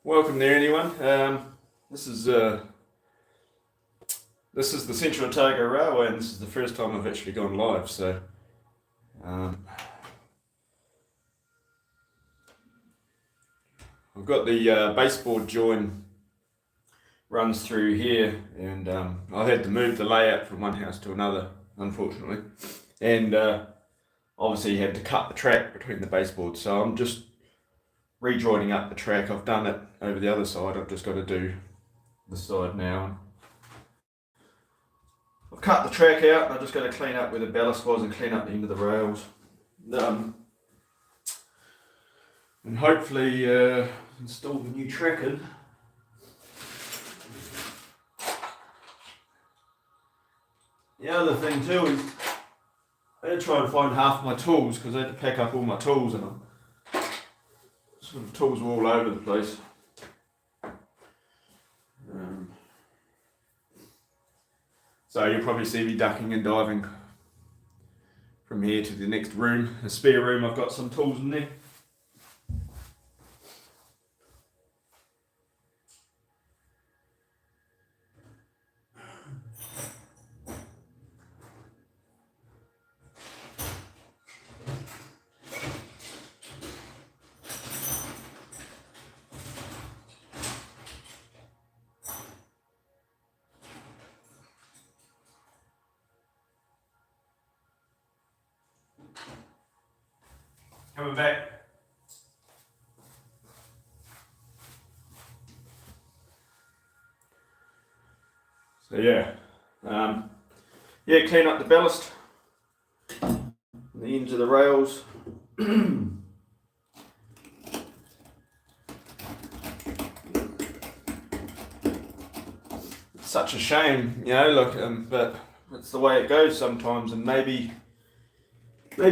Welcome there, anyone. This is the Central Otago Railway, and this is the first time I've actually gone live. So, I've got the baseboard join runs through here, and I had to move the layout from one house to another, unfortunately, and obviously you had to cut the track between the baseboards. So I'm just rejoining up the track. I've done it over the other side. I've just got to do this side now. I've cut the track out, and I've just got to clean up where the ballast was and clean up the end of the rails, and hopefully install the new track in. The other thing too is I had to try and find half my tools because I had to pack up all my tools in them. Sort of tools were all over the place. So you'll probably see me ducking and diving from here to the next room, a spare room. I've got some tools in there. Coming back. So yeah, clean up the ballast, the ends of the rails. It's such a shame, but it's the way it goes sometimes, and maybe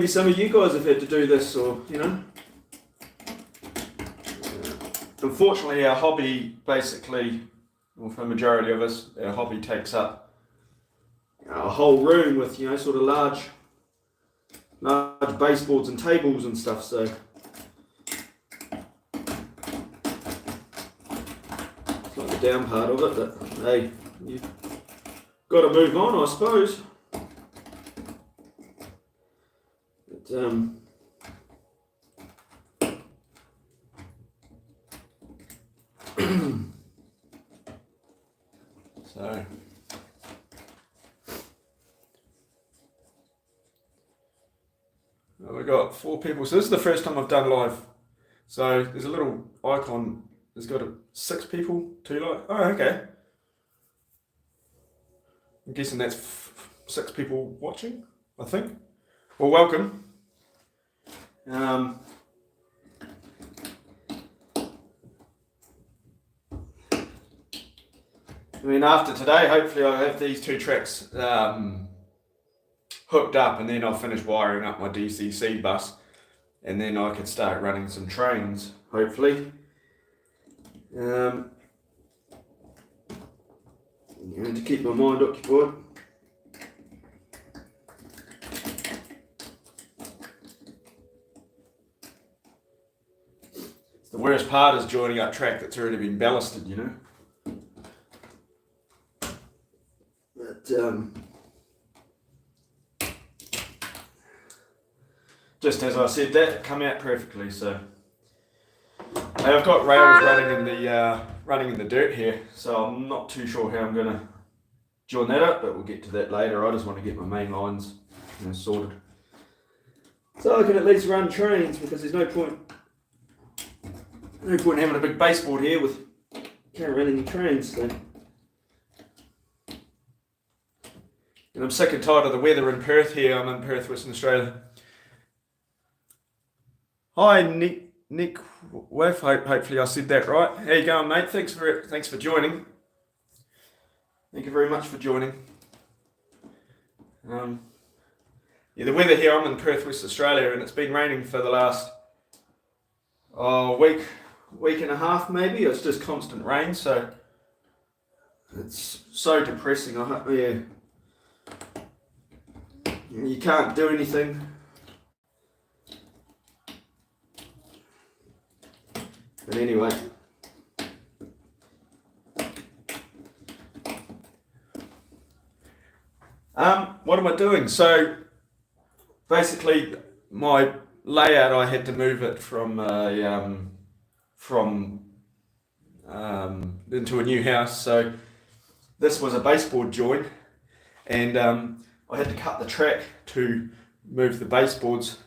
some of you guys have had to do this, or unfortunately our hobby basically, well, for the majority of us, our hobby takes up a whole room with sort of large baseboards and tables and stuff. So it's like the down part of it, but hey, you've got to move on, I suppose. So we got 4 people. So this is the first time I've done live. So there's a little icon. There's got 6 people, 2 live. Oh, okay. I'm guessing that's 6 people watching, I think. Well, welcome. After today, hopefully I'll have these 2 tracks hooked up, and then I'll finish wiring up my DCC bus, and then I can start running some trains, hopefully. To keep my mind occupied. The worst part is joining up track that's already been ballasted, But just as I said, that come out perfectly. So I've got rails running in the dirt here, so I'm not too sure how I'm going to join that up, but we'll get to that later. I just want to get my main lines sorted, so I can at least run trains, because there's no point having a big baseboard here with can't run any trains. So. And I'm sick and tired of the weather in Perth here. I'm in Perth, Western Australia. Hi, Nick Wiff. Hopefully I said that right. How you going, mate? Thanks for joining. Thank you very much for joining. The weather here, I'm in Perth, West Australia, and it's been raining for the last week and a half maybe. It's just constant rain, so it's so depressing. You can't do anything. But anyway, What am I doing? So basically, my layout, I had to move it from into a new house. So this was a baseboard join, and I had to cut the track to move the baseboards.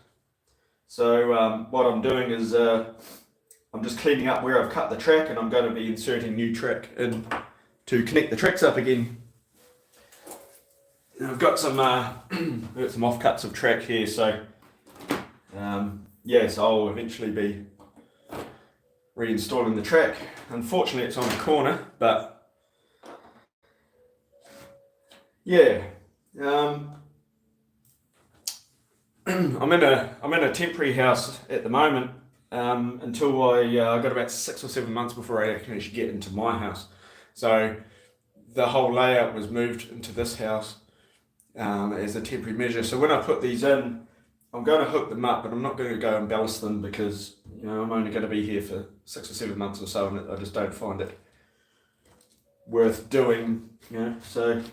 So what I'm doing is I'm just cleaning up where I've cut the track, and I'm going to be inserting new track in to connect the tracks up again. And I've got some offcuts of track here, so yes, I'll eventually be reinstalling the track. Unfortunately, it's on the corner, but yeah. I'm in a temporary house at the moment until I got about 6 or 7 months before I can actually get into my house. So the whole layout was moved into this house as a temporary measure. So when I put these in, I'm going to hook them up, but I'm not going to go and ballast them because I'm only going to be here for 6 or 7 months or so, and I just don't find it worth doing. So.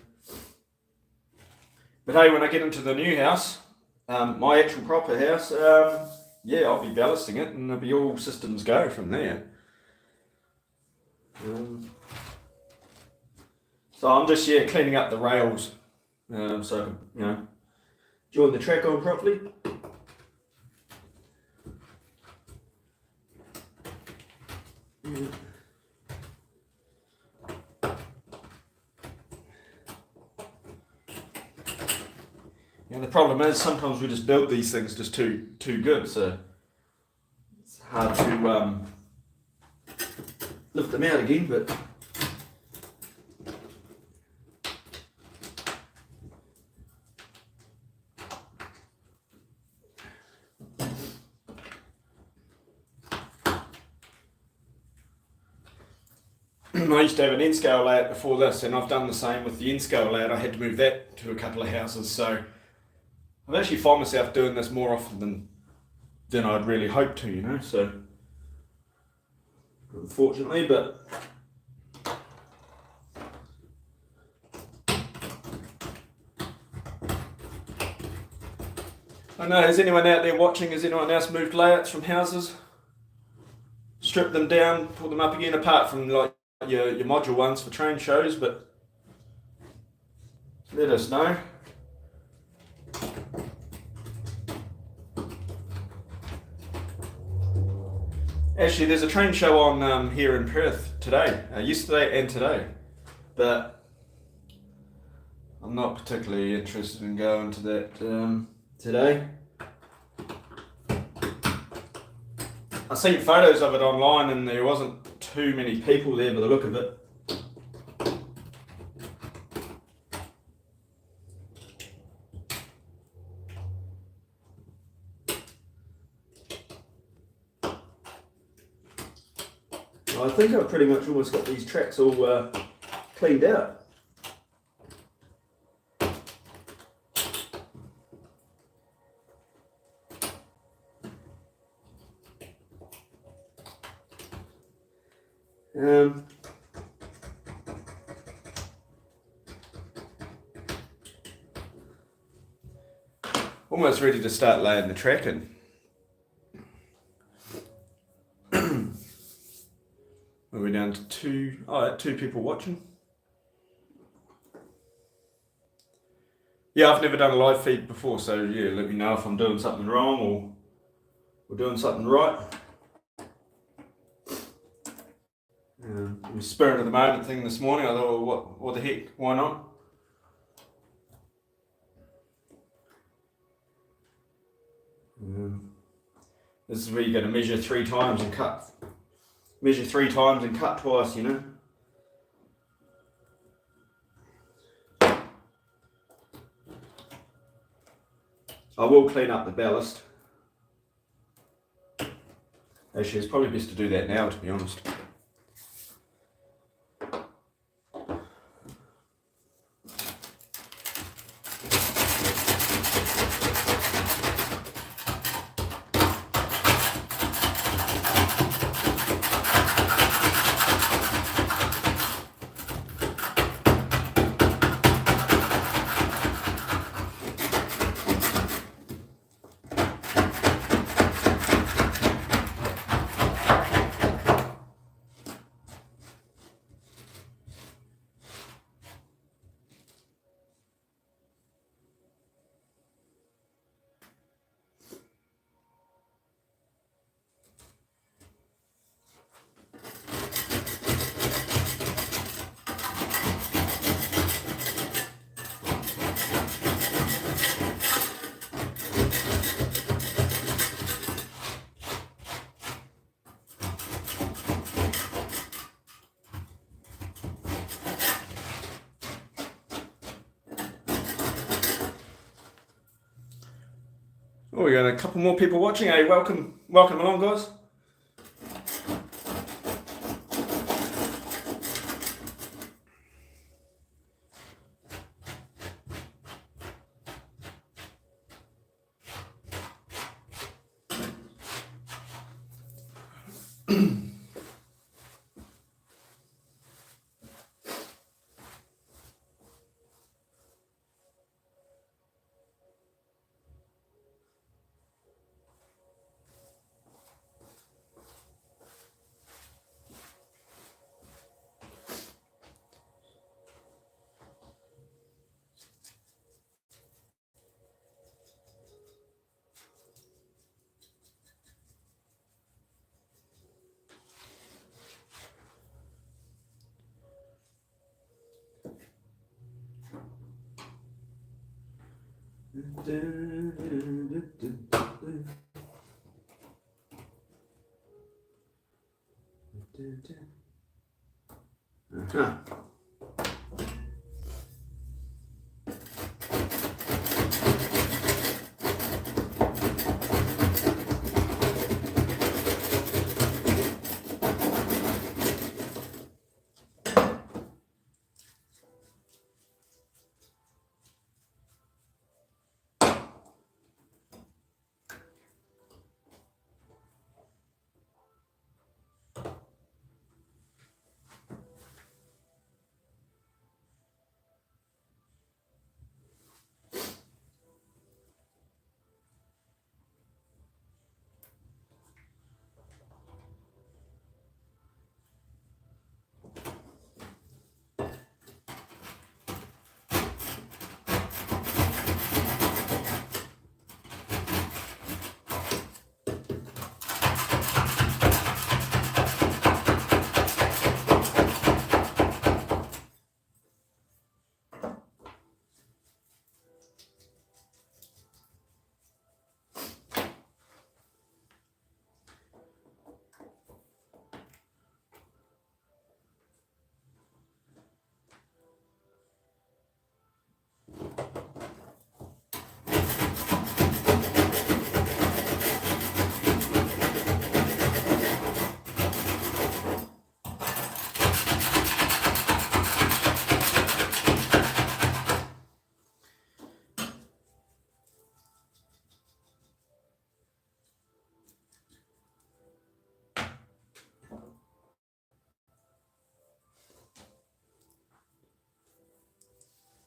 But hey, when I get into the new house, my actual proper house, I'll be ballasting it, and it'll be all systems go from there. So I'm just cleaning up the rails, so join the track on properly. And the problem is sometimes we just build these things just too good, so it's hard to lift them out again. But I used to have an end scale layout before this, and I've done the same with the end scale layout. I had to move that to a couple of houses, so I've actually found myself doing this more often than I'd really hoped to, so unfortunately, but I know, has anyone out there watching, has anyone else moved layouts from houses? Strip them down, pull them up again, apart from like your module ones for train shows, but let us know. Actually, there's a train show on here in Perth today, yesterday and today, but I'm not particularly interested in going to that today. I've seen photos of it online, and there wasn't too many people there by the look of it. I think I've pretty much almost got these tracks all cleaned out. Almost ready to start laying the track in. Are we down to two people watching? Yeah, I've never done a live feed before, so yeah, let me know if I'm doing something wrong or we're doing something right. The spirit of the moment thing this morning, I thought, well, what the heck, why not? This is where you're going to measure 3 times and cut. Measure 3 times and cut twice, I will clean up the ballast. Actually, it's probably best to do that now, to be honest. Oh, we got a couple more people watching. Hey, welcome along, guys. Uh-huh.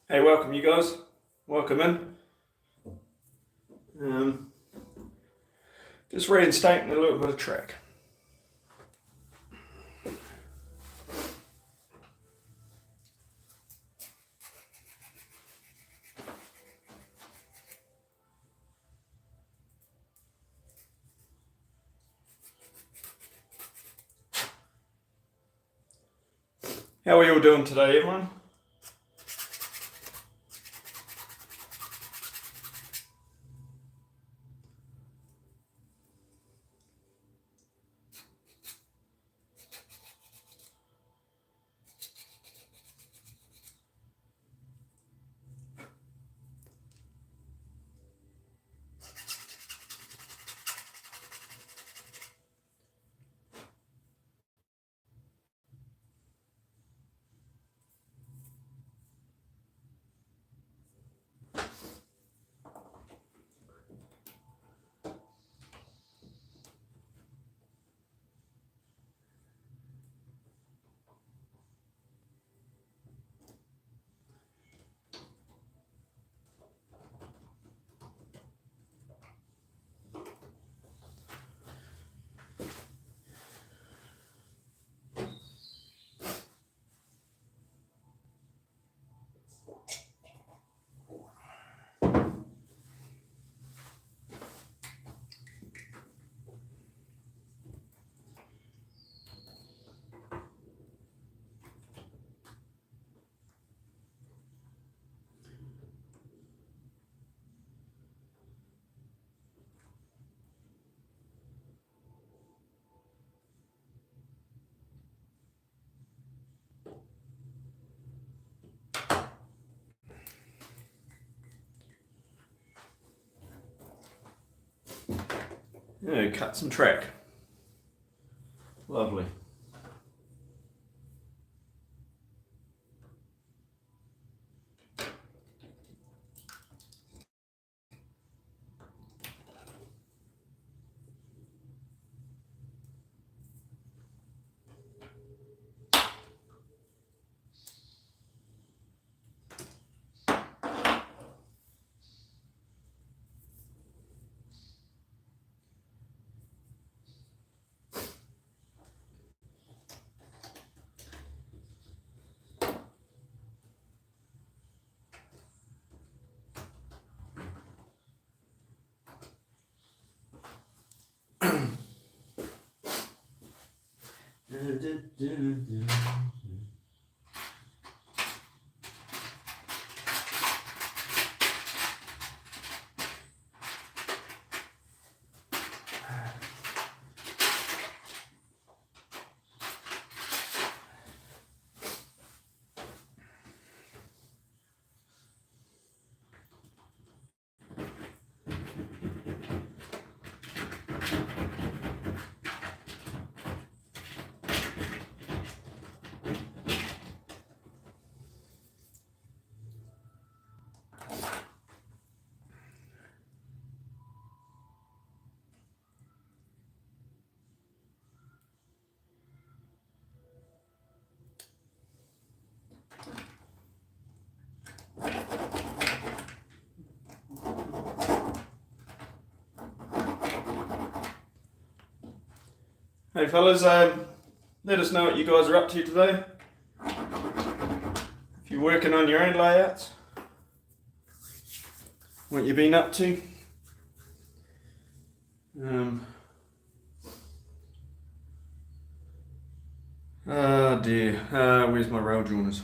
Hey, welcome you guys. Welcome in. Just reinstating a little bit of track. How are you all doing today, everyone? Yeah, cut some track. Lovely. Hey fellas, let us know what you guys are up to today. If you're working on your own layouts, what you've been up to. Oh dear, where's my rail joiners?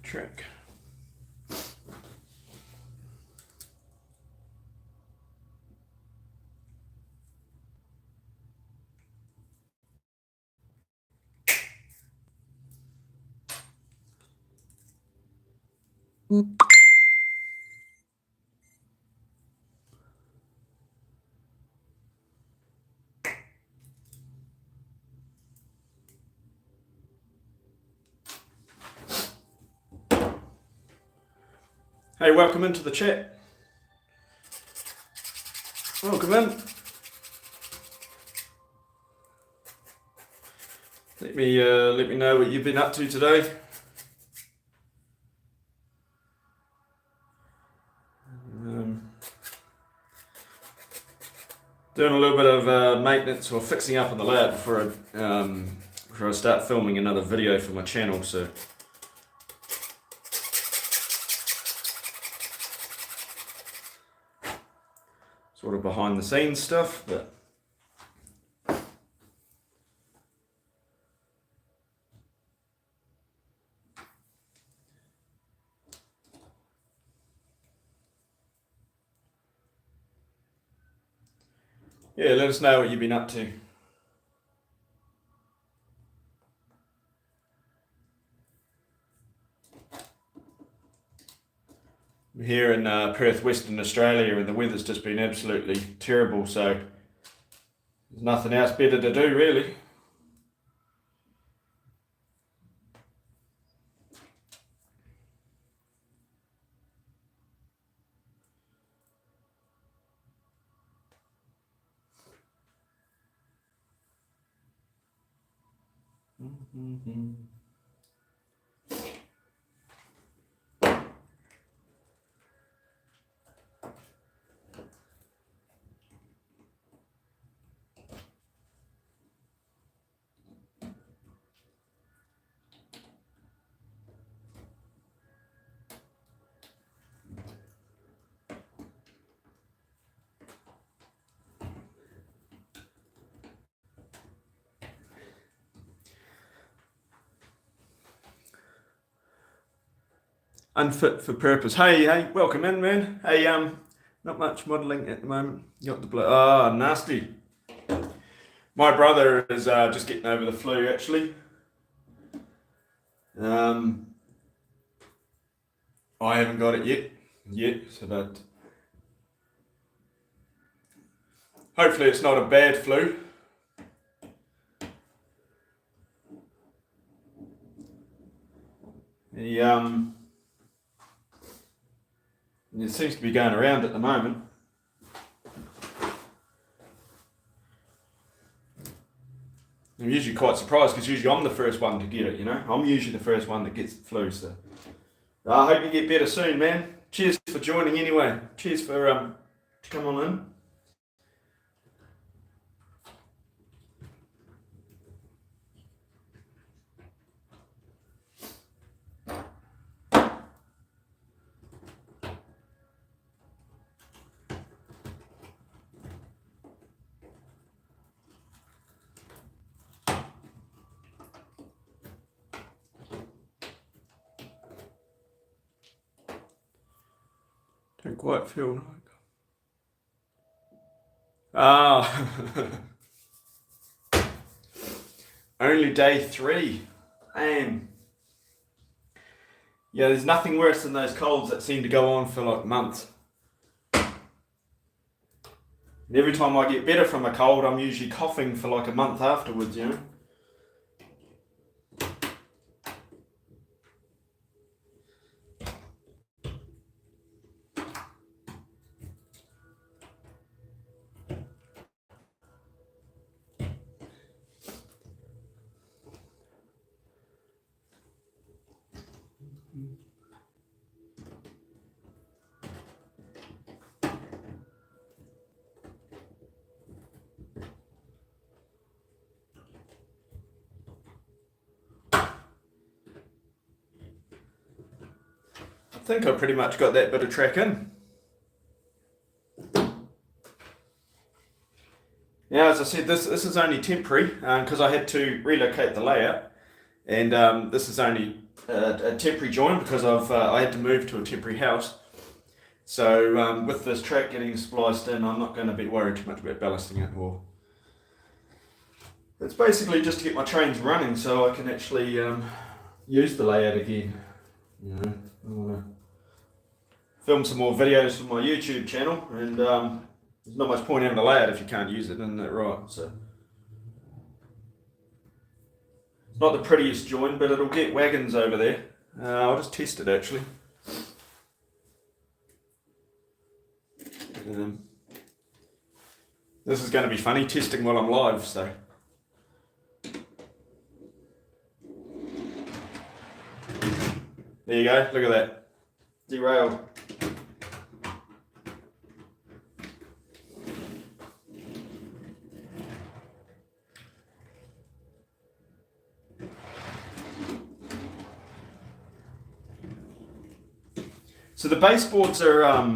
Track. Hey, welcome into the chat. Welcome in. Let me know what you've been up to today. Doing a little bit of maintenance or fixing up on the layout before I start filming another video for my channel. So sort of behind the scenes stuff, but yeah, let us know what you've been up to. We're here in Perth, Western Australia, and the weather's just been absolutely terrible, so there's nothing else better to do, really. unfit for purpose. Hey, welcome in, man. Hey, not much modelling at the moment. You got the blood. Oh, nasty. My brother is just getting over the flu, actually. I haven't got it yet, so but hopefully it's not a bad flu. It seems to be going around at the moment. I'm usually quite surprised because usually I'm the first one to get it, you know? I'm usually the first one that gets the flu, so I hope you get better soon, man. Cheers for joining anyway. Cheers for to come on in. Don't quite feel like. Ah, only day 3. Man. Yeah, there's nothing worse than those colds that seem to go on for like months. And every time I get better from a cold, I'm usually coughing for like a month afterwards, you know? I think I pretty much got that bit of track in. Now, as I said, this is only temporary because I had to relocate the layout, and this is only a temporary join because I had to move to a temporary house. So with this track getting spliced in, I'm not going to be worried too much about ballasting it. Or it's basically just to get my trains running so I can actually use the layout again. You know, I want to film some more videos for my YouTube channel, and there's not much point having a layout if you can't use it, isn't that right? So it's not the prettiest join, but it'll get wagons over there. I'll just test it actually. This is going to be funny testing while I'm live, so. There you go, look at that. Derailed. So the baseboards are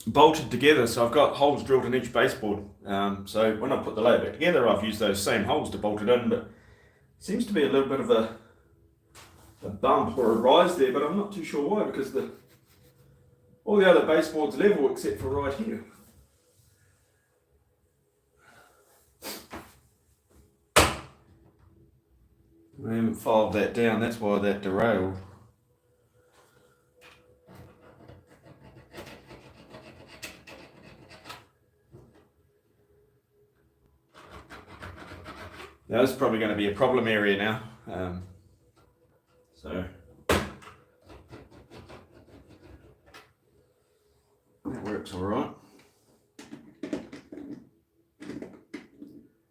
bolted together, so I've got holes drilled in each baseboard. So when I put the layout back together, I've used those same holes to bolt it in, but it seems to be a little bit of a bump or a rise there, but I'm not too sure why, because all the other baseboards level except for right here. I haven't filed that down, that's why that derailed. Now this is probably going to be a problem area now. So that works all right.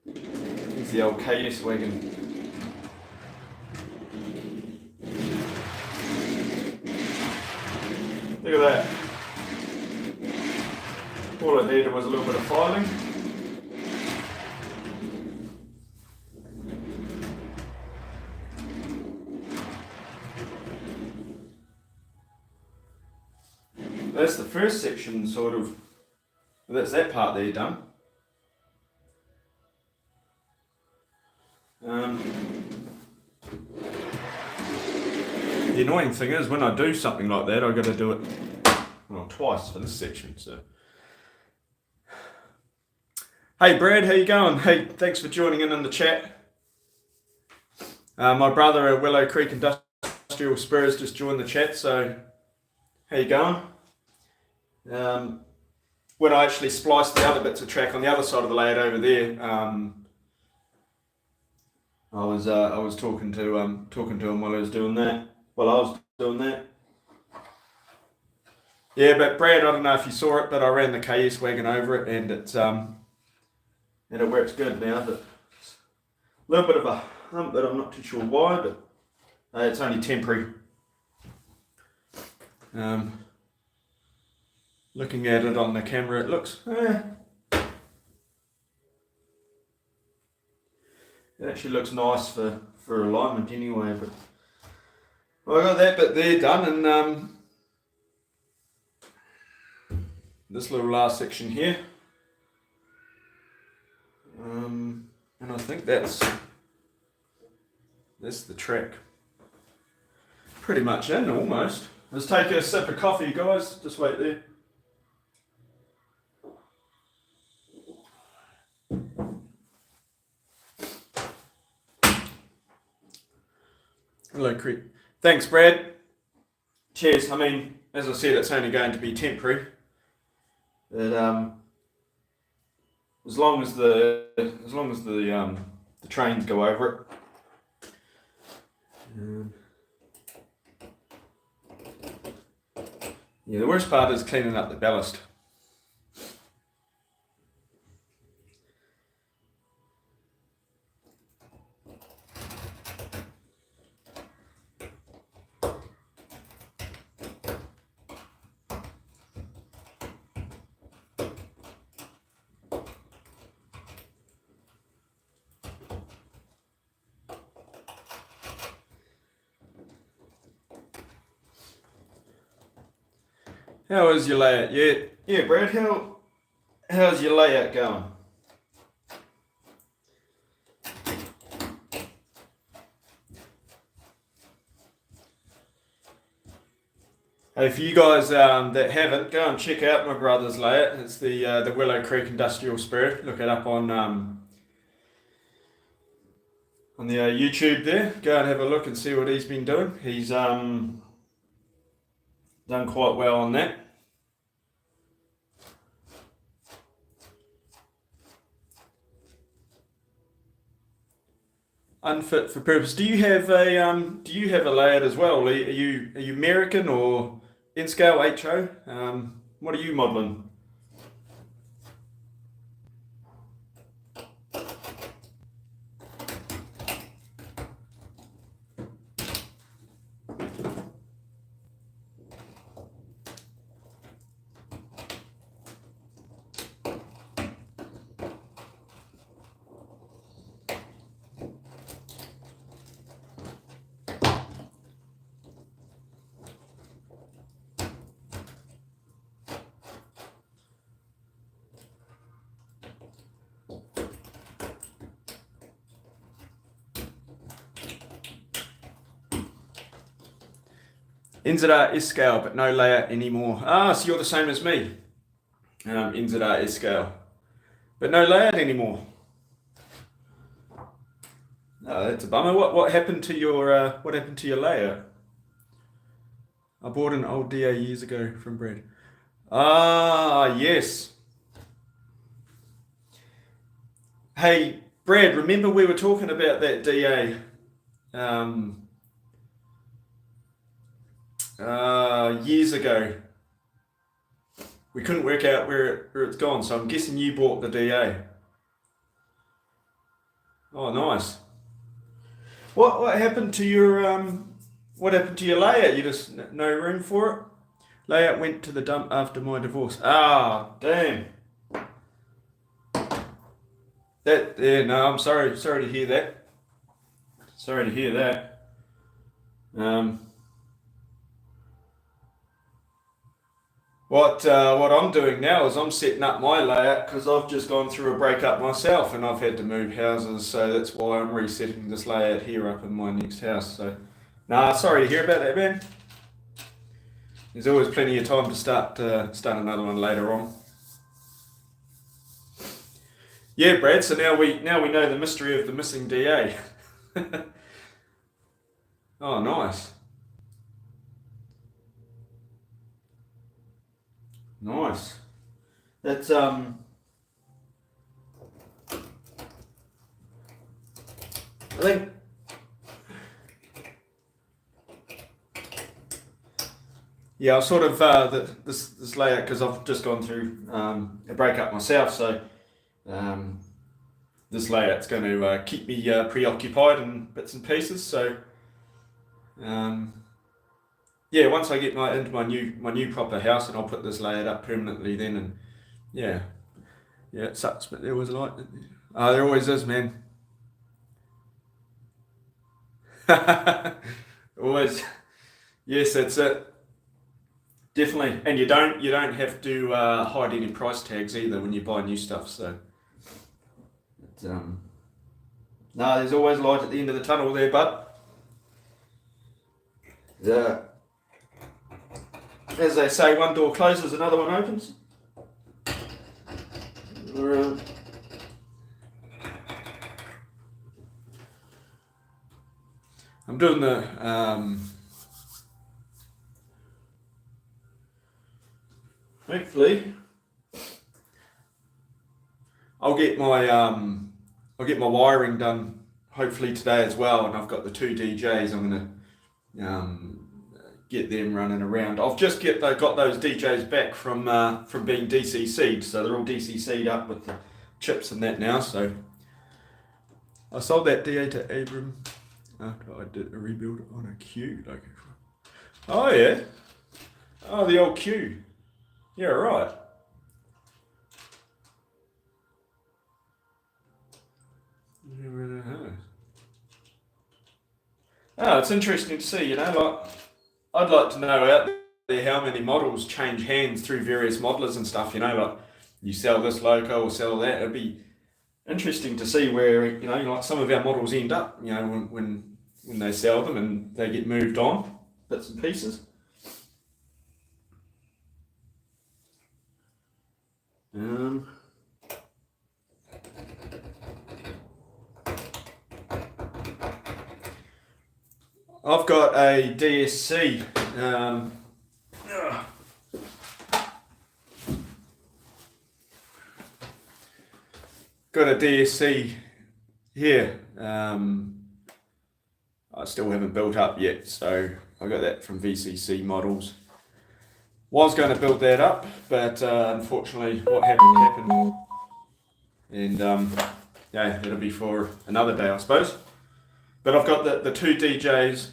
Here's the old KS wagon. Look at that. All I needed was a little bit of filing. That's the first section, sort of. That's that part there done. The annoying thing is when I do something like that, I've got to do it twice for this section. So, hey Brad, how you going? Hey, thanks for joining in the chat. My brother at Willow Creek Industrial Spurs just joined the chat. So, how you going? When I actually spliced the other bits of track on the other side of the layout over there, I was talking to him while I was doing that. Yeah, but Brad, I don't know if you saw it, but I ran the KS wagon over it, and it works good now. But a little bit of a hump that I'm not too sure why, but it's only temporary. Looking at it on the camera, it looks. It actually looks nice for alignment anyway. But I got that bit there done, and this little last section here, and I think that's the track. Pretty much in, almost. Let's take a sip of coffee, guys. Just wait there. Hello, Creek. Thanks, Brad. Cheers. I mean, as I said, it's only going to be temporary. But as long as the trains go over it. Yeah, the worst part is cleaning up the ballast. How is your layout? Yeah, Brad. How's your layout going? Hey, for you guys that haven't, go and check out my brother's layout. It's the Willow Creek Industrial Spirit. Look it up on the YouTube there. Go and have a look and see what he's been doing. He's done quite well on that. Unfit for purpose. Do you have a layout as well? Are you American or N-scale HO? What are you modelling? NZR S scale, but no layout anymore. So you're the same as me. NZR S scale, but no layout anymore. Oh, that's a bummer. What happened to your layout? I bought an old DA years ago from Brad. Yes. Hey, Brad, remember we were talking about that DA years ago. We couldn't work out where it's gone, so I'm guessing you bought the DA. Oh, nice. What happened to your layout? You just no room for it? Layout went to the dump after my divorce. Damn. No, I'm sorry to hear that. Sorry to hear that. What I'm doing now is I'm setting up my layout because I've just gone through a breakup myself and I've had to move houses, so that's why I'm resetting this layout here up in my next house. So Nah, sorry to hear about that, man. There's always plenty of time to start another one later on. Yeah, Brad. So now we know the mystery of the missing DA. Oh, nice, nice. That's I think yeah. I sort of this layout because I've just gone through a breakup myself, so um, this layout's going to keep me preoccupied in bits and pieces. So um, yeah, once I get into my new proper house, and I'll put this layout up permanently then, and yeah, yeah, it sucks, but there was light. There always is, man. Always, yes, that's it. Definitely, and you don't have to hide any price tags either when you buy new stuff. So it's, no, there's always light at the end of the tunnel there, but yeah, as they say, one door closes, another one opens. Uh, I'm doing the hopefully I'll get my wiring done hopefully today as well, and I've got the two DJs. I'm gonna get them running around. I've just got those DJs back from being DCC'd, so they're all DCC'd up with the chips and that now. So I sold that DA to Abram after I did a rebuild on a Q. Like, oh yeah, oh the old Q. Yeah, right. Oh, it's interesting to see. Like I'd like to know out there how many models change hands through various modelers and stuff. Like you sell this loco or sell that. It'd be interesting to see where like some of our models end up. When they sell them and they get moved on, bits and pieces. Um, I've got a DSC. Got a DSC here. I still haven't built up yet, so I got that from VCC Models. Was going to build that up, but unfortunately, what happened. And yeah, it'll be for another day, I suppose. But I've got the two DJs.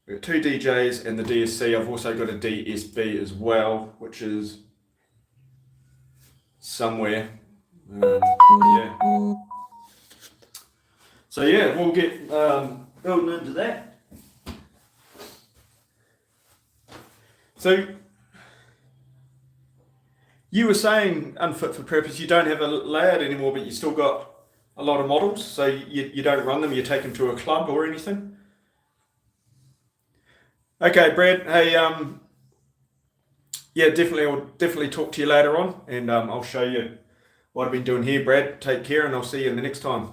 We've got two DJs and the DSC. I've also got a DSB as well, which is somewhere. Yeah. So yeah, we'll get building into that. So you were saying unfit for purpose. You don't have a layout anymore, but you still got a lot of models. So you don't run them. You take them to a club or anything. Okay, Brad. Hey, yeah, definitely. I'll definitely talk to you later on, and I'll show you what I've been doing here, Brad. Take care, and I'll see you in the next time.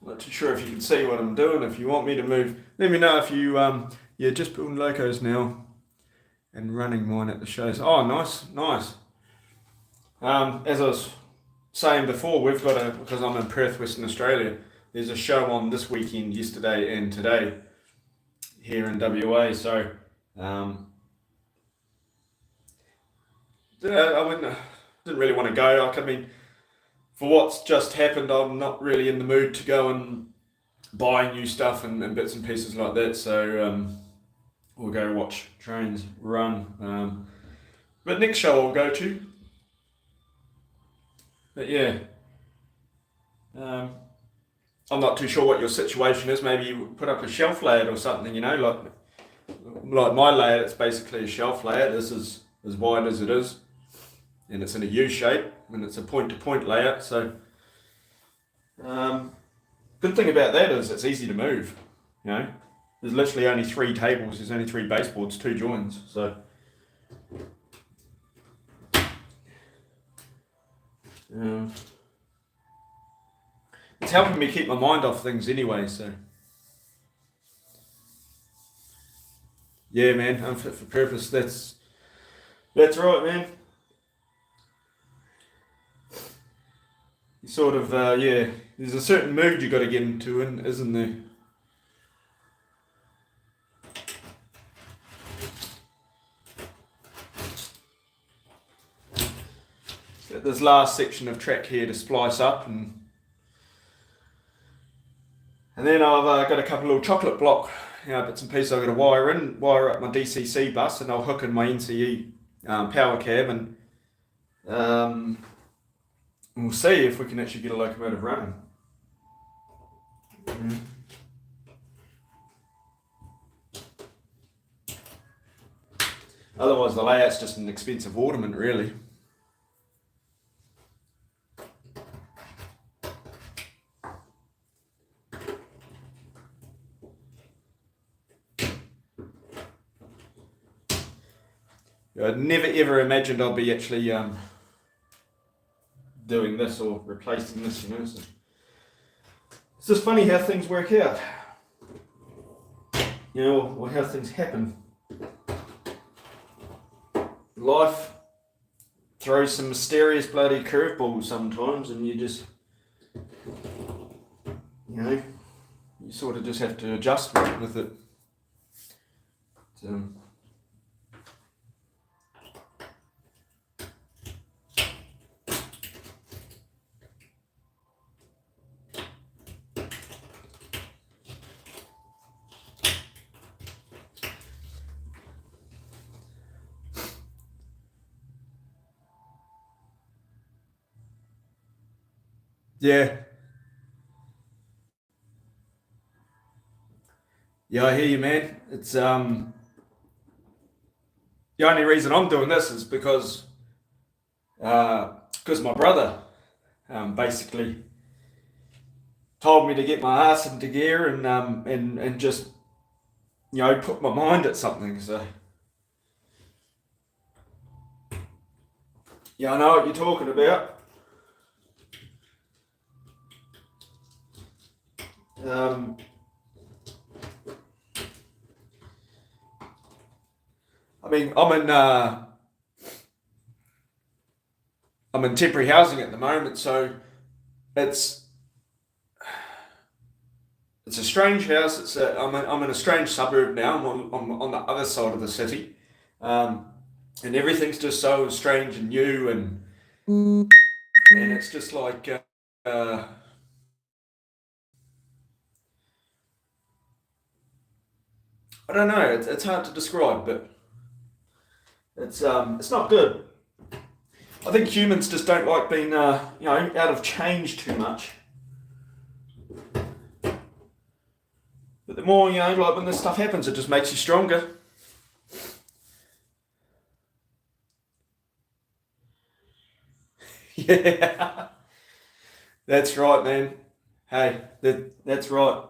Not too sure if you can see what I'm doing. If you want me to move, let me know. If you yeah, just building locos now and running mine at the shows. Oh, nice. As I was saying before, we've got because I'm in Perth, Western Australia. There's a show on this weekend, yesterday and today, here in WA. So Um, I didn't really want to go. Like, I mean, for what's just happened, I'm not really in the mood to go and buy new stuff and bits and pieces like that. So we'll go watch trains run. But next show I'll go to. But yeah, um, I'm not too sure what your situation is. Maybe you put up a shelf layout or something. Like my layout, it's basically a shelf layout. This is as wide as it is, and it's in a U shape, and it's a point-to-point layout. So, good thing about that is it's easy to move. You know, there's literally only 3 tables. There's only 3 baseboards, 2 joins. So, it's helping me keep my mind off things anyway. So, yeah, man, I'm fit for purpose. That's right, man. You sort of, yeah. There's a certain mood you got to get into, isn't there? Got this last section of track here to splice up, and then I've got a couple of little chocolate block, bits and pieces I've got to wire up my DCC bus, and I'll hook in my NCE power cab, and we'll see if we can actually get a locomotive running. Otherwise, the layout's just an expensive ornament, really. I'd never ever imagined I'd be actually doing this or replacing this, So it's just funny how things work out, or how things happen. Life throws some mysterious bloody curveballs sometimes, and you sort of just have to adjust with it. Yeah. Yeah, I hear you, man. It's the only reason I'm doing this is because my brother basically told me to get my ass into gear and just put my mind at something. So yeah, I know what you're talking about. I mean, I'm in temporary housing at the moment, so it's a strange house. I'm in a strange suburb now. I'm on the other side of the city, and everything's just so strange and new, and it's just like I don't know. It's hard to describe, but it's not good. I think humans just don't like being out of change too much. But the more like when this stuff happens, it just makes you stronger. Yeah, that's right, man. Hey, that's right.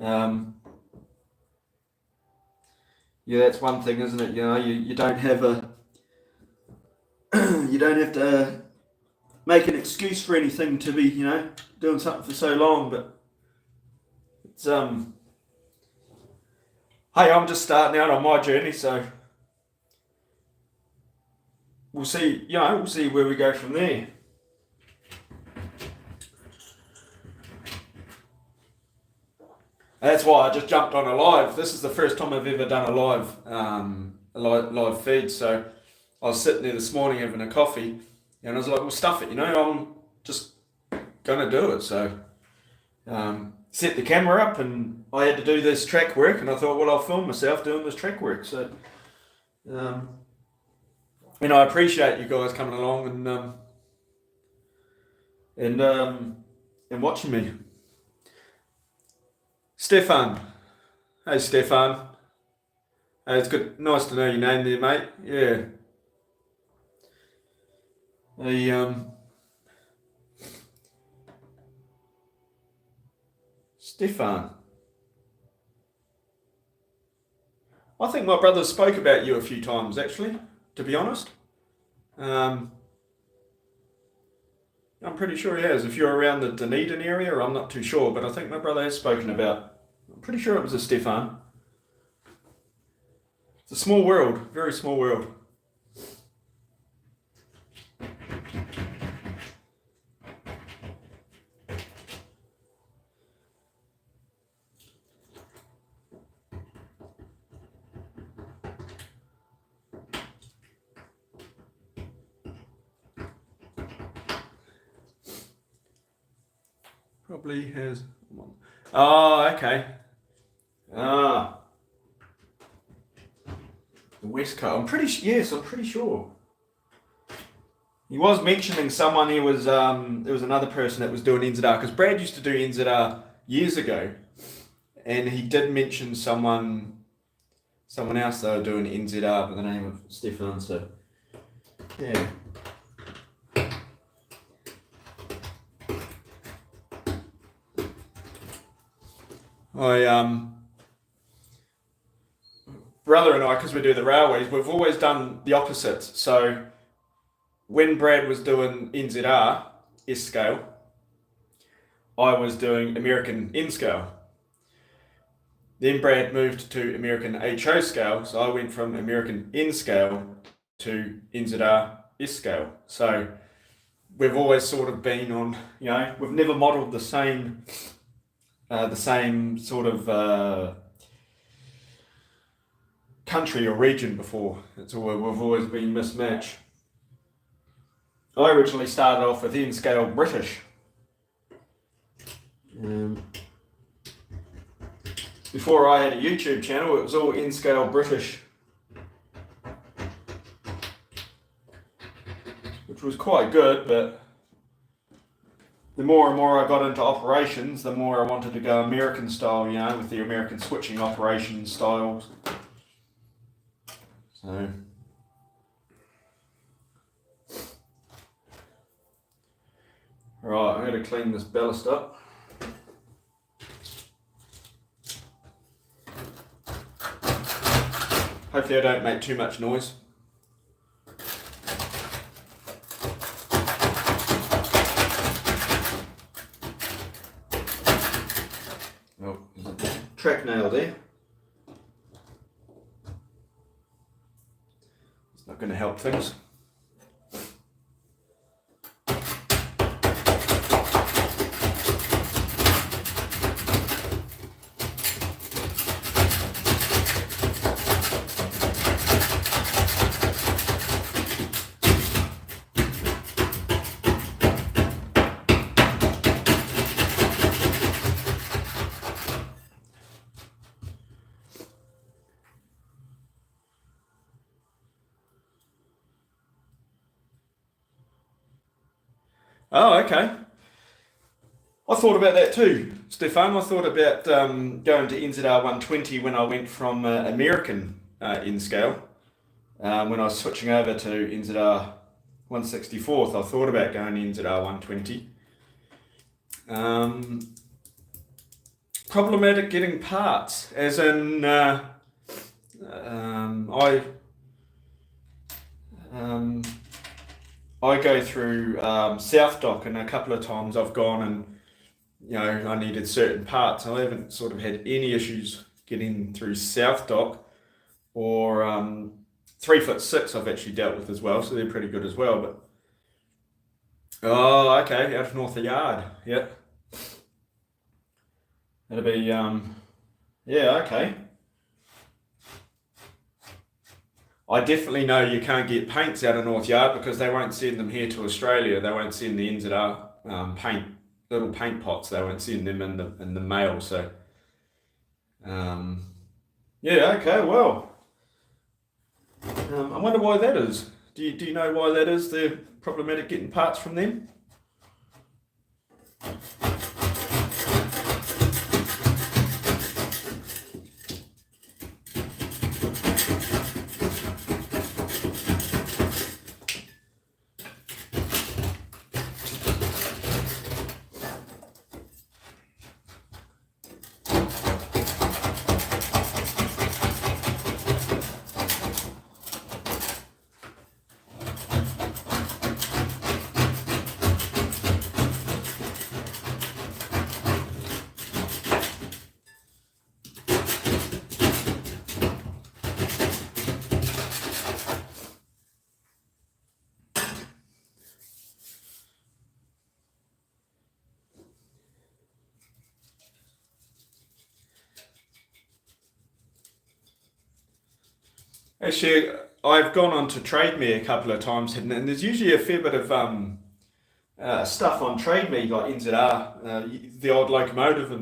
Um, yeah, that's one thing, isn't it? You don't have you don't have to make an excuse for anything to be, doing something for so long. But it's hey, I'm just starting out on my journey, so we'll see. We'll see where we go from there. That's why I just jumped on a live. This is the first time I've ever done a live feed. So I was sitting there this morning having a coffee, and I was like, "Well, stuff it, I'm just gonna do it." So set the camera up, and I had to do this track work, and I thought, well, I'll film myself doing this track work. So, I appreciate you guys coming along and watching me. Stefan. Hey, Stefan. Hey, it's good. Nice to know your name there, mate. Yeah. Stefan. I think my brother spoke about you a few times, actually, to be honest. I'm pretty sure he has. If you're around the Dunedin area, I'm not too sure, but I think my brother has spoken about. I'm pretty sure it was a Stefan. It's a small world, very small world. Probably has. Oh, okay. Ah, the West Coast. I'm pretty sure. He was mentioning someone. There was another person that was doing NZR, because Brad used to do NZR years ago, and he did mention someone else they were doing NZR by the name of Stefan. So yeah. Brother and I, because we do the railways, we've always done the opposite. So when Brad was doing NZR S scale, I was doing American N scale. Then Brad moved to American HO scale, so I went from American N scale to NZR S scale. So we've always sort of been on, we've never modelled the same sort of country or region before. We've always been mismatched. I originally started off with N scale British. Before I had a YouTube channel, it was all N scale British, which was quite good, but the more and more I got into operations, the more I wanted to go American style, with the American switching operation styles. So, right, I'm going to clean this ballast up. Hopefully I don't make too much noise. Oh, there's a track nail there. It's not going to help things. Oh, okay. I thought about that too, Stefan. I thought about going to NZR 120 when I went from American N scale. When I was switching over to NZR 164th, I thought about going to NZR 120. Problematic getting parts, as in I go through South Dock, and a couple of times I've gone and I needed certain parts. I haven't sort of had any issues getting through South Dock, or 3'6" I've actually dealt with as well, so they're pretty good as well. But oh, okay, out of North Yard, yep. That'll be Yeah, okay. I definitely know you can't get paints out of North Yard because they won't send them here to Australia. They won't send the NZR little paint pots. They won't send them in the mail. So, um, yeah, okay, well, I wonder why that is. Do you know why that is? They're problematic getting parts from them? Actually, I've gone on to Trade Me a couple of times, and there's usually a fair bit of stuff on Trade Me, like NZR, the old locomotive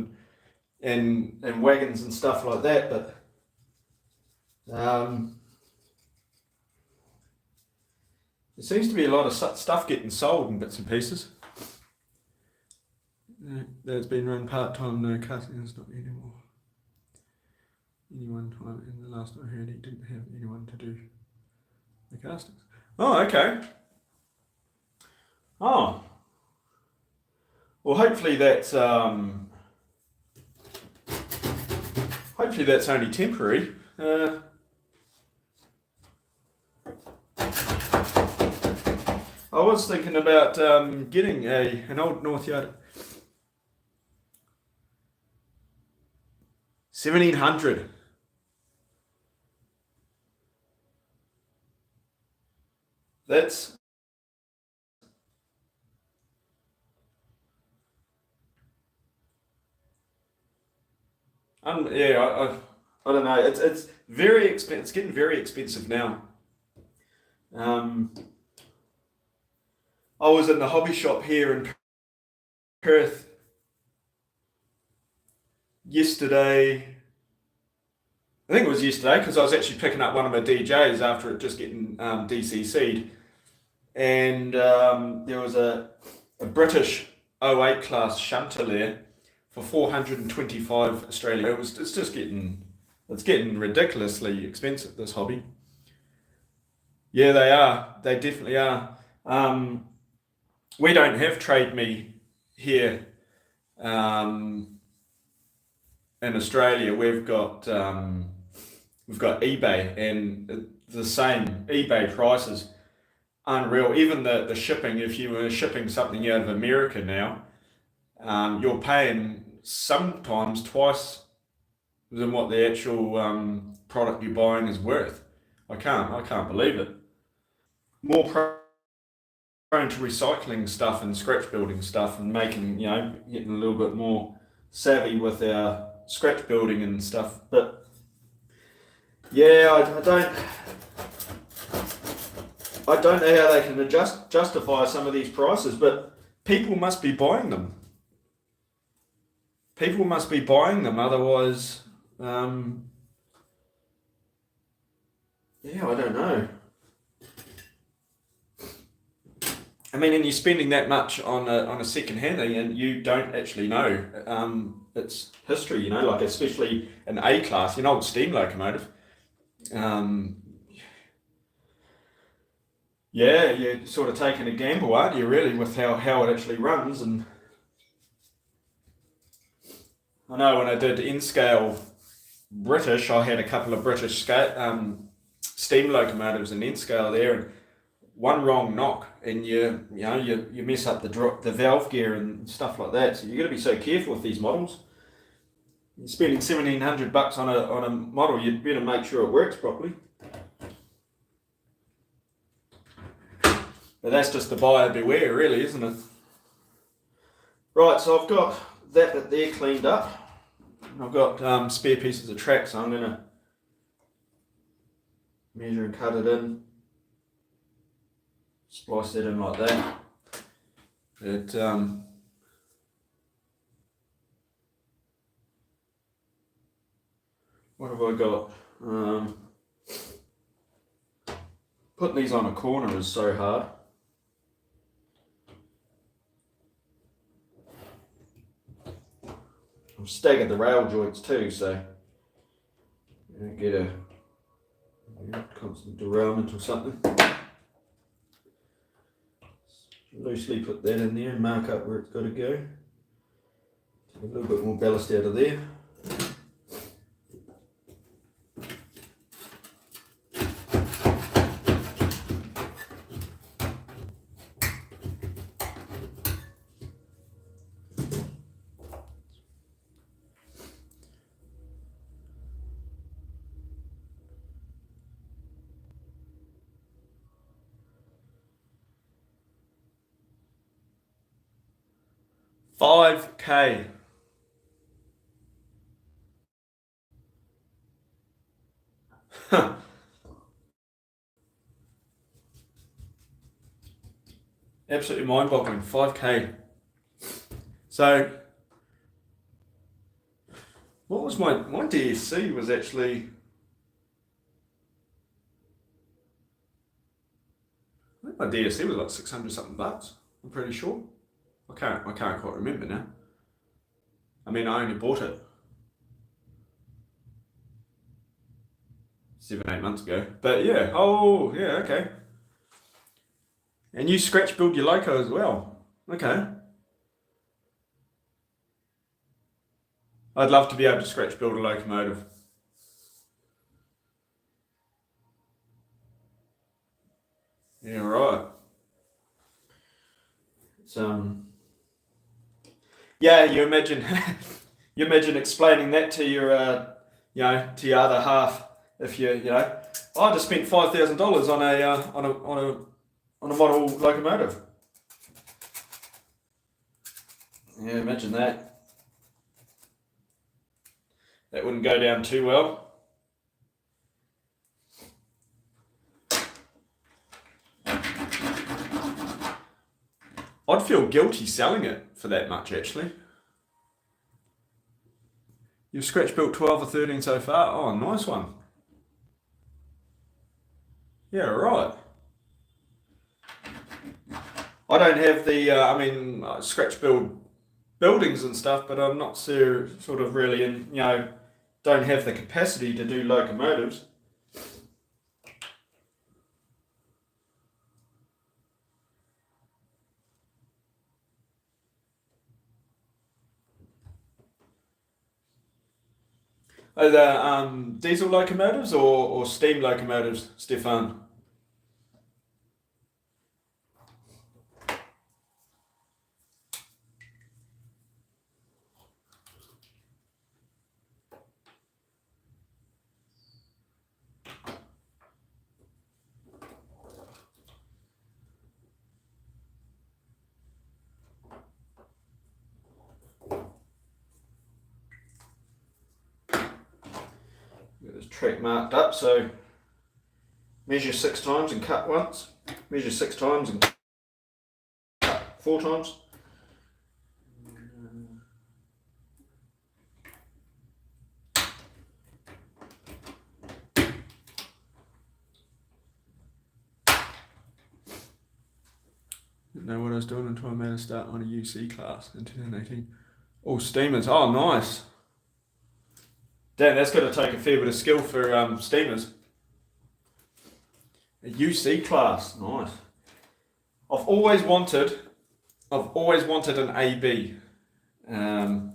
and wagons and stuff like that. But there seems to be a lot of stuff getting sold in bits and pieces. That's been run part time. No cutting is not anymore. Any one time in the last I heard, he didn't have anyone to do the castings. Oh, okay. Oh, well, hopefully that's only temporary. I was thinking about getting an old North Yard 1700. That's yeah. I don't know. It's very expensive. It's getting very expensive now. Um, I was in the hobby shop here in Perth yesterday. I think it was yesterday because I was actually picking up one of my DJs after it just getting DCC'd, and there was a British '08 class shunter there for 425 Australia. It's getting ridiculously expensive, this hobby. Yeah, they are. They definitely are. We don't have Trade Me here in Australia. We've got eBay, and the same eBay prices, unreal. Even the shipping. If you were shipping something out of America now, you're paying sometimes twice than what the actual product you're buying is worth. I can't believe it. More prone to recycling stuff and scratch building stuff and making, getting a little bit more savvy with our scratch building and stuff. But yeah, I don't know how they can justify some of these prices, but people must be buying them. People must be buying them, otherwise, yeah, I don't know. I mean, and you're spending that much on a second hand thing, and you don't actually know its history. Like especially an A class, an old steam locomotive. Um, yeah, you're sort of taking a gamble, aren't you? Really, with how it actually runs. And I know when I did in scale British, I had a couple of British steam locomotives in N scale there, and one wrong knock, and you mess up the valve gear and stuff like that. So you got to be so careful with these models. You're spending $1,700 on a model. You'd better make sure it works properly. But that's just the buyer beware, really, isn't it? Right, so I've got that bit there cleaned up. I've got spare pieces of track, so I'm going to measure and cut it in, splice that in like that. What have I got? Putting these on a corner is so hard. I've staggered the rail joints too, so you don't get a constant derailment or something. Loosely put that in there and mark up where it's got to go. Take a little bit more ballast out of there. $5K. Absolutely mind-boggling. 5K. So, what was my DSC was actually, I think my DSC was like 600 something bucks. I'm pretty sure. I can't quite remember now. I mean, I only bought it 7-8 months ago. But yeah, oh yeah, okay. And you scratch build your loco as well. Okay. I'd love to be able to scratch build a locomotive. Yeah, right. It's yeah, you imagine you imagine explaining that to your to your other half if I just spent $5,000 on a model locomotive. Yeah, imagine that. That wouldn't go down too well. I'd feel guilty selling it for that much, actually. You've scratch built 12 or 13 so far? Oh, nice one. Yeah, right. I don't have the, I scratch build buildings and stuff, but I'm not sort of really don't have the capacity to do locomotives. Are they diesel locomotives or steam locomotives, Stefan? Got this track marked up, so measure 6 times and cut once. Measure 6 times and cut 4 times. Didn't know what I was doing until I made a start on a UC class in 2018. Oh, steamers. Oh, nice. Damn, that's going to take a fair bit of skill for steamers. A UC class. Nice. I've always wanted an AB. The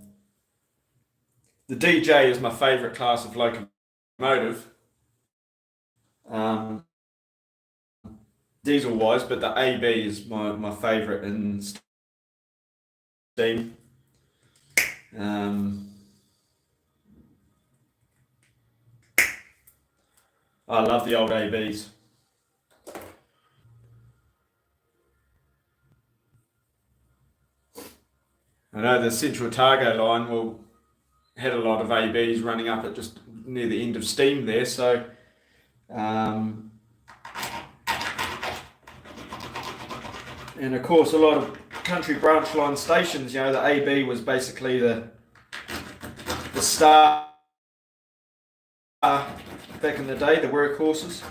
DJ is my favourite class of locomotive, diesel wise, but the AB is my favourite in steam. I love the old ABs. I know the Central Otago line will had a lot of ABs running up at just near the end of steam there, so and of course a lot of country branch line stations, you know, the AB was basically the star back in the day, the workhorses.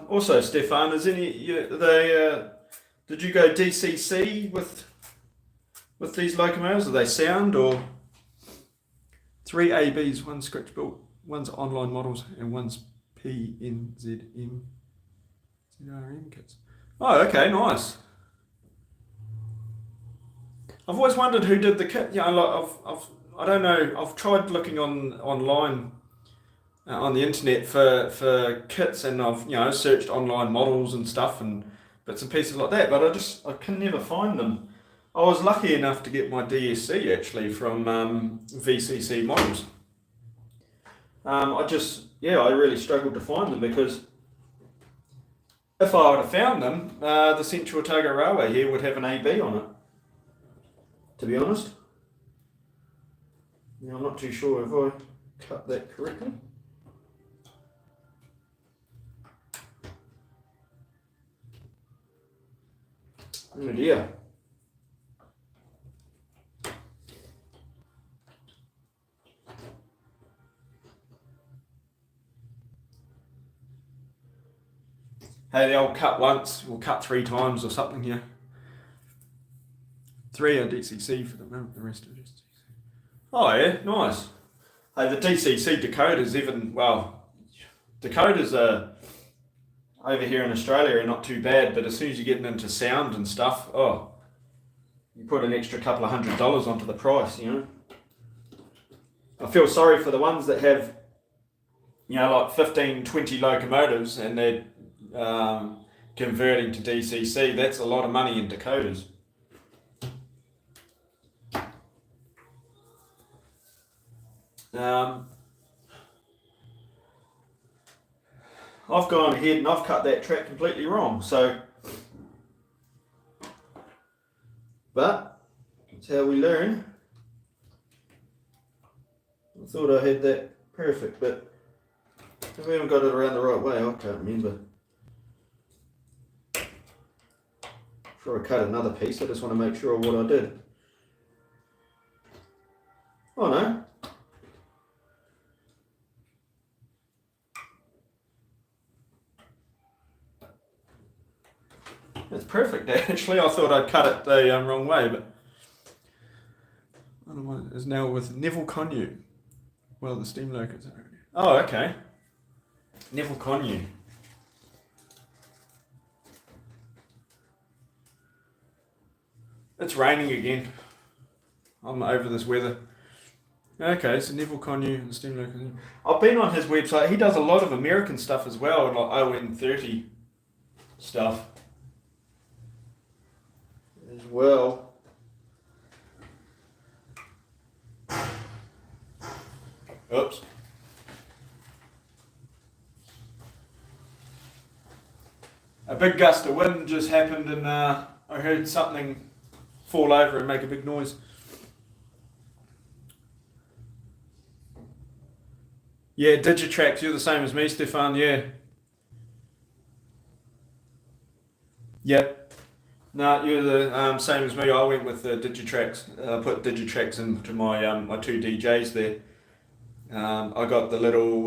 Also, Stefan, is any did you go DCC with these locomotives? Are they sound or 3 ABs, one scratch built, one's online models, and one's PNZM ZRM kits? Oh, okay, nice. I've always wondered who did the kit. Yeah, I don't know. I've tried looking online. On the internet for kits, and I've searched online models and stuff and bits and pieces like that, but I can never find them. I was lucky enough to get my DSC actually from VCC models. I really struggled to find them, because if I would have found them, the Central Otago Railway here would have an AB on it, to be honest. Now, I'm not too sure if I cut that correctly. Oh dear. Hey, the old cut once, we'll cut 3 times or something here. 3 are DCC for the moment, the rest are just DCC. Oh yeah, nice. Hey, the DCC decoders decoders are over here in Australia are not too bad, but as soon as you're getting into sound and stuff, you put an extra couple of $100 onto the price, you know. I feel sorry for the ones that have, like 15, 20 locomotives and they're converting to DCC. That's a lot of money in decoders. I've gone ahead and I've cut that track completely wrong, but that's how we learn. I thought I had that perfect, but if we haven't got it around the right way, I can't remember. Before I cut another piece, I just want to make sure of what I did. Oh no. It's perfect actually. I thought I'd cut it the wrong way, but is now with Neville Connew. Well, the steam locos are. Oh, okay. Neville Connew. It's raining again. I'm over this weather. Okay, so Neville Connew and steam locos. I've been on his website. He does a lot of American stuff as well, like ON30 stuff as well. Oops. A big gust of wind just happened, and I heard something fall over and make a big noise. Yeah, Digitrax, you're the same as me, Stefan, yeah. Yep. No, you're the same as me. I went with the Digitrax. I put Digitrax into my my 2 DJs there. I got the little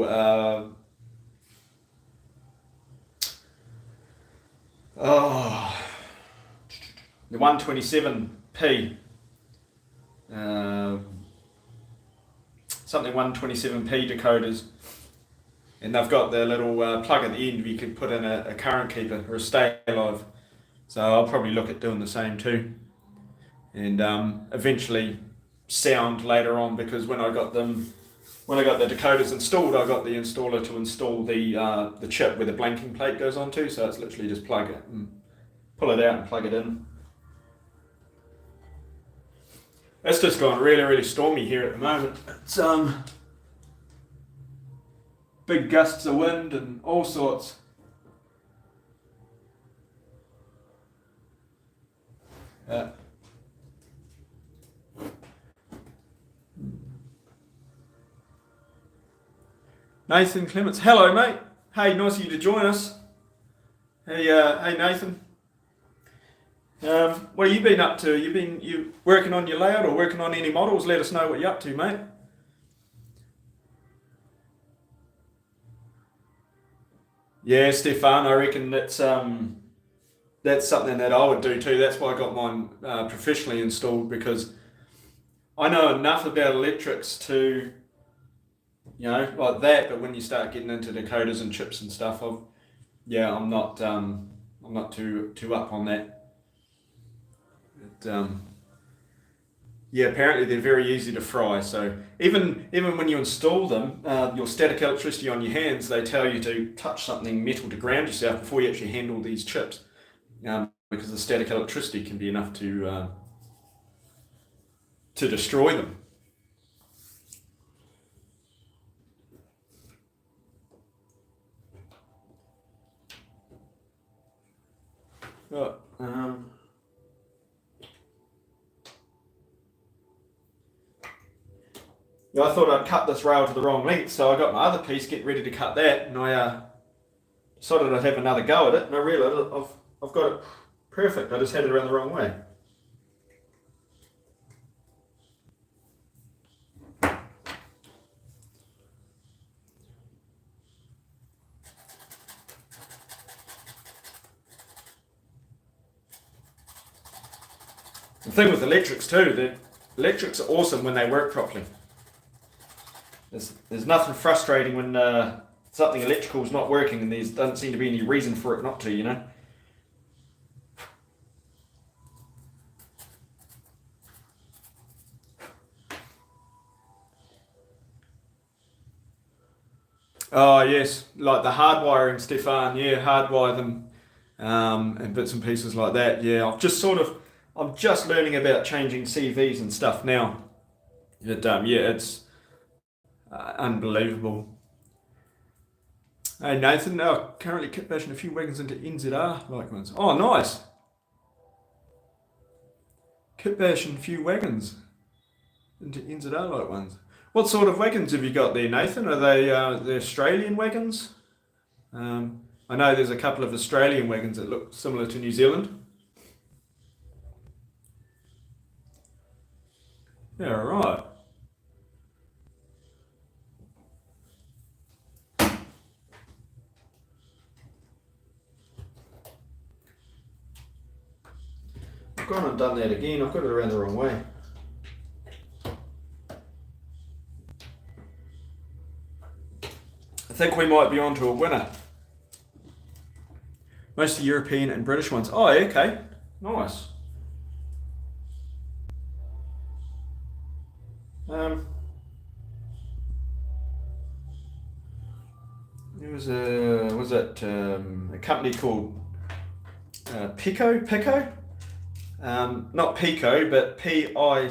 the 127p, something 127p decoders, and they've got the little plug at the end where you could put in a current keeper or a stay alive. So I'll probably look at doing the same too, and eventually sound later on, because when I got the decoders installed, I got the installer to install the chip where the blanking plate goes onto, so it's literally just plug it and pull it out and plug it in. It's just gone really, really stormy here at the moment. It's big gusts of wind and all sorts. Yeah. Nathan Clements, hello mate. Hey, nice of you to join us. Hey Nathan. What have you been up to? You working on your layout or working on any models? Let us know what you're up to, mate. Yeah, Stefan, I reckon that's something that I would do too. That's why I got mine professionally installed, because I know enough about electrics to, like that. But when you start getting into decoders and chips and stuff, I'm not too up on that. But, apparently they're very easy to fry. So even when you install them, your static electricity on your hands, they tell you to touch something metal to ground yourself before you actually handle these chips, because the static electricity can be enough to destroy them. Right. I thought I'd cut this rail to the wrong length, so I got my other piece getting ready to cut that, and I decided I'd have another go at it, and I realised I've got it perfect. I just had it around the wrong way. The thing with electrics too, the electrics are awesome when they work properly. There's nothing frustrating when something electrical is not working and there doesn't seem to be any reason for it not to, Oh yes, like the hardwiring, Stefan. Yeah, hardwire them, and bits and pieces like that. Yeah, I'm just learning about changing CVs and stuff now. It's unbelievable. Hey Nathan, currently kit bashing a few wagons into NZR like ones. Oh, nice. Kit bashing a few wagons into NZR like ones. What sort of wagons have you got there, Nathan? Are they the Australian wagons? I know there's a couple of Australian wagons that look similar to New Zealand. Yeah, right. I've gone and done that again. I've got it around the wrong way. I think we might be on to a winner. Most of the European and British ones. Oh, okay. Nice. There was a company called Pico? Not Pico, but Piko.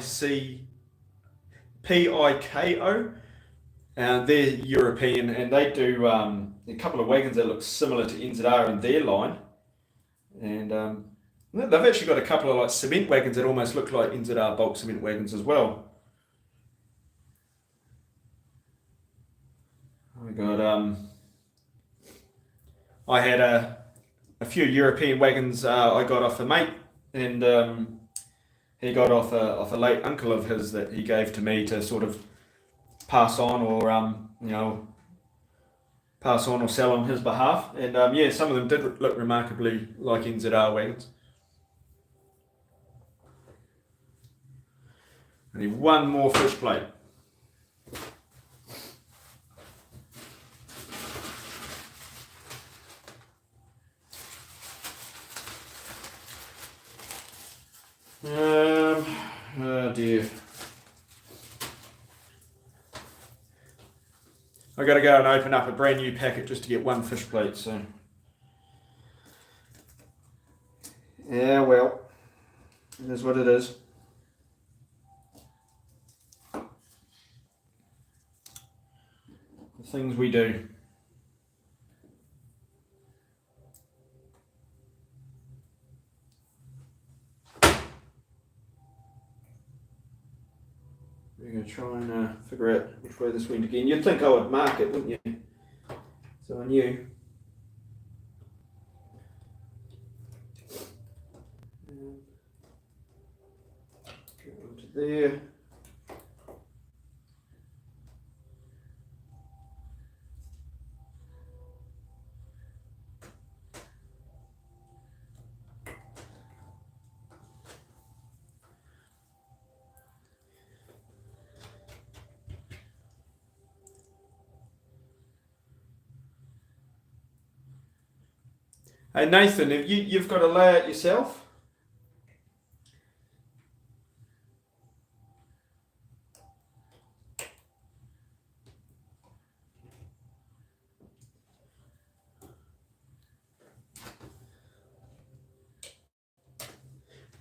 They're European, and they do a couple of wagons that look similar to NZR in their line. And they've actually got a couple of like cement wagons that almost look like NZR bulk cement wagons as well. I had a few European wagons I got off a mate, and he got off a late uncle of his that he gave to me to sort of pass on or sell on his behalf. And some of them did look remarkably like NZR wagons. I need one more fish plate. Oh dear. I got to go and open up a brand new packet just to get one fish plate. So yeah, well, it is what it is. The things we do. We're going to try and figure out which way this went again. You'd think I would mark it, wouldn't you? So I knew. Go onto there. Hey Nathan, have you've got a layout yourself?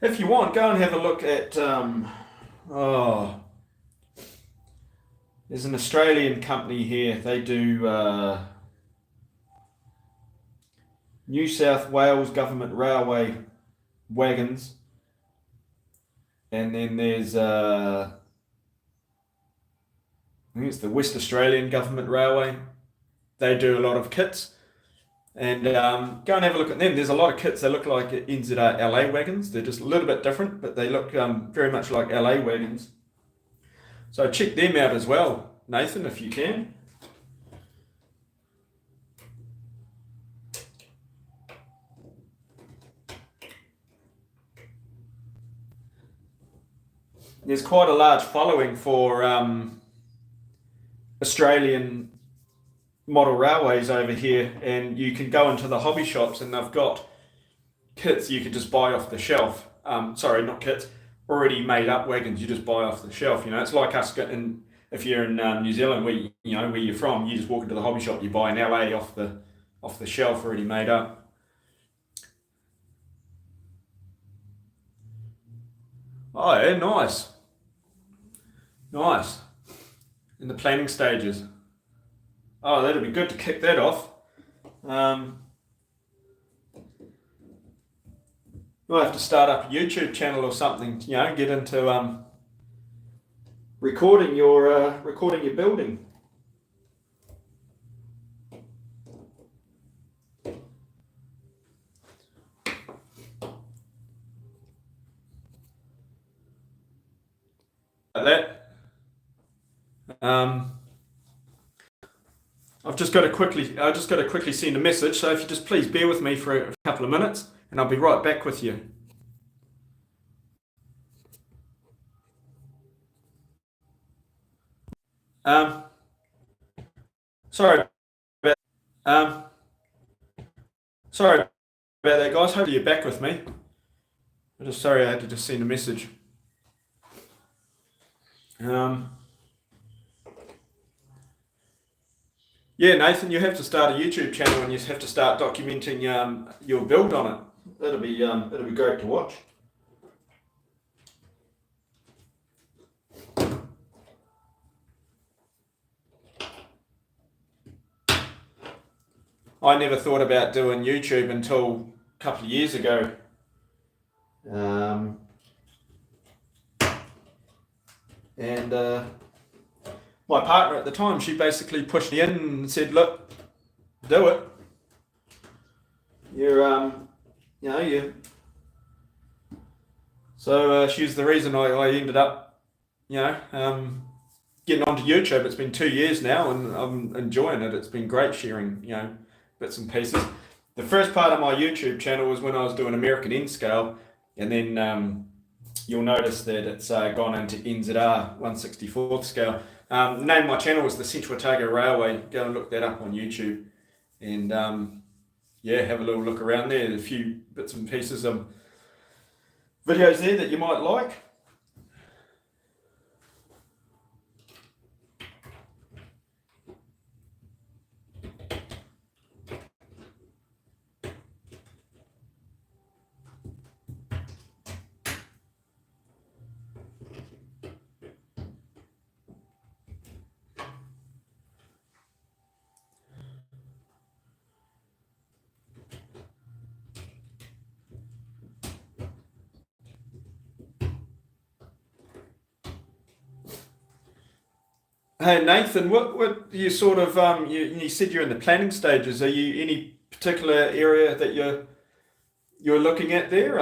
If you want, go and have a look at there's an Australian company here. They do New South Wales Government Railway wagons, and then there's I think it's the West Australian Government Railway. They do a lot of kits, and go and have a look at them. There's a lot of kits. They look like NZR LA wagons. They're just a little bit different, but they look very much like LA wagons. So check them out as well, Nathan, if you can. There's quite a large following for Australian model railways over here, and you can go into the hobby shops and they've got kits you could just buy off the shelf. Sorry, not kits, already made up wagons you just buy off the shelf. You know, it's like us getting, if you're in New Zealand, where where you're from, you just walk into the hobby shop, you buy an LA off the shelf already made up. Oh yeah, nice. Nice. In the planning stages. Oh, that'd be good to kick that off. We'll have to start up a YouTube channel or something. Get into recording your building. Like that. I've just got to quickly send a message. So if you just please bear with me for a couple of minutes, and I'll be right back with you. Sorry about sorry about that, guys. Hopefully you're back with me. I'm just sorry I had to just send a message. Yeah, Nathan, you have to start a YouTube channel and you have to start documenting your build on it. That'll be great to watch. I never thought about doing YouTube until a couple of years ago. And my partner at the time, she basically pushed me in and said, "Look, do it. You." So she's the reason I ended up, getting onto YouTube. It's been 2 years now, and I'm enjoying it. It's been great sharing, bits and pieces. The first part of my YouTube channel was when I was doing American N scale, and then you'll notice that it's gone into NZR 1/64th scale. The name of my channel was the Central Otago Railway. Go and look that up on YouTube, and have a little look around there. There's a few bits and pieces of videos there that you might like. Hey Nathan, what you sort of you said you're in the planning stages. Are you any particular area that you're looking at there?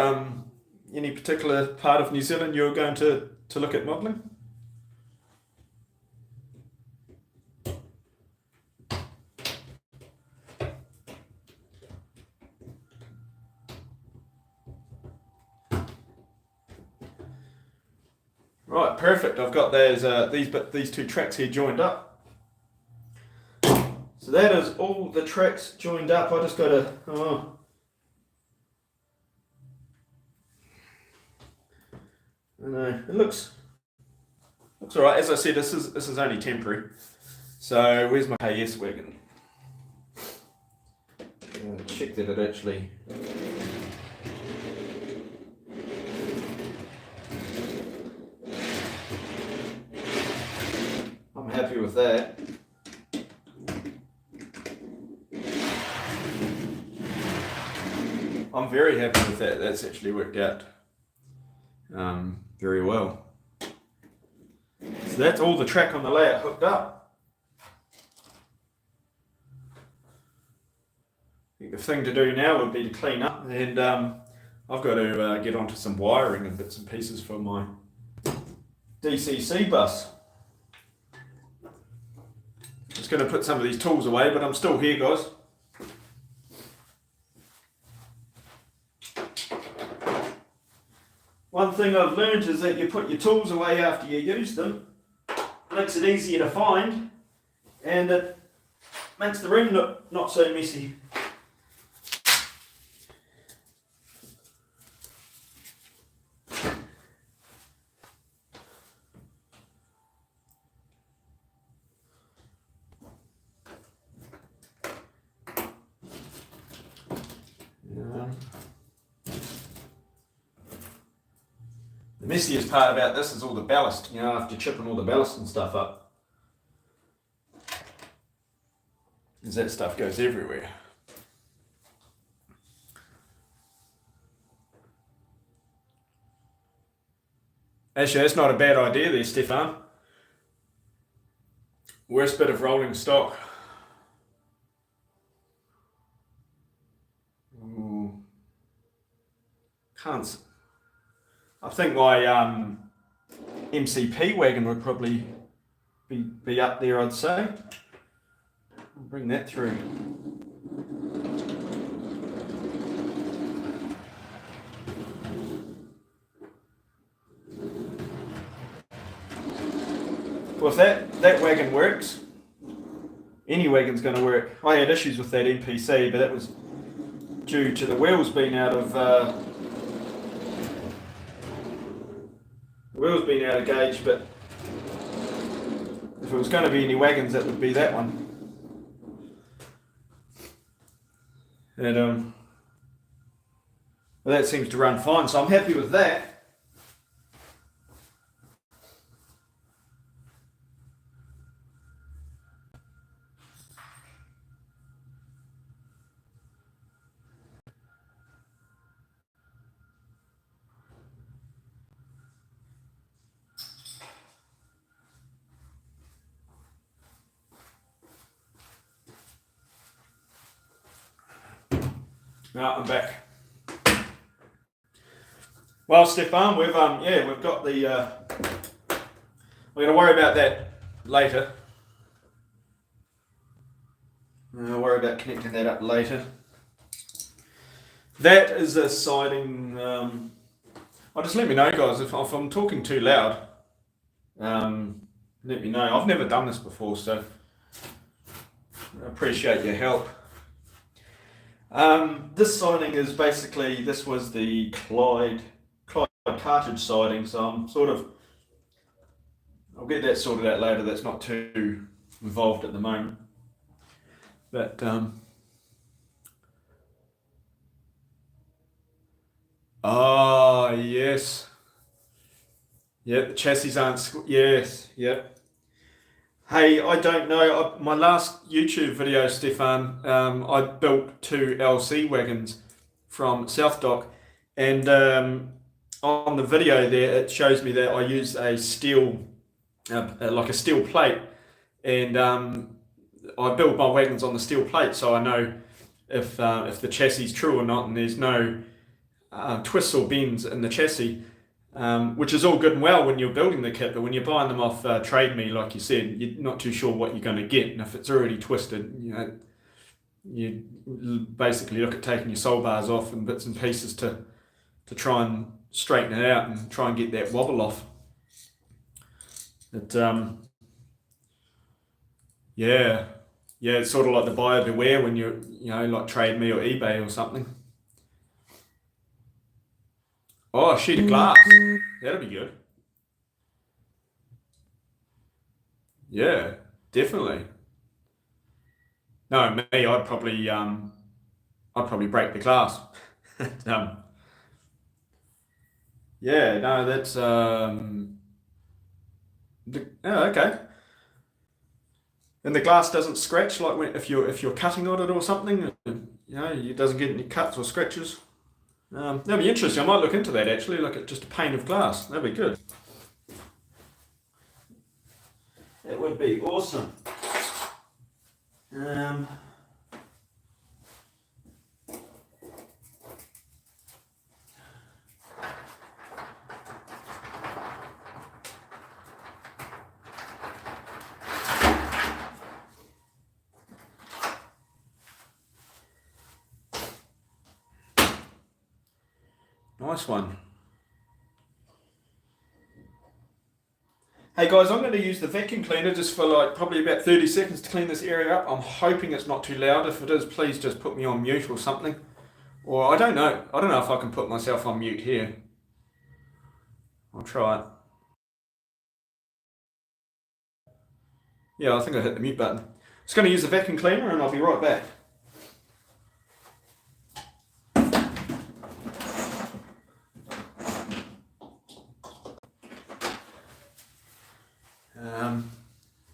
Any particular part of New Zealand you're going to look at modelling? Right, perfect. I've got these two tracks here joined up. So that is all the tracks joined up. I just got to. I know it looks all right. As I said, this is only temporary. So where's my KS wagon? Check that it actually. I'm happy with that. I'm very happy with that. That's actually worked out very well. So that's all the track on the layout hooked up. I think the thing to do now would be to clean up, and I've got to get onto some wiring and bits and pieces for my DCC bus. Just going to put some of these tools away, but I'm still here, guys. One thing I've learned is that you put your tools away after you use them. It makes it easier to find, and it makes the room look not so messy. The messiest part about this is all the ballast, after chipping all the ballast and stuff up. Because that stuff goes everywhere. Actually, that's not a bad idea there, Stefan. Worst bit of rolling stock. Ooh. Can't. I think my MCP wagon would probably be up there, I'd say. I'll bring that through. Well, if that wagon works, any wagon's going to work. I had issues with that MPC, but that was due to the wheels being out of gauge, but if it was going to be any wagons, that would be that one. And well, that seems to run fine, so I'm happy with that. Now I'm back. Well, Stefan, we've got the. We're going to worry about that later. I'll worry about connecting that up later. That is a siding. Just let me know, guys, if I'm talking too loud. Let me know. I've never done this before, so I appreciate your help. This siding is basically, this was the Clyde cartridge siding, so I'll get that sorted out later. That's not too involved at the moment. But yes. Yep, the chassis aren't, yes, yep. Hey, I don't know. My last YouTube video, Stefan, I built 2 LC wagons from South Dock, and on the video there, it shows me that I used a steel, like a steel plate, and I build my wagons on the steel plate, so I know if the chassis is true or not, and there's no twists or bends in the chassis, which is all good and well when you're building the kit, but when you're buying them off Trade Me, like you said, you're not too sure what you're going to get, and if it's already twisted, you basically look at taking your soul bars off and bits and pieces to try and straighten it out and try and get that wobble off. But yeah, it's sort of like the buyer beware when you're, like Trade Me or eBay or something. Oh, a sheet of glass. That'll be good. Yeah, definitely. No, me, I'd probably break the glass. Yeah, no, that's oh, okay. And the glass doesn't scratch like if you're cutting on it or something. It doesn't get any cuts or scratches. That'd be interesting. I might look into that actually. Look at just a pane of glass. That'd be good. That would be awesome. Nice one. Hey guys, I'm going to use the vacuum cleaner just for like probably about 30 seconds to clean this area up. I'm hoping it's not too loud. If it is, please just put me on mute or something. Or I don't know. I don't know if I can put myself on mute here. I'll try it. Yeah, I think I hit the mute button. Just going to use the vacuum cleaner and I'll be right back.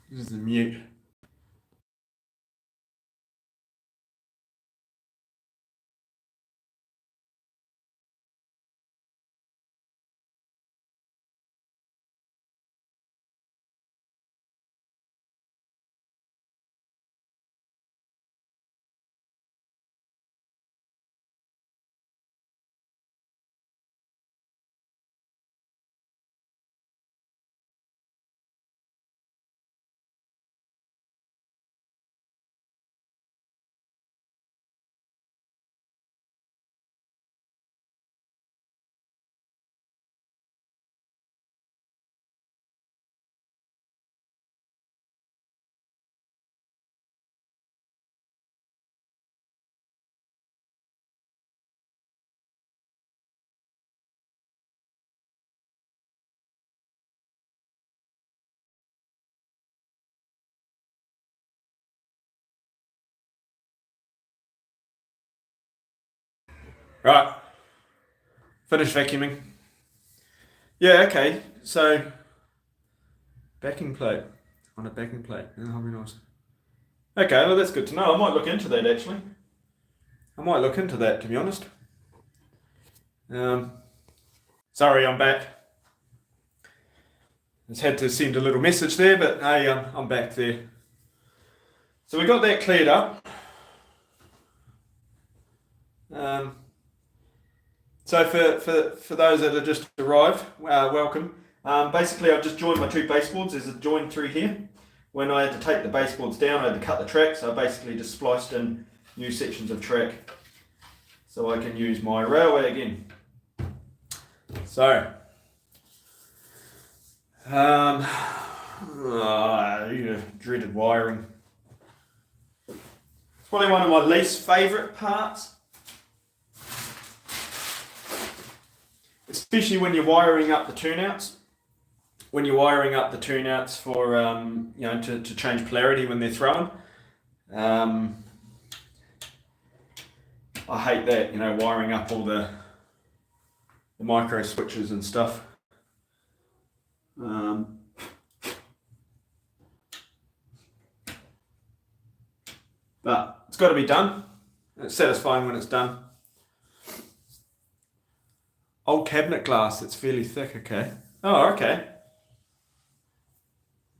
This is the mute. Right, finished vacuuming. Yeah, okay, so backing plate on a backing plate. Oh, that'll be nice. Okay, well that's good to know. I might look into that actually. I might look into that to be honest. Sorry, I'm back. Just had to send a little message there, but hey, I'm back there. So we got that cleared up. So for those that have just arrived, welcome. Basically, I've just joined my two baseboards. There's a join through here. When I had to take the baseboards down, I had to cut the track, so I basically just spliced in new sections of track so I can use my railway again. So, dreaded wiring. It's probably one of my least favourite parts. Especially when you're wiring up the turnouts. When you're wiring up the turnouts for, to change polarity when they're thrown. I hate that, wiring up all the micro switches and stuff. But it's got to be done. It's satisfying when it's done. Old cabinet glass, it's fairly thick, okay. Oh, okay.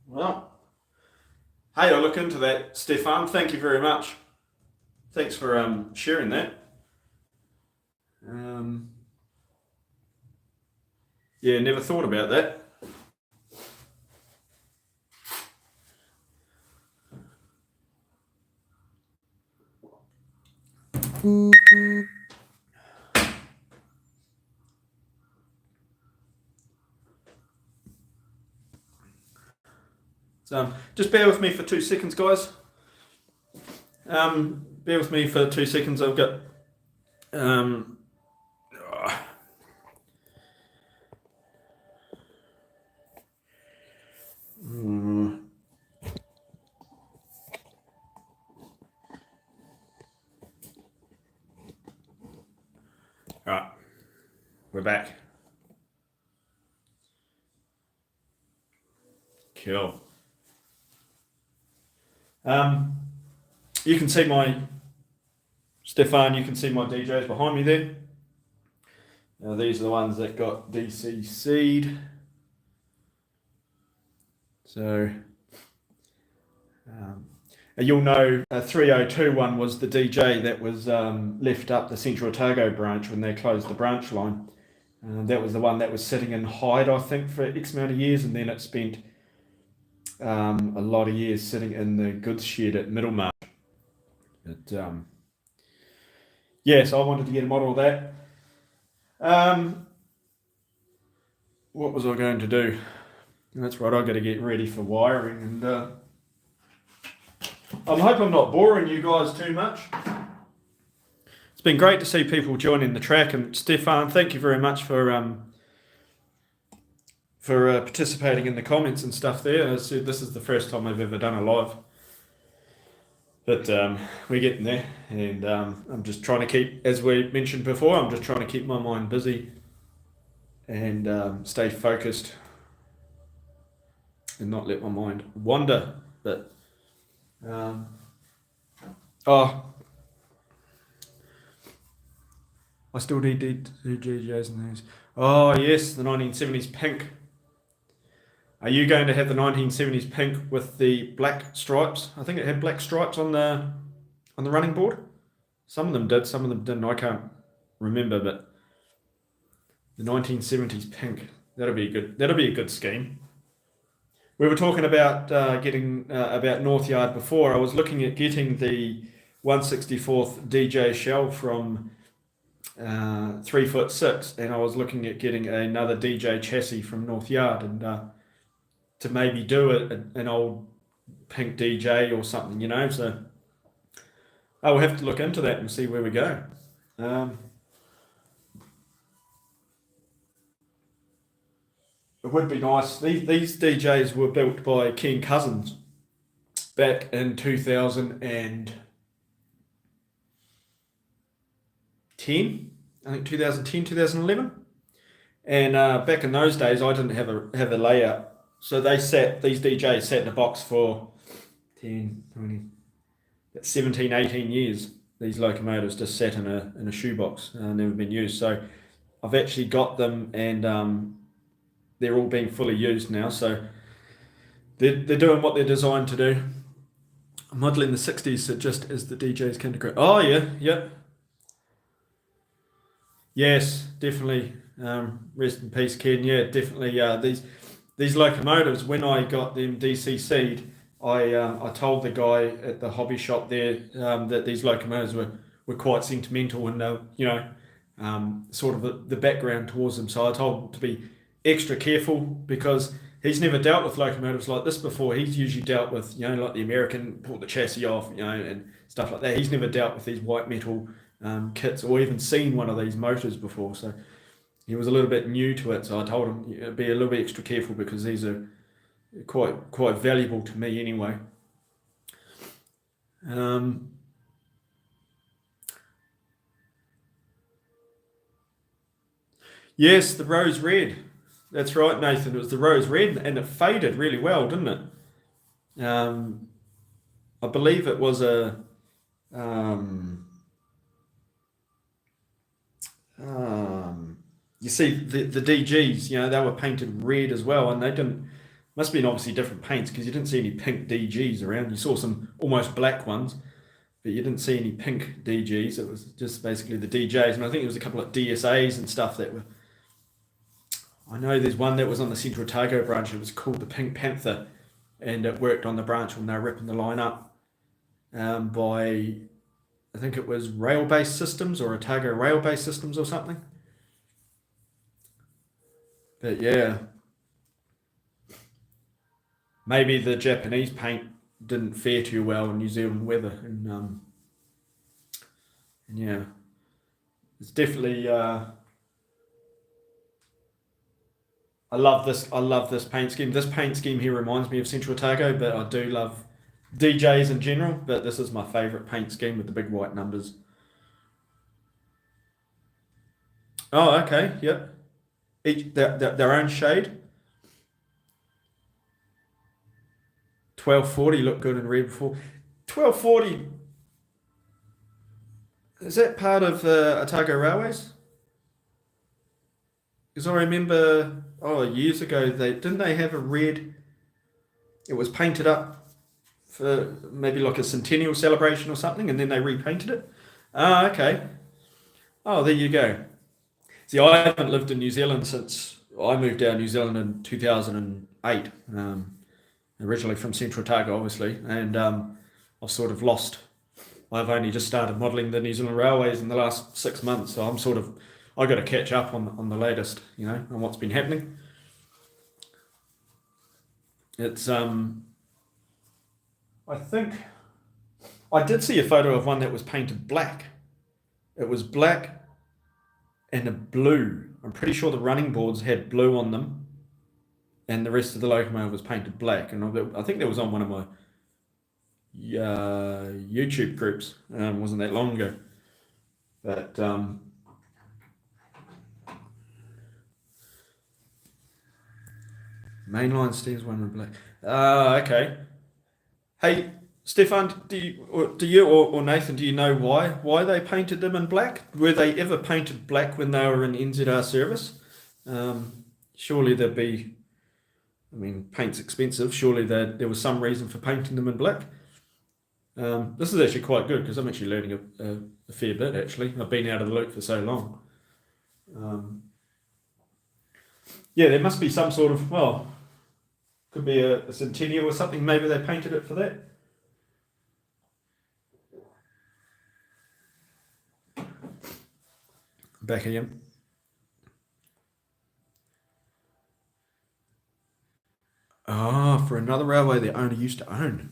Well, Hey, I'll look into that, Stefan. Thank you very much. Thanks for sharing that. Um, yeah, never thought about that. So just bear with me for 2 seconds, guys. Bear with me for 2 seconds. I've got. Um, mm, all right, we're back. Cool. You can see Stefan. You can see my DJs behind me there. These are the ones that got DCC'd. So you'll know a 302 one was the DJ that was left up the Central Otago branch when they closed the branch line. That was the one that was sitting in Hyde, I think, for X amount of years, and then it spent a lot of years sitting in the goods shed at Middlemarch. But yeah, so I wanted to get a model of that. What was I going to do? That's right, I've got to get ready for wiring, and I hope I'm not boring you guys too much. It's been great to see people joining the track, and Stefan, thank you very much for participating in the comments and stuff there. As I said, this is the first time I've ever done a live, but we're getting there, and I'm just trying to keep, as we mentioned before, I'm just trying to keep my mind busy and stay focused and not let my mind wander. But oh, I still need DJs and things. Oh yes, the 1970s pink. Are you going to have the 1970s pink with the black stripes? I think it had black stripes on the running board. Some of them did, some of them didn't. I can't remember, but the 1970s pink. That'll be good. That'll be a good scheme. We were talking about getting about North Yard before. I was looking at getting the 164th DJ shell from 3'6", and I was looking at getting another DJ chassis from North Yard, and to maybe do an old pink DJ or something, you know. So I will have to look into that and see where we go. It would be nice. These DJs were built by Ken Cousins back in 2010. I think 2010, 2011. And back in those days, I didn't have a layout. So these DJs sat in a box for 10, 20, 17, 18 years. These locomotives just sat in a shoebox, never been used. So I've actually got them, and they're all being fully used now. So they're doing what they're designed to do. Modelling the 60s, so just as the DJs came to grow. Oh yeah, yep. Yes, definitely. Rest in peace, Ken. Yeah, definitely. These locomotives, when I got them DCC'd, I told the guy at the hobby shop there that these locomotives were quite sentimental, and sort of the background towards them. So I told him to be extra careful, because he's never dealt with locomotives like this before. He's usually dealt with, like the American, pull the chassis off, and stuff like that. He's never dealt with these white metal kits, or even seen one of these motors before. So he was a little bit new to it. So I told him, be a little bit extra careful, because these are quite valuable to me anyway. Yes, the rose red. That's right, Nathan. It was the rose red, and it faded really well, didn't it? I believe it was a. You see, the DGs, they were painted red as well, and they didn't. Must have been obviously different paints because you didn't see any pink DGs around. You saw some almost black ones, but you didn't see any pink DGs. It was just basically the DJs, and I think there was a couple of DSAs and stuff that were. I know there's one that was on the Central Otago branch. It was called the Pink Panther, and it worked on the branch when they were ripping the line up by, I think it was rail-based systems or Otago rail-based systems or something. But yeah, maybe the Japanese paint didn't fare too well in New Zealand weather, and yeah, it's definitely. I love this. I love this paint scheme. This paint scheme here reminds me of Central Otago, but I do love DJs in general. But this is my favourite paint scheme with the big white numbers. Oh, okay. Yep. Each their own shade. 1240 looked good in red before. 1240, is that part of Otago Railways? Because I remember, years ago, they have a red. It was painted up for maybe like a centennial celebration or something, and then they repainted it. Ah, okay. Oh, there you go. See, I haven't lived in New Zealand since I moved out of New Zealand in 2008. Originally from Central Otago, obviously, and I've sort of lost. I've only just started modelling the New Zealand railways in the last 6 months, so I got to catch up on the latest, on what's been happening. It's I think I did see a photo of one that was painted black. It was black and a blue. I'm pretty sure the running boards had blue on them, and the rest of the locomotive was painted black. And I think that was on one of my YouTube groups. Wasn't that long ago, but mainline steams one in black. Okay. Hey, Stefan, do you or Nathan, do you know why they painted them in black? Were they ever painted black when they were in NZR service? Surely there'd be. I mean, paint's expensive. Surely there was some reason for painting them in black. This is actually quite good because I'm actually learning a fair bit, actually. I've been out of the loop for so long. Yeah, there must be some sort of, could be a centennial or something. Maybe they painted it for that. Back again. Oh, for another railway the owner used to own.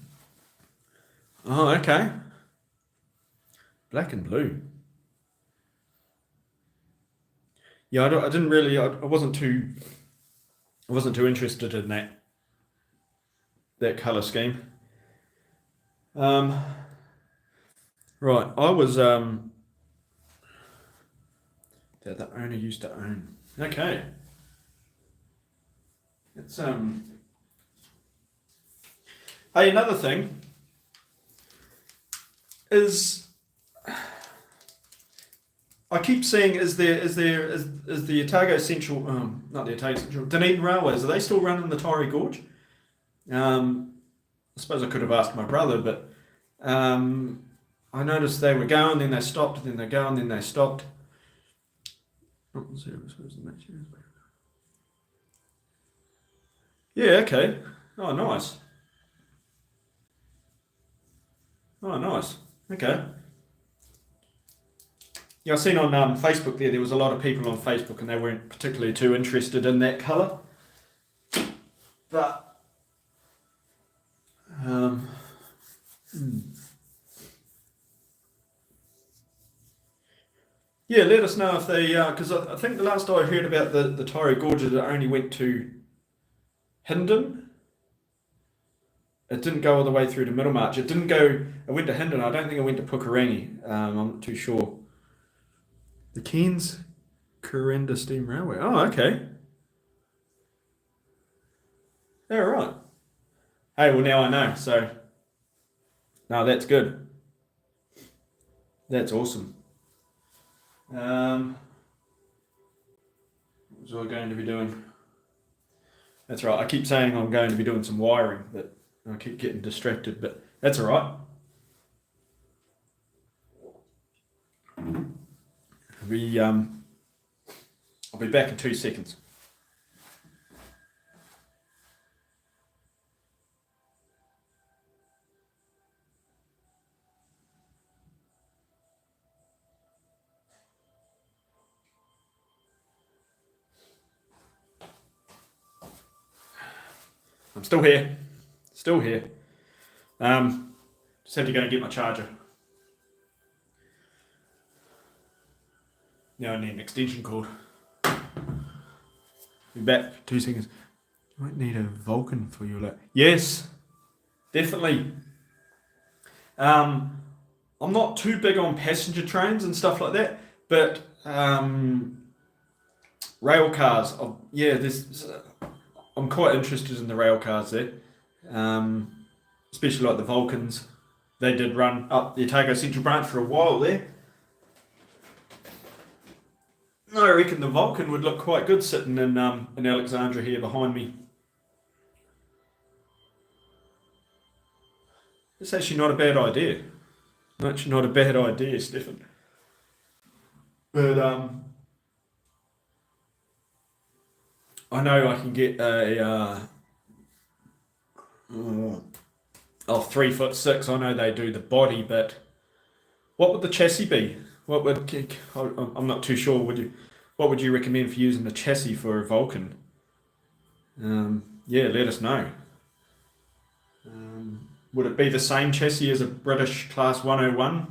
Oh, okay. Black and blue. Yeah, I didn't really. I wasn't too. I wasn't too interested in that color scheme. Um, right. I was that the owner used to own. Okay. It's Hey, another thing is I keep seeing is the Otago Central, not the Otago Central, Dunedin Railways, are they still running the Torrey Gorge? I suppose I could have asked my brother, but I noticed they were going, then they stopped, then they go, and then they stopped. Oh, service was the next year. Yeah, okay. Oh, nice. Oh, nice. Okay. Yeah, I've seen on Facebook there was a lot of people on Facebook and they weren't particularly too interested in that colour. But, yeah, let us know if they, because I think the last I heard about the Torrey Gorge, it only went to Hindon. It didn't go all the way through to Middlemarch. It went to Hindon. I don't think it went to Pukerangi. I'm not too sure. The Cairns Corinda Steam Railway. Oh, okay. Yeah, right. Hey, well, now I know. So, no, that's good. That's awesome. What was I going to be doing? That's right. I keep saying I'm going to be doing some wiring, but I keep getting distracted, but that's all right. I'll be back in 2 seconds. I'm still here. Still here. Just had to go and get my charger. Now I need an extension cord. Be back for 2 seconds. You might need a Vulcan for your lap. Yes, definitely. I'm not too big on passenger trains and stuff like that, but rail cars. I'm quite interested in the rail cars there, especially like the Vulcans. They did run up the Otago Central Branch for a while there. I reckon the Vulcan would look quite good sitting in Alexandra here behind me. It's actually not a bad idea. Actually not a bad idea, Stefan. But I know I can get a 3'6". I know they do the body, but what would the chassis be? I'm not too sure. What would you recommend for using the chassis for a Vulcan? Yeah, let us know. Would it be the same chassis as a British Class 101?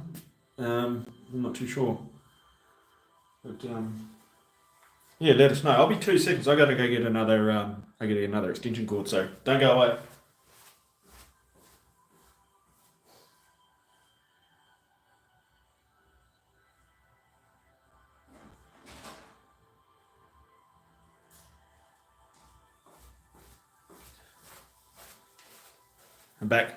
I'm not too sure. But yeah, let us know. I'll be 2 seconds. I gotta go get another extension cord, so don't go away. I'm back.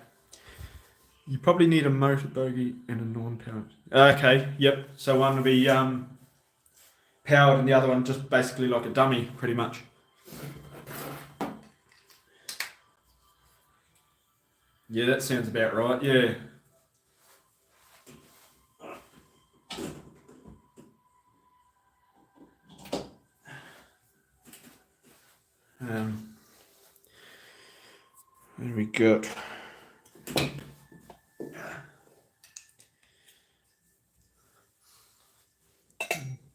You probably need a motor bogie and a non-powered. Okay, yep. So one will be powered and the other one just basically like a dummy, pretty much. Yeah, that sounds about right. Yeah. There we go.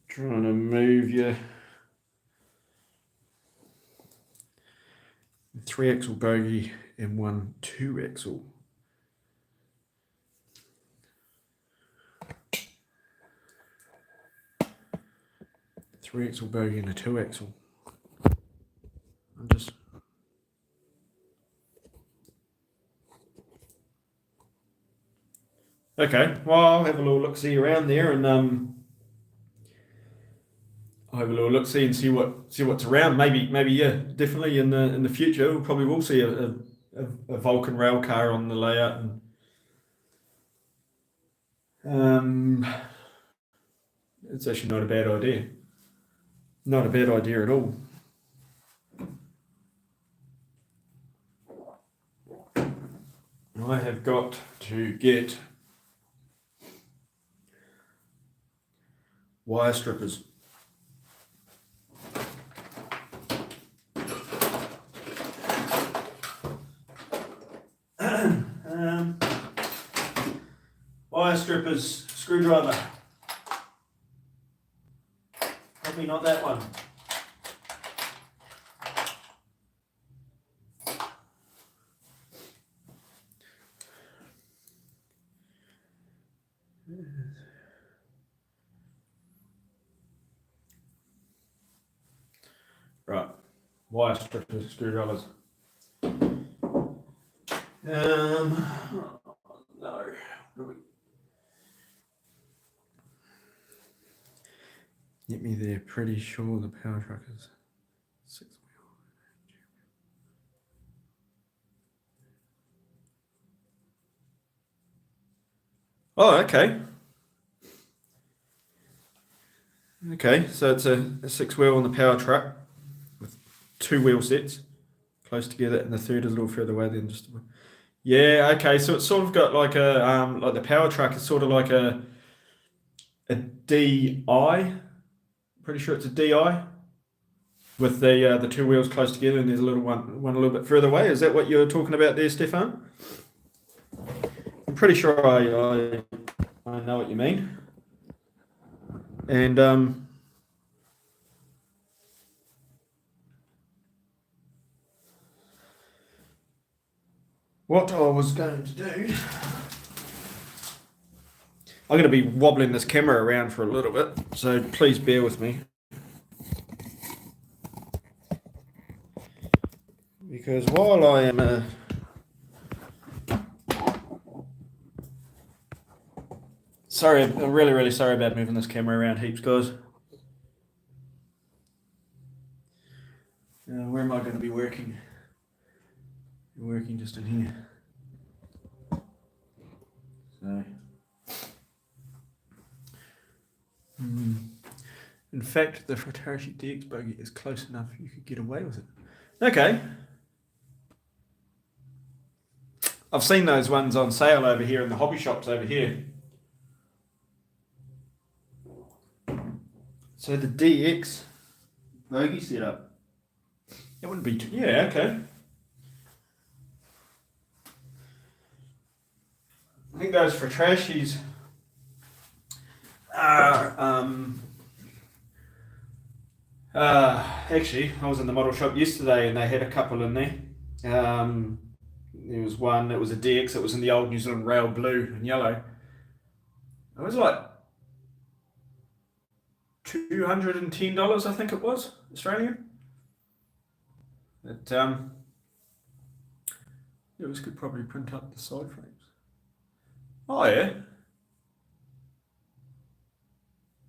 Trying to move you. 3-axle bogie and 1 2-axle. Three-axle bogie and a 2-axle. I'm just. Okay, well, I'll have a little look-see around there, and I'll have a little look-see and see what's around. Maybe, yeah, definitely in the future, we probably will see a Vulcan rail car on the layout, and it's actually not a bad idea. Not a bad idea at all. I have got to get wire strippers. Wire strippers, screwdriver. Probably not that one. Right, wire strippers, screwdrivers. No. Get me there. Pretty sure the power truck is 6 wheel. Oh, okay. Okay, so it's a 6 wheel on the power truck with 2 wheel sets. close together, and the third is a little further away than just. Yeah, okay. So it's sort of got like a like the power truck is sort of like a DI. Pretty sure it's a DI with the two wheels close together, and there's a little one a little bit further away. Is that what you're talking about there, Stefan? I'm pretty sure I know what you mean. And what I was going to do, I'm going to be wobbling this camera around for a little bit, so please bear with me. Because while I am sorry, I'm really, really sorry about moving this camera around heaps, guys. Where am I going to be working? Working just in here. So, in fact, the Fratarashi DX buggy is close enough you could get away with it. Okay. I've seen those ones on sale over here in the hobby shops over here. So the DX bogey setup. It wouldn't be too, yeah, okay. I think those Fratarashis are actually I was in the model shop yesterday and they had a couple in there. There was one that was a DX, it was in the old New Zealand Rail blue and yellow. It was like $210, I think it was, Australian. It was could probably print up the side frames. Oh yeah.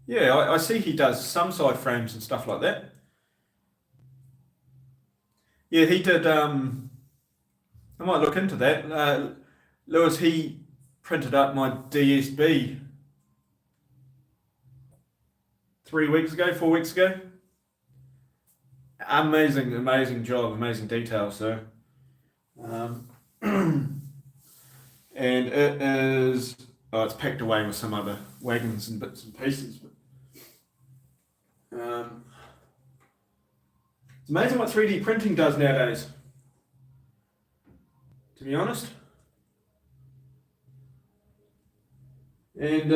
Yeah, I see he does some side frames and stuff like that. Yeah, he did. I might look into that. Lewis, he printed up my DSB 4 weeks ago. Amazing job, amazing detail. So, and it is. Oh, it's packed away with some other wagons and bits and pieces. But, it's amazing what 3D printing does nowadays. To be honest. And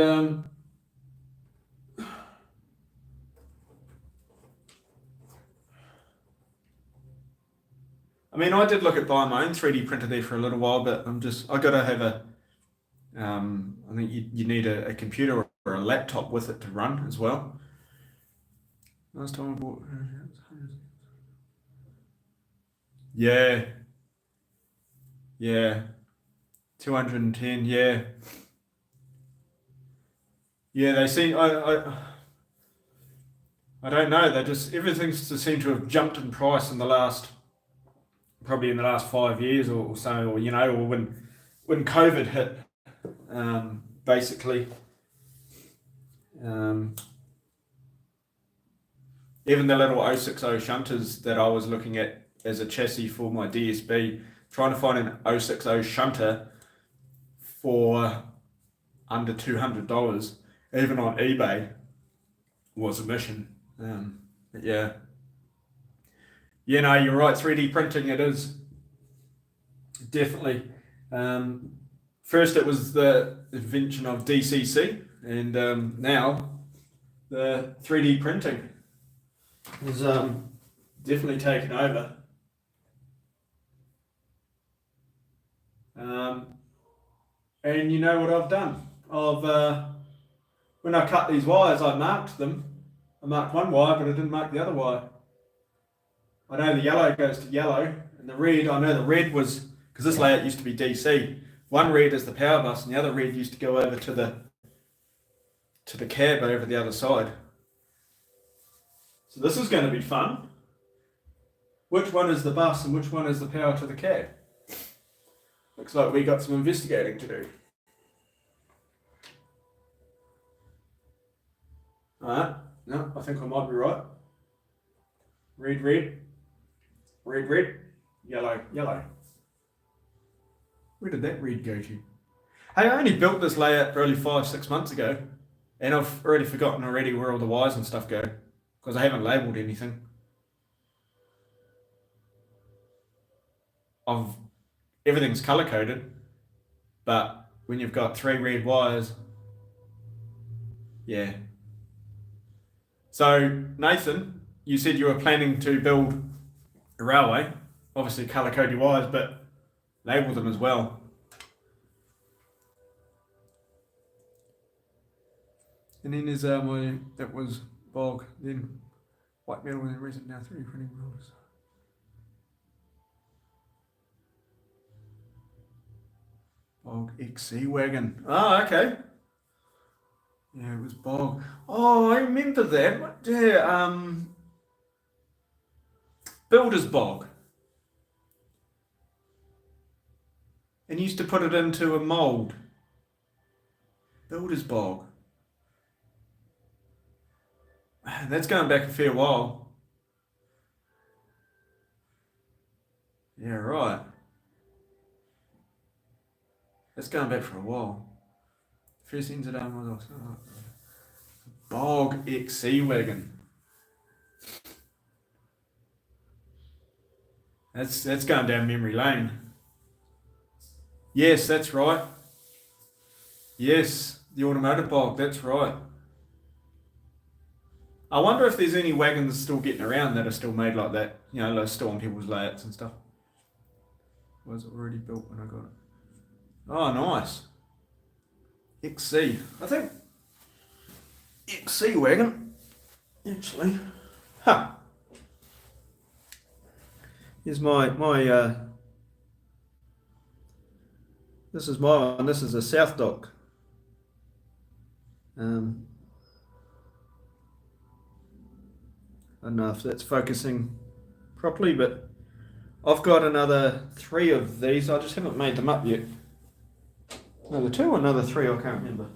I mean, I did look at buying my own 3D printer there for a little while, but I got to have I think you need a computer or a laptop with it to run as well. Last time I bought, yeah, 210, yeah. They seem, I don't know, everything just seemed to have jumped in price in probably in the last 5 years or so, or or when COVID hit, basically. Even the little 060 shunters that I was looking at as a chassis for my DSB, trying to find an 060 shunter for under $200, even on eBay, was a mission. But yeah. No, you're right. 3D printing, it is definitely. First, it was the invention of DCC, and now the 3D printing is definitely taken over. And you know what I've done? When I cut these wires, I marked them. I marked one wire, but I didn't mark the other wire. I know the yellow goes to yellow, and the red, I know the red was, because this layout used to be DC. One red is the power bus, and the other red used to go over to the cab over the other side. So this is going to be fun. Which one is the bus and which one is the power to the cab? Looks like we got some investigating to do. Alright, no, I think I might be right. Red. Yellow, yellow. Where did that red go to? Hey, I only built this layout really 5-6 months ago, and I've already forgotten already where all the wires and stuff go because I haven't labelled anything. I've everything's color coded, but when you've got 3 red wires, yeah. So Nathan, you said you were planning to build a railway. Obviously, color code your wires, but label them as well. And then there's that was bog, then white metal, and then resin, now 3D printing rollers. Bog XC wagon. Oh, okay. Yeah, it was bog. Oh, I remember that. Yeah, builder's bog. And used to put it into a mould. Builder's bog. That's going back a fair while. Yeah, right. That's going back for a while. First things that I was bog XC wagon. That's going down memory lane. Yes, that's right. Yes, the automotive bog, that's right. I wonder if there's any wagons still getting around that are still made like that. You know, they're still on people's layouts and stuff. Was it already built when I got it? Oh, nice. XC. I think XC wagon, actually. Huh. Here's my this is my one. This is a South Dock. I don't know if that's focusing properly, but I've got another 3 of these. I just haven't made them up yet. Another 2 or another 3, I can't remember.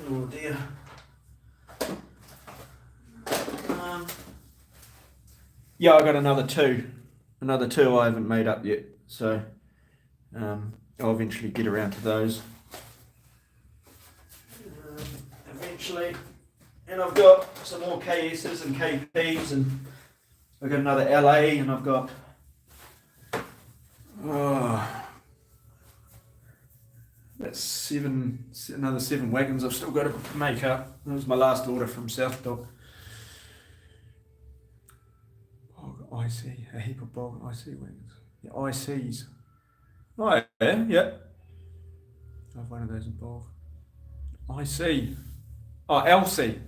Oh dear. Yeah, I got another 2. Another 2 I haven't made up yet. So I'll eventually get around to those. Eventually. And I've got some more KSs and KPs, and I've got another LA, and I've got that's another 7 wagons I've still got to make up. That was my last order from South Dock. Bog IC, a heap of bog IC wagons. Yeah, ICs. Oh yeah, yeah. I have one of those in bog. IC. Oh, LC.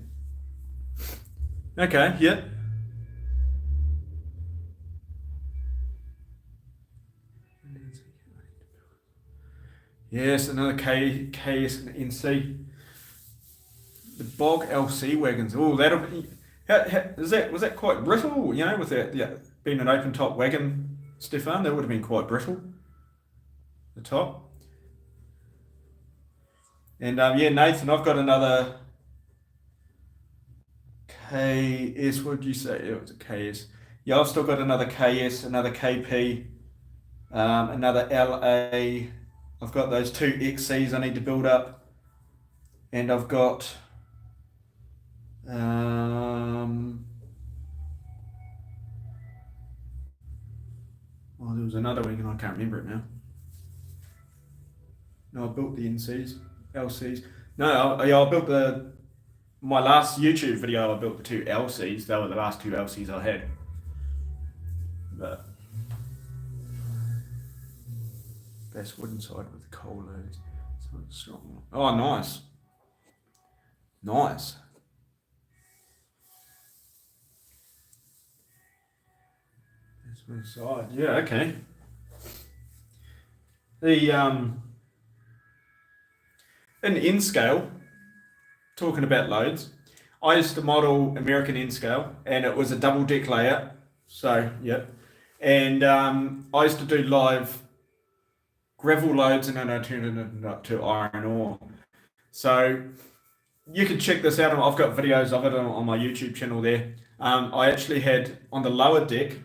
Okay, yeah. Yes, another KS and NC. The bog LC wagons. Oh, that'll be. Was that quite brittle? You know, with that being an open top wagon, Stefan, that would have been quite brittle. The top. And yeah, Nathan, I've got another KS. What did you say? It was a KS. Yeah, I've still got another KS, another KP, another LA. I've got those 2 XCs I need to build up, and I've got there was another wagon, I can't remember it now. No, I built the NCs, LCs. No, I built my last YouTube video. I built the 2 LCs. They were the last 2 LCs I had. But best wooden side with the coal loads. So it's strong. Oh, nice. Nice. Best wooden side. Yeah, okay. The in N scale, talking about loads, I used to model American N scale, and it was a double deck layout. So yep. And I used to do live gravel loads, and then I turned it into iron ore. So you can check this out. I've got videos of it on my YouTube channel there. I actually had on the lower deck,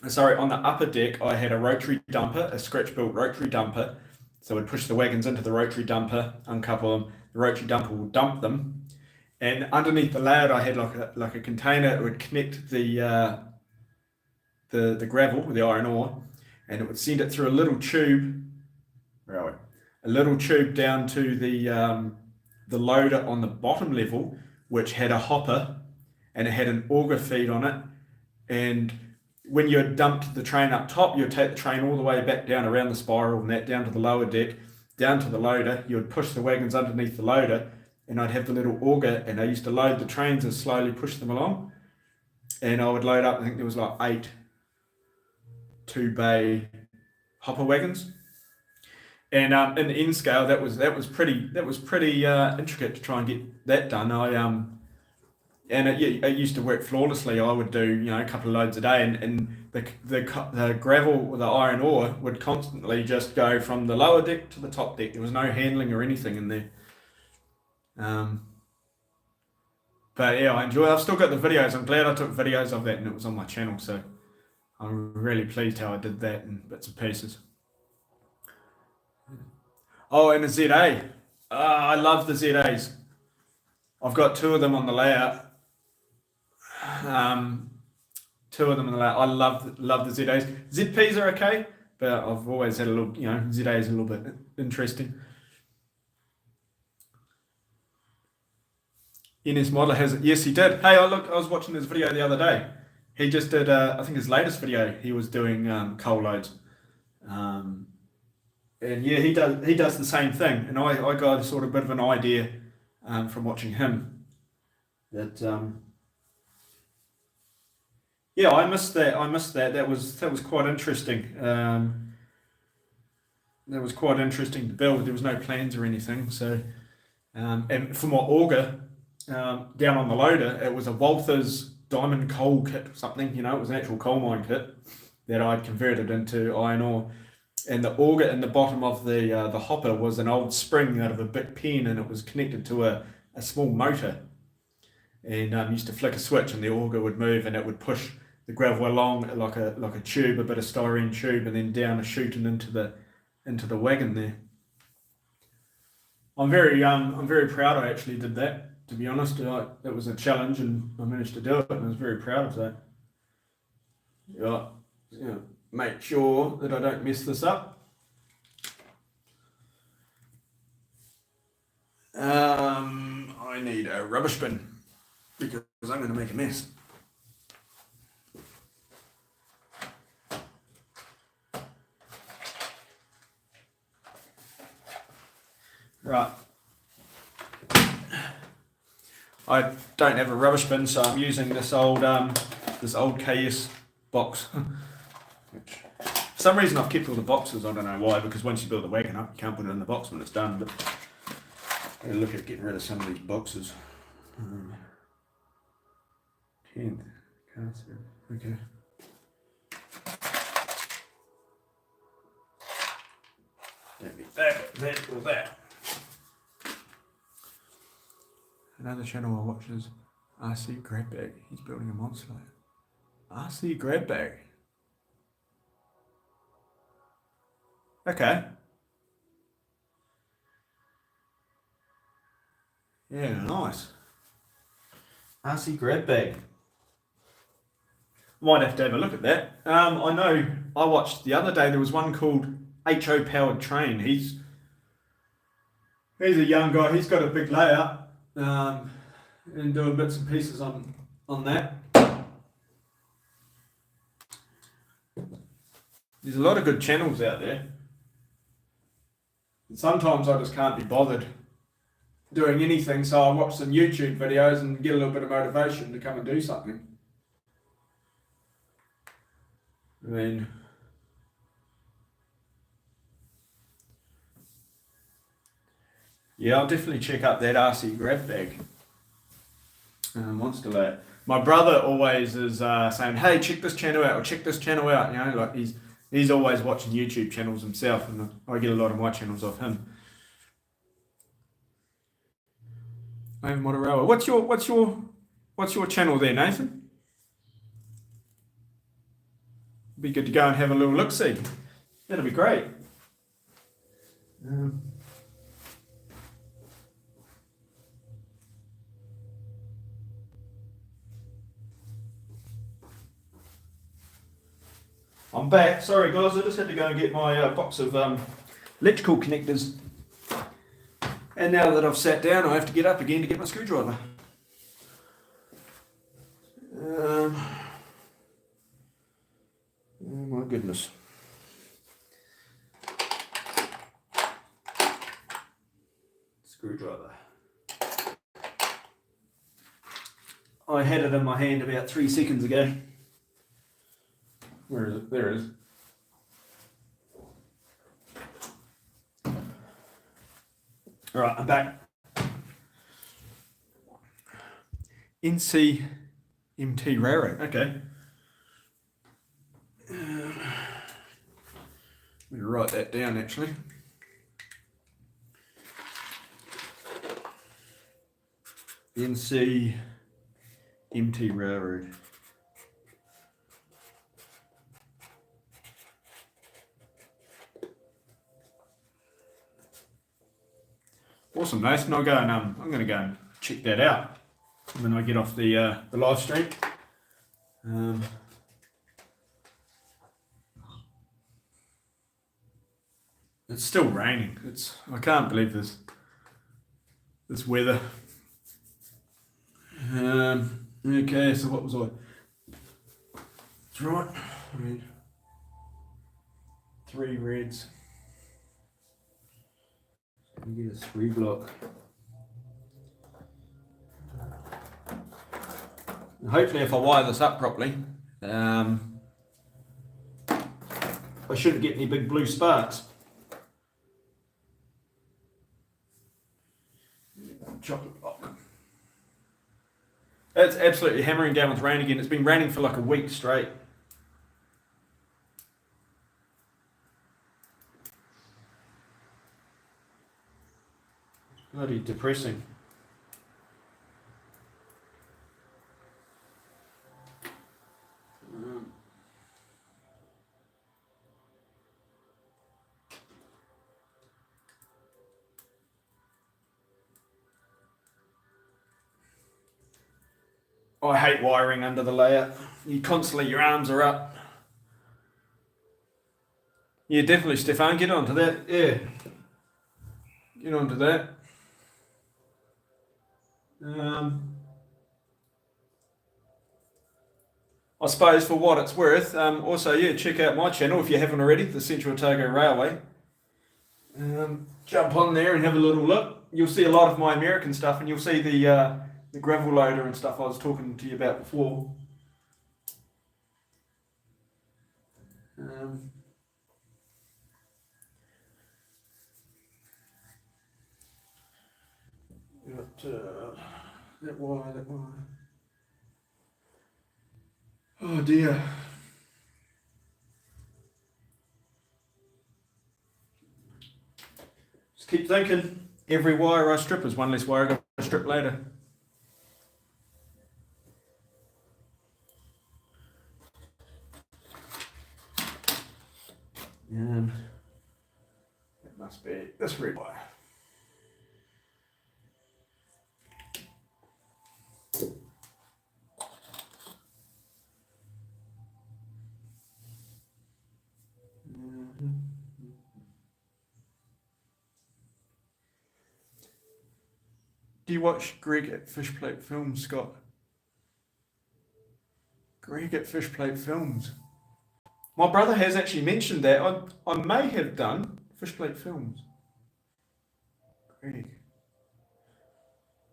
sorry, on the upper deck, I had a rotary dumper, a scratch-built rotary dumper. So I'd push the wagons into the rotary dumper, uncouple them. The rotary dumper will dump them, and underneath the layout, I had like a container. It would connect the gravel with the iron ore, and it would send it through a little tube. Where are we? A little tube down to the loader on the bottom level, which had a hopper, and it had an auger feed on it. And when you had dumped the train up top, you'd take the train all the way back down around the spiral and that down to the lower deck, down to the loader. You would push the wagons underneath the loader, and I'd have the little auger, and I used to load the trains and slowly push them along. And I would load up, I think there was like 8 2-bay hopper wagons. And in the N scale, that was pretty intricate to try and get that done. It used to work flawlessly. I would do a couple of loads a day, and the gravel, the iron ore would constantly just go from the lower deck to the top deck. There was no handling or anything in there. But yeah, I enjoy it. I've still got the videos. I'm glad I took videos of that and it was on my channel. So I'm really pleased how I did that in bits and pieces. Oh, and a ZA. I love the ZAs. I've got 2 of them on the layout. 2 of them on the layout. I love the ZAs. ZPs are okay, but I've always had a little, ZA is a little bit interesting. NS Modeler has it. Yes, he did. Hey, I was watching his video the other day. He just did, I think his latest video, he was doing coal loads. And yeah, he does the same thing. And I got a sort of bit of an idea from watching him that yeah, I missed that. That was quite interesting. That was quite interesting to build. There was no plans or anything. So and for my auger down on the loader, it was a Walther's diamond coal kit or something. It was an actual coal mine kit that I'd converted into iron ore. And the auger in the bottom of the hopper was an old spring out of a big pen, and it was connected to a small motor. And used to flick a switch, and the auger would move, and it would push the gravel along like a tube, a bit of styrene tube, and then down a chute and into the wagon there. I'm very proud I actually did that. To be honest, that was a challenge, and I managed to do it, and I was very proud of that. Yeah. Make sure that I don't mess this up. I need a rubbish bin because I'm going to make a mess. Right. I don't have a rubbish bin, so I'm using this old KS box. Which, for some reason, I've kept all the boxes. I don't know why, because once you build the wagon up, you can't put it in the box when it's done. But I'm going to look at getting rid of some of these boxes. 10th. Okay. Don't need that or that. Another channel I watch is RC Grabbag. He's building a monster layer. RC Grabbag. Okay. Yeah, nice. RC Grabbag. Might have to have a look at that. I know I watched the other day, there was one called HO Powered Train. He's a young guy, he's got a big layout. And doing bits and pieces on that. There's a lot of good channels out there. And sometimes I just can't be bothered doing anything, so I watch some YouTube videos and get a little bit of motivation to come and do something. I mean, yeah, I'll definitely check out that RC Grabbag. Monster layout. My brother always is saying, "Hey, check this channel out, or check this channel out." Like he's always watching YouTube channels himself, and I get a lot of my channels off him. Over Motorola. What's your channel there, Nathan? Be good to go and have a little look see. That'll be great. I'm back. Sorry guys, I just had to go and get my box of electrical connectors. And now that I've sat down, I have to get up again to get my screwdriver. Oh my goodness. Screwdriver. I had it in my hand about 3 seconds ago. Where is it? There it is. Alright, I'm back. NCMT Railway, okay. Let me write that down actually. NCMT Railroad. Awesome, Nathan. I'm going to go and check that out when I get off the live stream. It's still raining. I can't believe this weather. Okay, so what was I? That's right. Red. 3 reds. We get a 3 block. Hopefully if I wire this up properly, I shouldn't get any big blue sparks. Chocolate block. It's absolutely hammering down with rain again. It's been raining for like a week straight. Bloody depressing. I hate wiring under the layout. You constantly, your arms are up. Yeah, definitely, Stefan, get onto that. Yeah. Get onto that. I suppose for what it's worth, also, yeah, check out my channel if you haven't already, the Central Otago Railway. Jump on there and have a little look. You'll see a lot of my American stuff, and you'll see the gravel loader and stuff I was talking to you about before. That wire. Oh dear. Just keep thinking, every wire I strip is one less wire I got to strip later. It must be this red wire. Do you watch Greg at Fishplate Films, Scott? Greg at Fishplate Films. My brother has actually mentioned that. I may have done Fishplate Films. Greg.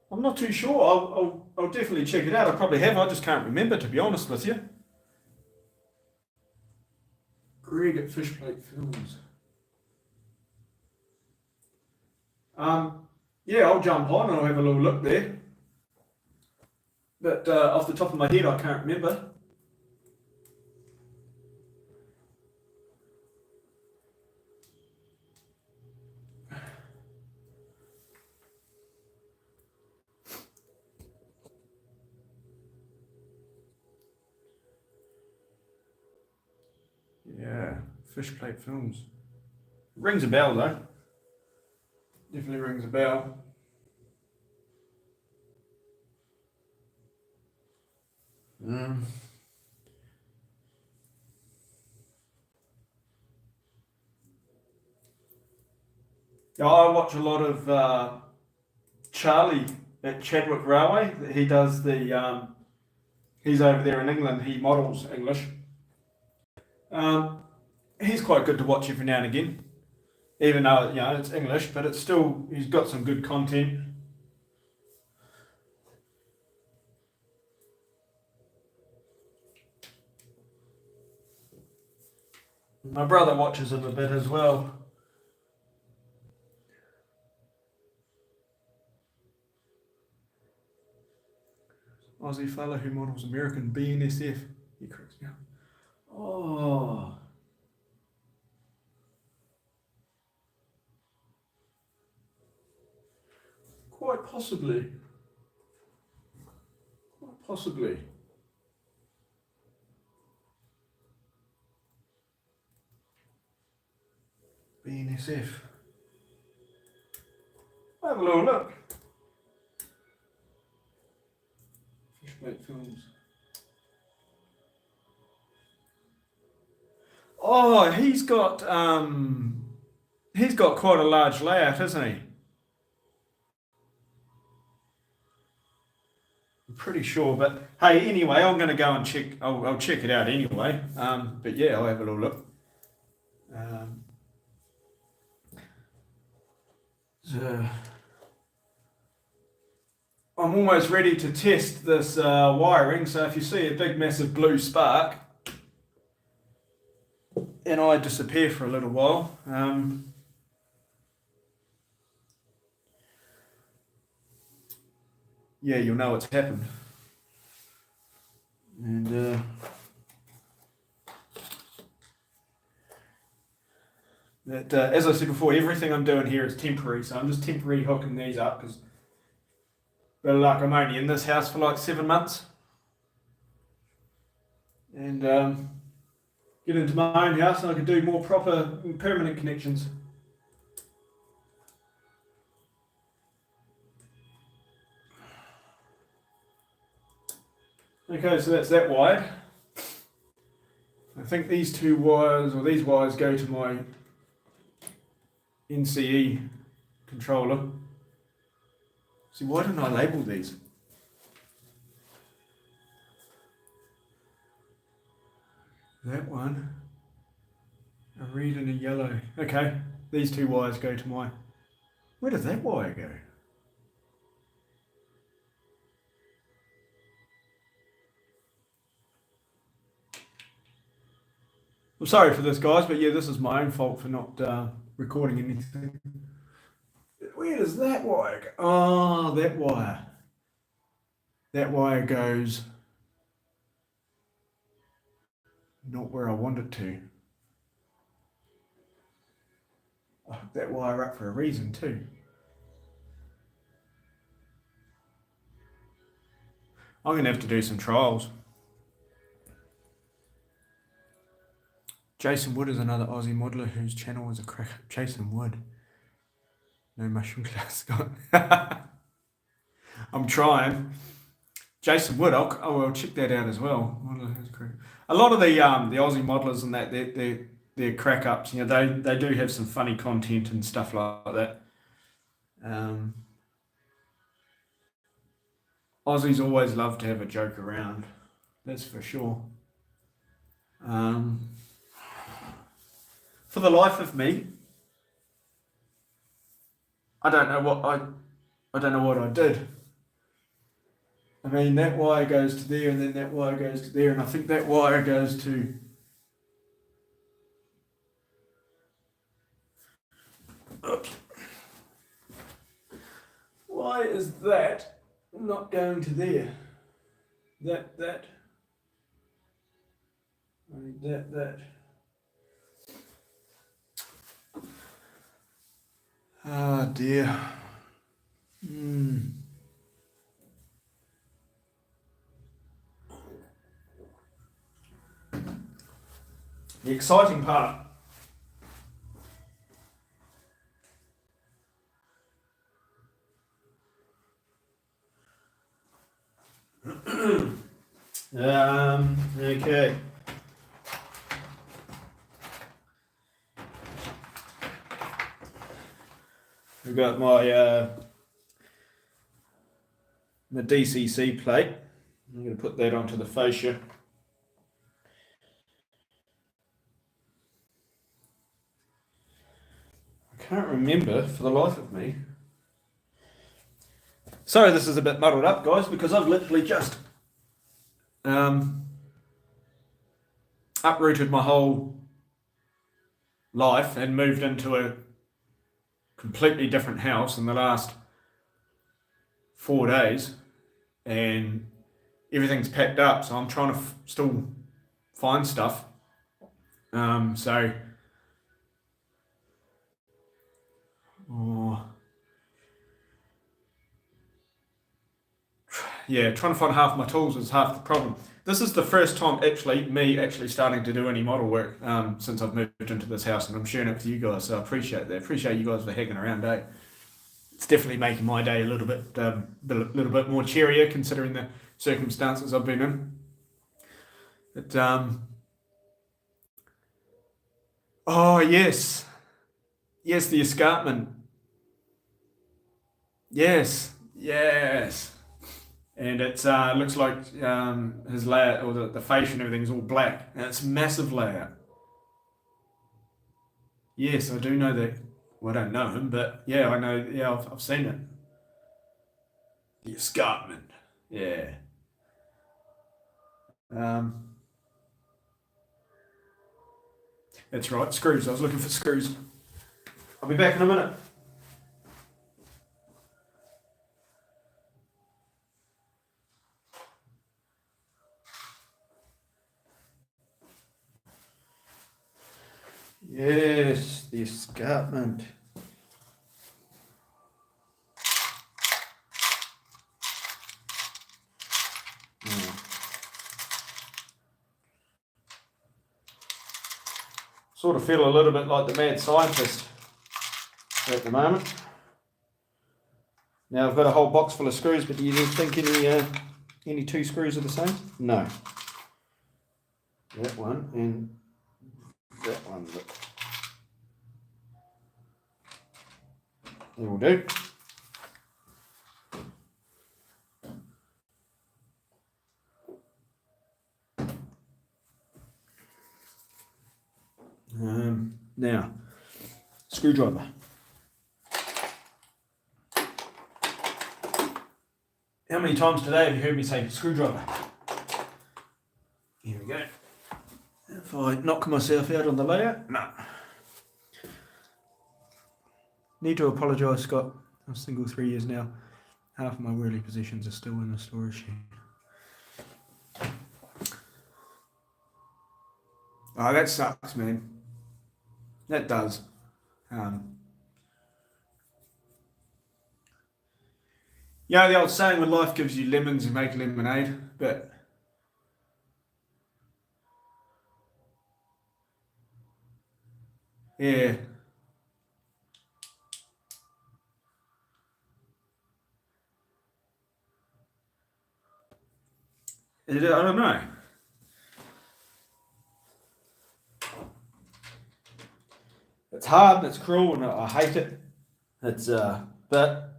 I'm not too sure. I'll definitely check it out. I probably have. I just can't remember, to be honest with you. Greg at Fishplate Films. Yeah, I'll jump on and I'll have a little look there. But off the top of my head, I can't remember. Fish Plate Films. Rings a bell though. Definitely rings a bell. Yeah, I watch a lot of Charlie at Chadwick Railway. He does the. He's over there in England. He models English. Um, he's quite good to watch every now and again, even though it's English, but it's still he's got some good content. My brother watches him a bit as well. Aussie fella who models American BNSF. He cracks me up. Oh. Quite possibly. Quite possibly. BNSF. Have a little look. Fish Plate Films. Oh, he's got quite a large layout, hasn't he? I'm pretty sure, but hey, anyway, I'm going to go and check. I'll check it out anyway. But yeah, I'll have a little look. So I'm almost ready to test this wiring. So if you see a big, massive blue spark, and I disappear for a little while, yeah, you'll know what's happened. And as I said before, everything I'm doing here is temporary, so I'm just temporarily hooking these up because, but like I'm only in this house for like 7 months, and get into my own house and I can do more proper permanent connections. Okay, so that's that wide. I think these two wires, or these wires, go to my NCE controller. See, why didn't I label these? That one, a red and a yellow. Okay, these two wires go to my... Where does that wire go? I'm sorry for this, guys, but yeah, this is my own fault for not recording anything. Where does that wire go? Oh, that wire. That wire goes not where I want it to. I hooked that wire up for a reason too. I'm going to have to do some trials. Jason Wood is another Aussie modeler whose channel is a crack. Jason Wood. No mushroom class, Scott. I'm trying. Jason Wood, I'll check that out as well. A lot of the Aussie modelers and that they're crack ups. They do have some funny content and stuff like that. Aussies always love to have a joke around. That's for sure. For the life of me, I don't know what I did. I mean, that wire goes to there, and then that wire goes to there, and I think that wire goes to... Oops. Why is that not going to there? That. I need that. Ah, dear. The exciting part Okay. I've got my my DCC plate. I'm going to put that onto the fascia. I can't remember for the life of me. Sorry, this is a bit muddled up, guys, because I've literally just uprooted my whole life and moved into a completely different house in the last 4 days, and everything's packed up. So I'm trying to still find stuff. So, oh, yeah, trying to find half my tools is half the problem. This is the first time me starting to do any model work since I've moved into this house, and I'm sharing it with you guys. So I appreciate that. Appreciate you guys for hanging around, eh? It's definitely making my day a little bit more cheerier considering the circumstances I've been in. But oh yes, the escarpment. Yes, and it's looks like his layout or the face and everything is all black, and it's massive layout. Yes, I do know that. Well, I don't know him, but yeah, I know. Yeah, I've seen it. The escarpment. Yeah. Um, that's right. Screws. I was looking for screws. I'll be back in a minute. Yes, the escarpment. Sort of feel a little bit like the mad scientist at the moment. Now I've got a whole box full of screws, but do you think any two screws are the same? No. That one and that one. They will do. Now, screwdriver. How many times today have you heard me say screwdriver? Here we go. If I knock myself out on the layout, no. Need to apologise, Scott. I'm single 3 years now. Half of my worldly possessions are still in the storage shed. Oh, that sucks, man. That does. Yeah, the old saying, when life gives you lemons, you make lemonade. But yeah, I don't know. It's hard and it's cruel and I hate it. It's but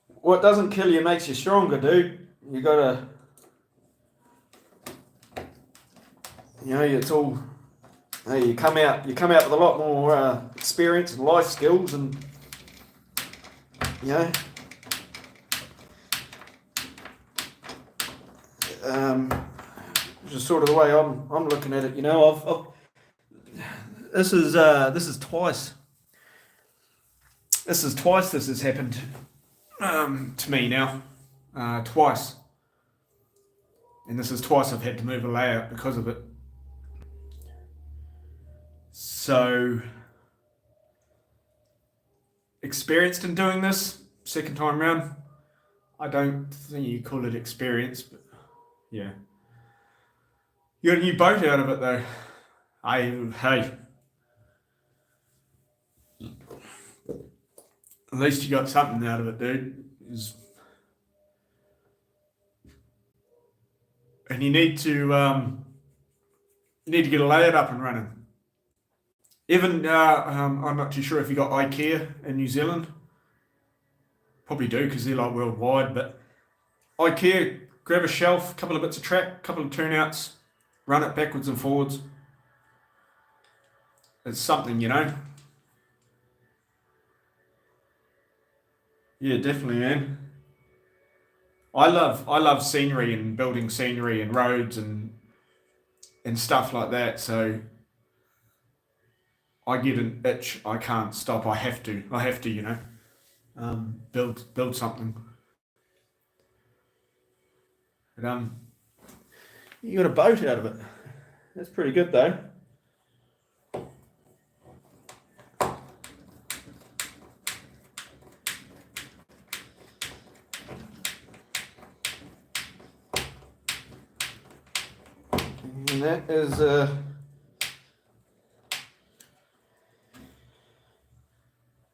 what doesn't kill you makes you stronger, dude. You gotta, it's all. Hey, you come out with a lot more experience and life skills, and you know, just sort of the way I'm looking at it. You know, this is twice. This is twice this has happened to me now, twice, and this is twice I've had to move a layout because of it. So experienced in doing this second time round. I don't think you call it experience, but yeah. You got a new boat out of it though. Hey. At least you got something out of it, dude. and you need to get a layout up and running. Even I'm not too sure if you got IKEA in New Zealand. Probably do because they're like worldwide. But IKEA, grab a shelf, couple of bits of track, couple of turnouts, run it backwards and forwards. It's something, you know. Yeah, definitely, man. I love scenery and building scenery and roads and stuff like that. So I get an itch. I can't stop. I have to. You know, build something. But you got a boat out of it. That's pretty good though. And that is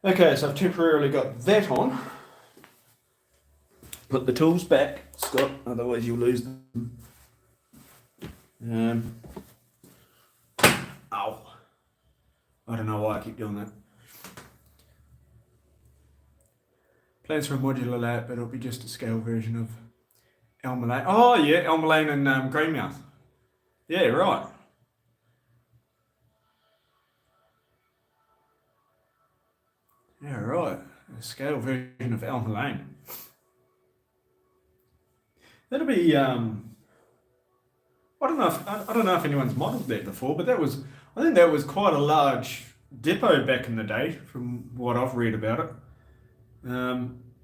okay, so I've temporarily got that on. Put the tools back, Scott, otherwise you'll lose them. Ow. I don't know why I keep doing that. Plans for a modular layout, but it'll be just a scale version of Elmer Lane. Oh yeah, Elmer Lane and Greymouth. Yeah, right. Yeah, right. A scale version of Elmer Lane. That'll be. I don't know if anyone's modelled that before, but I think that was quite a large depot back in the day, from what I've read about it.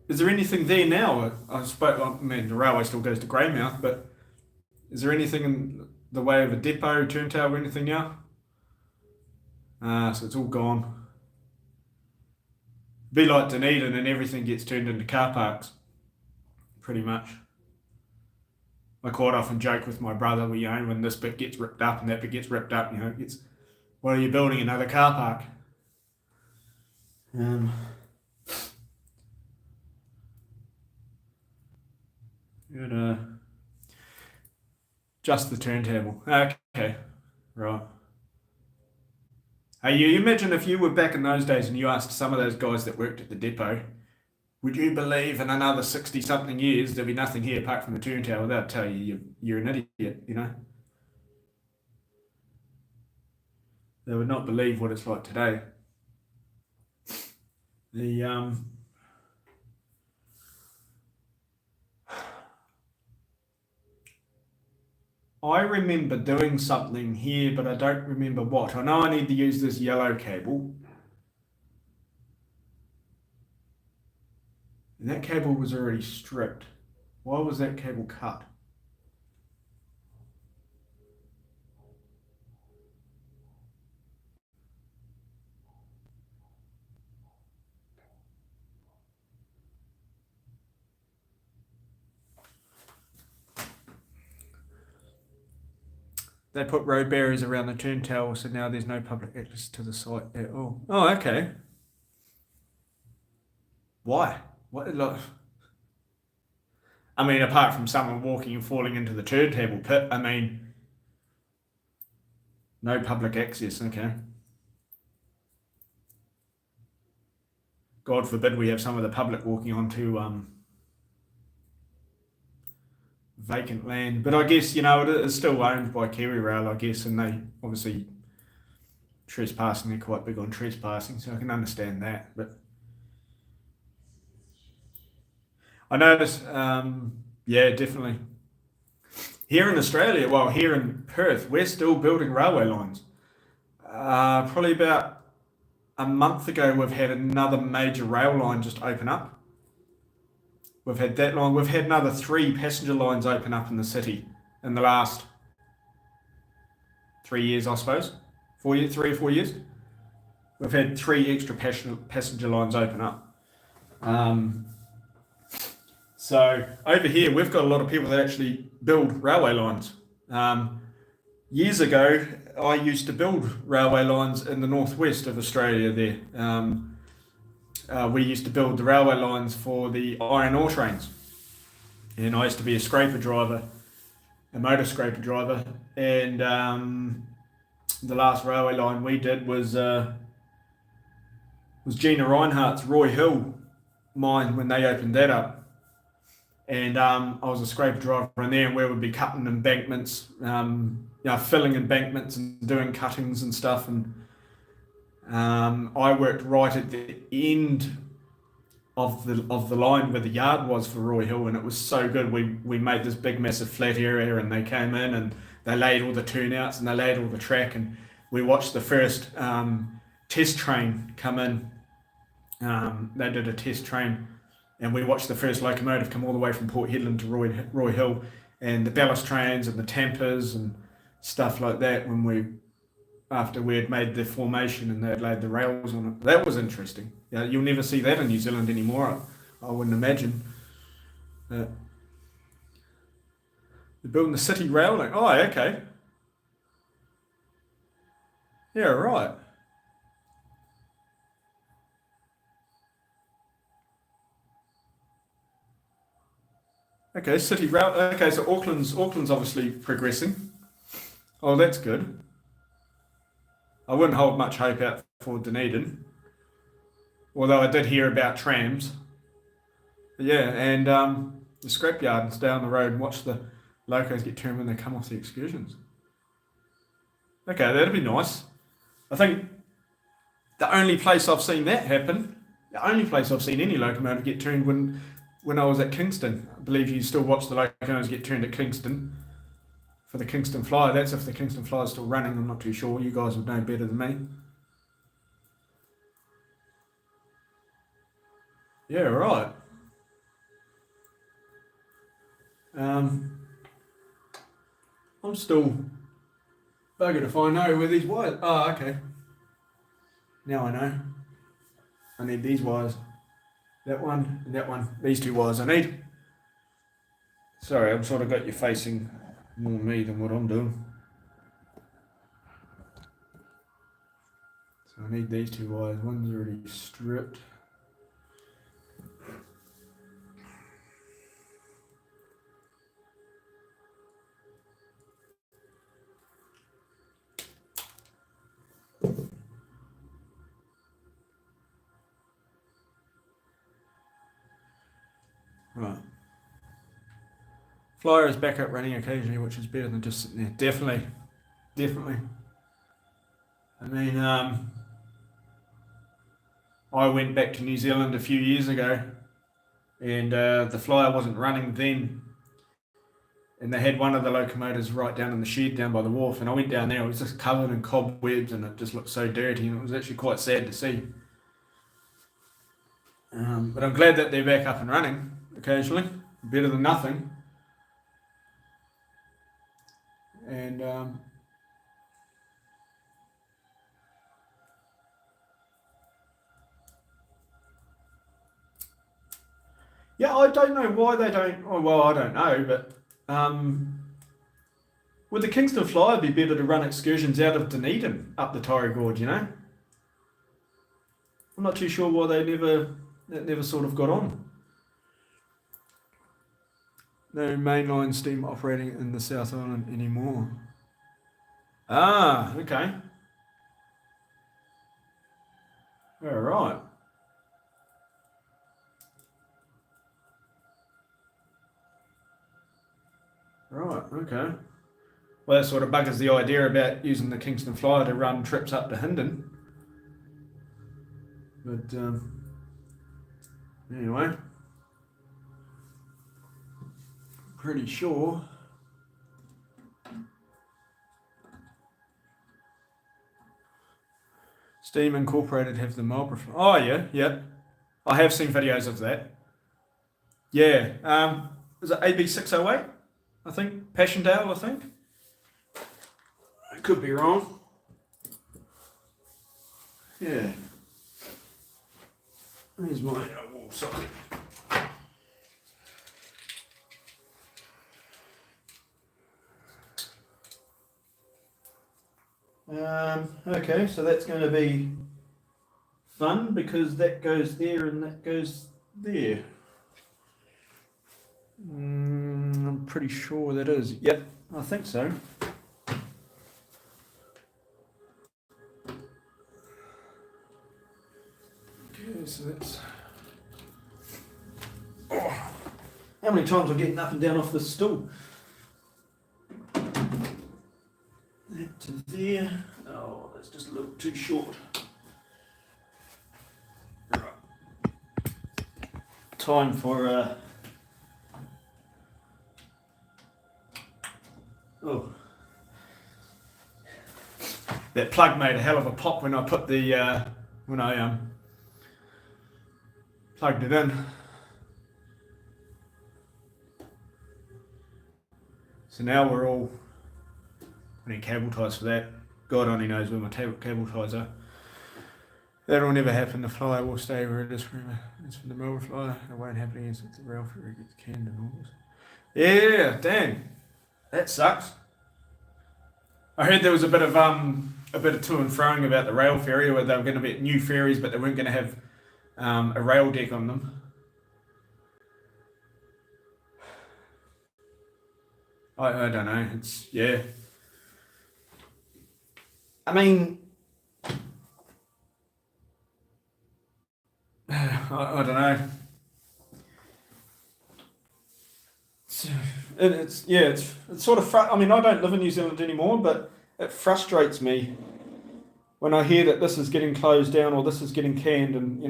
Is there anything there now? I mean, the railway still goes to Greymouth, but is there anything in the way of a depot, turntable, or anything now? So it's all gone. Be like Dunedin, and everything gets turned into car parks, pretty much. I quite often joke with my brother, you know, when this bit gets ripped up and that bit gets ripped up, you know, what are you building, another car park? Just the turntable. Okay, right. Hey, you imagine if you were back in those days and you asked some of those guys that worked at the depot, would you believe in another 60-something years there'll be nothing here apart from the turntable? They'll tell you you're an idiot, you know? They would not believe what it's like today. I remember doing something here, but I don't remember what. I know I need to use this yellow cable. And that cable was already stripped. Why was that cable cut? They put road barriers around the turntable, so now there's no public access to the site at all. Oh, okay. Why? What? Like, I mean, apart from someone walking and falling into the turntable pit, I mean, no public access. Okay. God forbid we have some of the public walking onto vacant land. But I guess, you know, it is still owned by Kiwi Rail, I guess, and they obviously trespassing. They're quite big on trespassing, so I can understand that. But I noticed, yeah, definitely. Here in Australia, well, here in Perth, we're still building railway lines. Probably about a month ago, we've had another major rail line just open up. We've had that line. We've had another 3 passenger lines open up in the city in the last 3 years, I suppose. 4 years, 3 or 4 years. We've had 3 extra passenger lines open up. So over here, we've got a lot of people that actually build railway lines. Years ago, I used to build railway lines in the northwest of Australia there. We used to build the railway lines for the iron ore trains. And I used to be a scraper driver a motor scraper driver, and the last railway line we did was Gina Reinhardt's Roy Hill mine when they opened that up. And I was a scraper driver in there, and we would be cutting embankments, filling embankments and doing cuttings and stuff. And I worked right at the end of the line where the yard was for Roy Hill, and it was so good. We made this big massive flat area, and they came in and they laid all the turnouts and they laid all the track, and we watched the first test train come in. They did a test train, and we watched the first locomotive come all the way from Port Hedland to Roy Hill, and the ballast trains and the tampers and stuff like that after we had made the formation and they had laid the rails on it. That was interesting. Yeah, you'll never see that in New Zealand anymore, I wouldn't imagine. They're building the city rail link. Oh, okay. Yeah, right. Okay, city rail. Okay, so Auckland's obviously progressing. Oh, that's good. I wouldn't hold much hope out for Dunedin, although I did hear about trams. But yeah, and the scrapyards down the road and watch the locos get turned when they come off the excursions. Okay, that'd be nice. I think the only place I've seen that happen, the only place I've seen any locomotive get turned when I was at Kingston. I believe you still watch the locomotives get turned at Kingston for the Kingston Flyer. That's if the Kingston Flyer is still running. I'm not too sure. You guys would know better than me. Yeah, right. I'm still buggered if I know where these wires. Oh, okay. Now I know. I need these wires. That one and that one. These two wires I need. Sorry, I've sort of got you facing more me than what I'm doing. So I need these two wires. One's already stripped. Right. Flyer is back up running occasionally, which is better than just sitting there. Definitely. I mean, I went back to New Zealand a few years ago, and the Flyer wasn't running then. And they had one of the locomotives right down in the shed down by the wharf, and I went down there. It was just covered in cobwebs, and it just looked so dirty, and it was actually quite sad to see. But I'm glad that they're back up and running occasionally. Better than nothing. And yeah, I don't know why they don't. Oh, well, I don't know, but would the Kingston Flyer be better to run excursions out of Dunedin up the Torrey Gorge? I'm not too sure why that never sort of got on. No mainline steam operating in the South Island anymore. Ah, okay. All right. Right, okay. Well, that sort of buggers the idea about using the Kingston Flyer to run trips up to Hindon. But anyway, pretty sure. Steam Incorporated have the Marlborough. Oh yeah. I have seen videos of that. Yeah. Is it AB608? I think Passchendaele. I think. I could be wrong. Yeah. There's my wall socket. Okay, so that's going to be fun because that goes there and that goes there. I'm pretty sure that is. Yep. I think so. Okay, so that's... Oh, how many times I'm getting up and down off this stool? That to there. Oh, that's just a little too short. Right. Time for oh, that plug made a hell of a pop when I put the when I plugged it in. So now we're all putting cable ties for that. God only knows where my cable ties are. That'll never happen. The flyer will stay where it is it's from the Melbourne flyer. It won't happen again since the rail ferry gets canned and all this. Yeah, dang. That sucks. I heard there was a bit of to and froing about the rail ferry, where they were going to be new ferries, but they weren't going to have a rail deck on them. I don't know. It's yeah. I mean, I don't know. It's sort of I mean, I don't live in New Zealand anymore, but it frustrates me when I hear that this is getting closed down or this is getting canned, and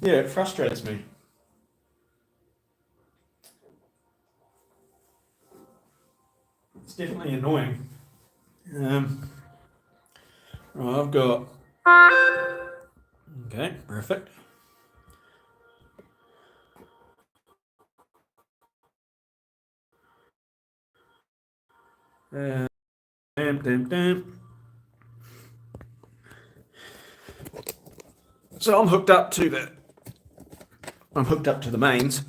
yeah, it frustrates me. It's definitely annoying. Right, I've got. Okay, perfect. So I'm hooked up to the mains.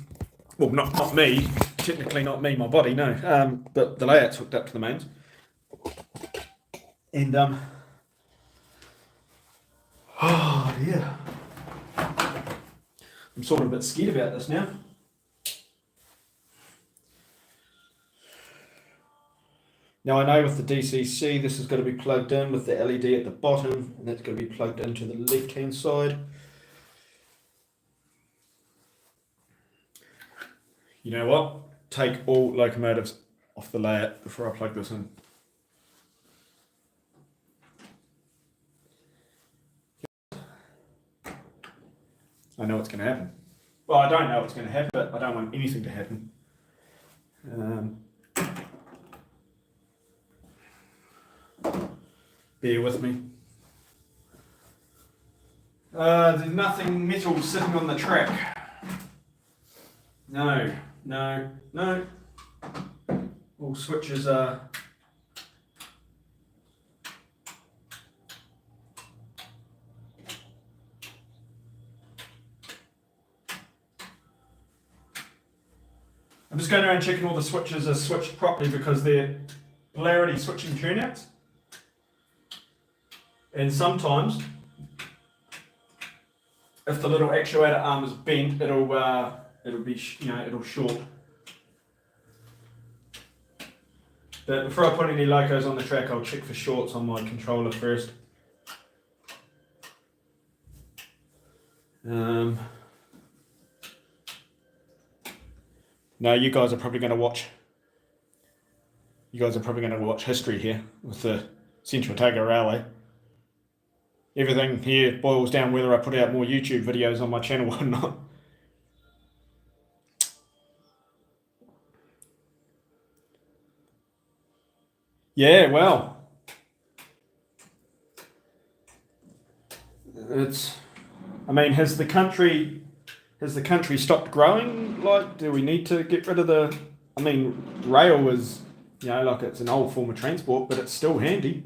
Well, not me. Technically not me, my body, no. But the layout's hooked up to the mains. And oh yeah. I'm sort of a bit scared about this now. Now I know with the DCC this is going to be plugged in with the LED at the bottom, and that's going to be plugged into the left hand side. You know what? Take all locomotives off the layout before I plug this in. I know what's going to happen. Well, I don't know what's going to happen, but I don't want anything to happen. Bear with me. There's nothing metal sitting on the track. No. All switches are... I'm just going around checking all the switches are switched properly because they're polarity switching turnouts. And sometimes, if the little actuator arm is bent, it'll be, it'll short. But before I put any locos on the track, I'll check for shorts on my controller first. Now you guys are probably going to watch. You guys are probably going to watch history here with the Central Otago Railway. Everything here boils down whether I put out more YouTube videos on my channel or not. Yeah, well, has the country stopped growing? Like, do we need to get rid of the? Rail is, it's an old form of transport, but it's still handy.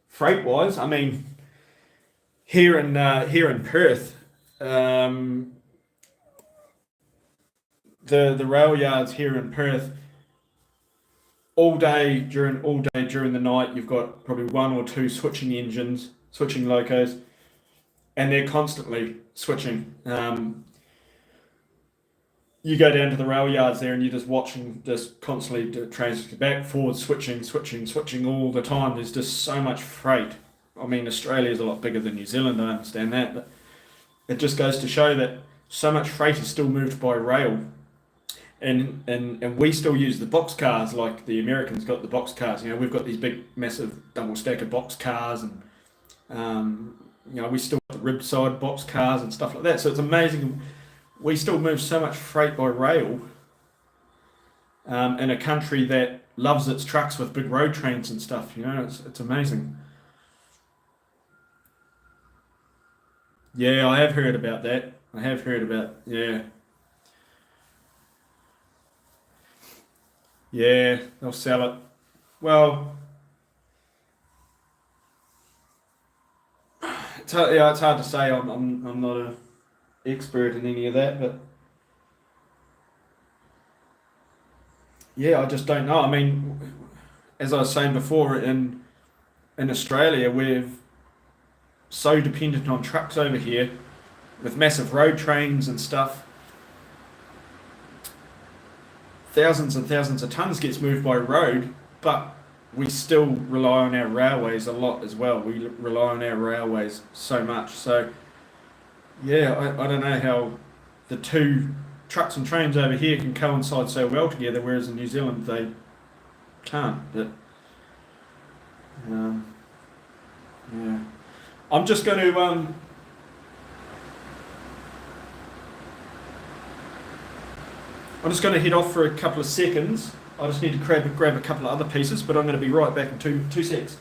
Freight wise, here in Perth, the rail yards here in Perth, all day during the night, you've got probably one or two switching engines, switching locos, and they're constantly switching. you go down to the rail yards there and you're just watching just constantly trains back, forward, switching all the time. There's just so much freight. I mean, Australia's a lot bigger than New Zealand, I understand that, but it just goes to show that so much freight is still moved by rail. And we still use the box cars like the Americans got the box cars. You know, we've got these big, massive double stacker box cars, and we still got the rib side box cars and stuff like that. So it's amazing. We still move so much freight by rail in a country that loves its trucks with big road trains and stuff. You know, it's amazing. Yeah, I have heard about that. I have heard about, yeah. Yeah, they'll sell it. Well, it's hard to say. I'm not an expert in any of that, but yeah, I just don't know. I mean, as I was saying before, in Australia, we're so dependent on trucks over here with massive road trains and stuff. Thousands and thousands of tons gets moved by road, but we still rely on our railways a lot as well. We rely on our railways so much. So yeah, I don't know how the two trucks and trains over here can coincide so well together, whereas in New Zealand they can't. But um, yeah, I'm just going to I'm just going to head off for a couple of seconds. I just need to grab a couple of other pieces, but I'm going to be right back in two secs.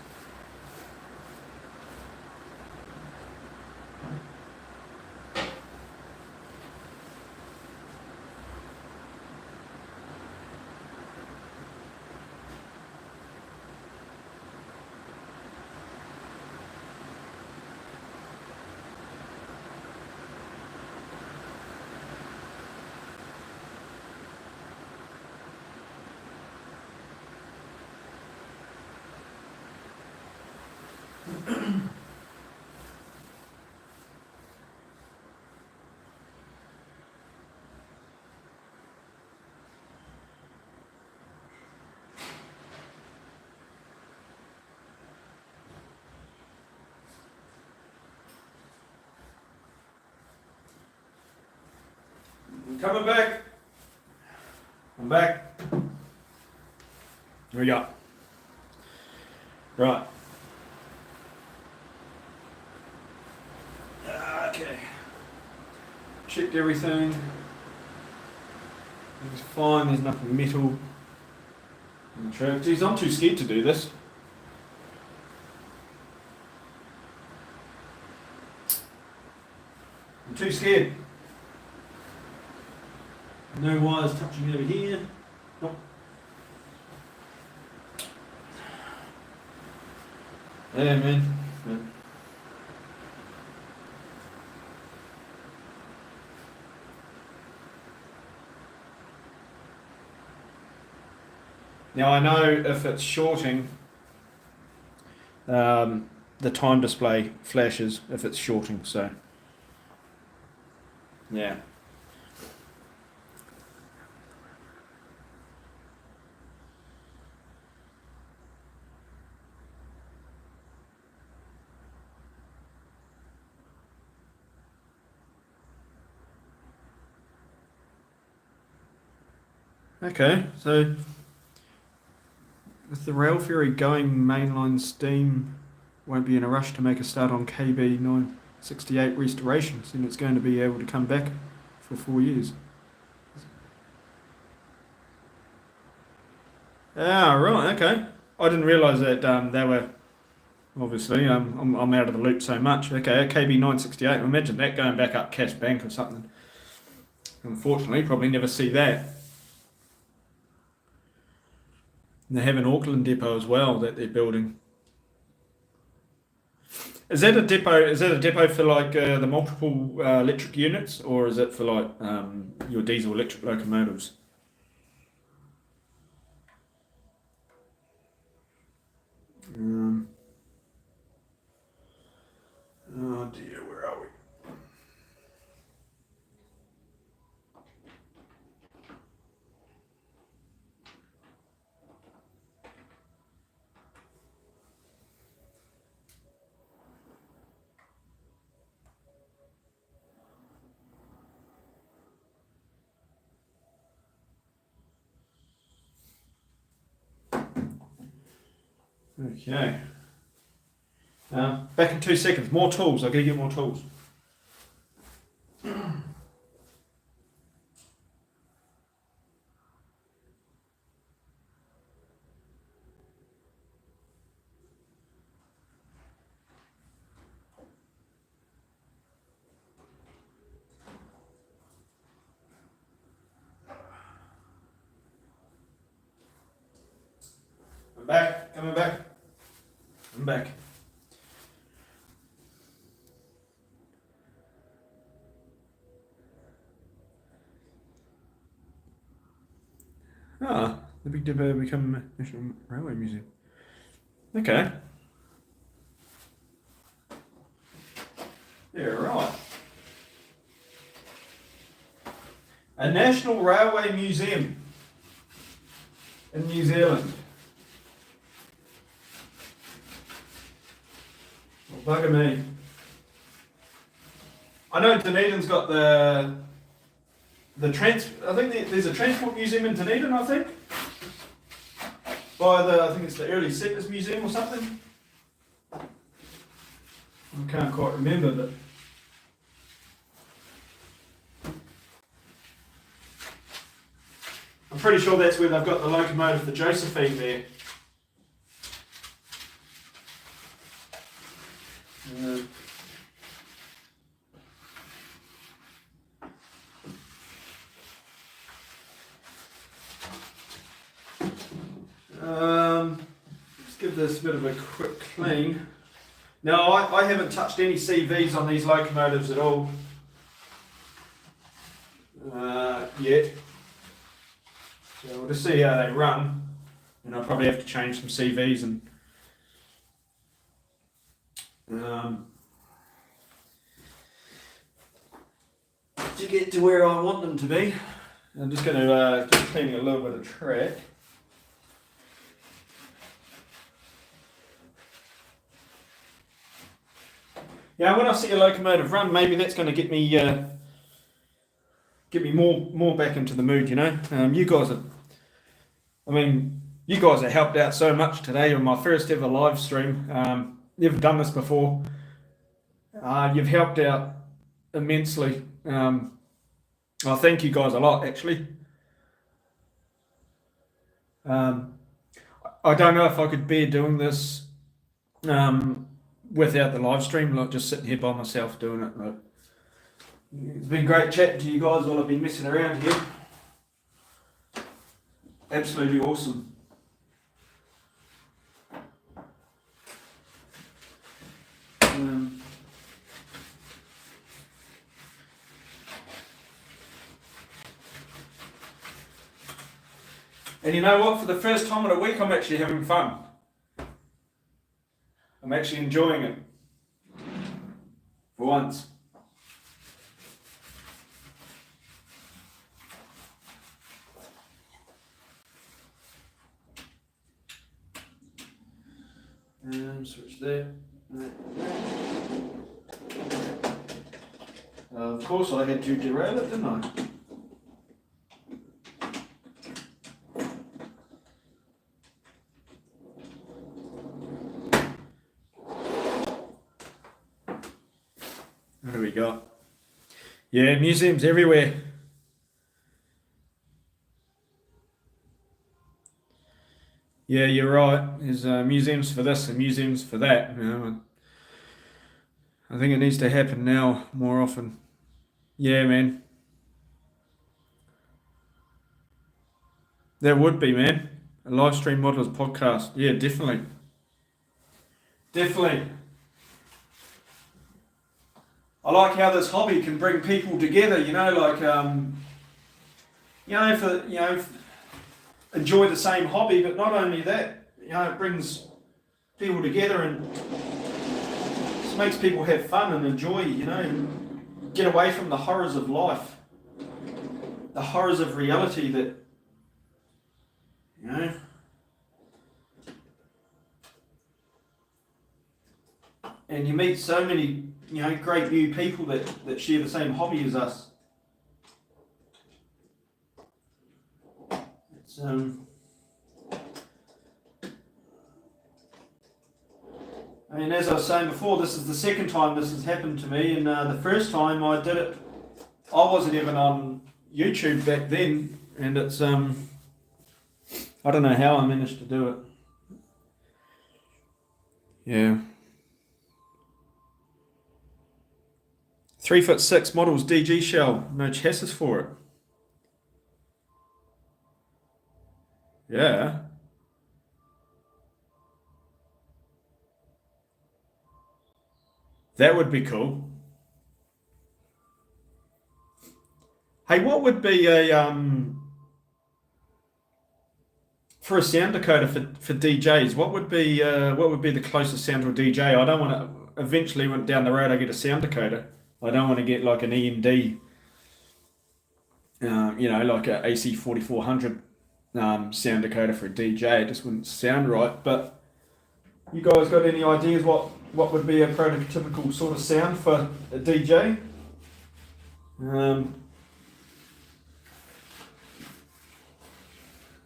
I'm coming back. I'm back. Here we go. Right. Okay. Checked everything. It's fine. There's nothing metal in the track. Geez, I'm too scared to do this. I'm too scared. No wires touching over here. Nope. Yeah, man. Yeah. Now I know if it's shorting, the time display flashes if it's shorting, so yeah. Okay, so with the rail ferry going mainline steam won't be in a rush to make a start on KB 968 restorations, and it's going to be able to come back for 4 years. Ah, right, okay. I didn't realise that they were obviously. I'm out of the loop so much. Okay, KB 968. Imagine that going back up Cash Bank or something. Unfortunately, probably never see that. And they have an Auckland depot as well that they're building. Is that a depot? Is that a depot for like the multiple electric units, or is it for like your diesel electric locomotives? Um, oh dear, where are we? Okay. Back in 2 seconds. More tools. I'll go get more tools. I'm back. Coming back. I'm back. Ah, the Big Dipper become a National Railway Museum. Okay. Yeah, right. A National Railway Museum in New Zealand. Well, bugger me. I know Dunedin's got the I think there's a transport museum in Dunedin, I think. I think it's the Early Settlers Museum or something. I can't quite remember, but I'm pretty sure that's where they've got the locomotive, the Josephine there. Let's give this a bit of a quick clean. Now, I haven't touched any CVs on these locomotives at all yet. So we'll just see how they run. And I'll probably have to change some CVs and to get to where I want them to be. I'm just going to keep cleaning a little bit of track. Yeah, when I see a locomotive run, maybe that's going to get me more back into the mood. You know, you guys have helped out so much today on my first ever live stream. Never done this before. You've helped out immensely. I thank you guys a lot, actually. I don't know if I could bear doing this without the live stream, like just sitting here by myself doing it. But it's been great chatting to you guys while I've been messing around here. Absolutely awesome. And you know what? For the first time in a week, I'm actually having fun. I'm actually enjoying it. For once. Switch there. Of course, I had to derail it, didn't I? What do we got? Yeah, museums everywhere. Yeah, you're right. There's museums for this and museums for that. You know, I think it needs to happen now more often. Yeah, man. There would be, man. A live stream modelers podcast. Yeah, definitely. Definitely. I like how this hobby can bring people together, you know, like, enjoy the same hobby, but not only that, you know, it brings people together and just makes people have fun and enjoy, you know, and get away from the horrors of life, the horrors of reality that, you know, and you meet so many, you know, great new people that share the same hobby as us. It's And as I was saying before, this is the second time this has happened to me, and the first time I did it, I wasn't even on YouTube back then, and it's I don't know how I managed to do it. Yeah. 3'6" models DG shell, no chassis for it. Yeah. That would be cool. Hey, what would be a for a sound decoder for DJs? What would be the closest sound to a DJ? I don't want to eventually when down the road I get a sound decoder. I don't want to get like an EMD, like a AC 4400 sound decoder for a DJ. It just wouldn't sound right. But you guys got any ideas what would be a prototypical sort of sound for a DJ?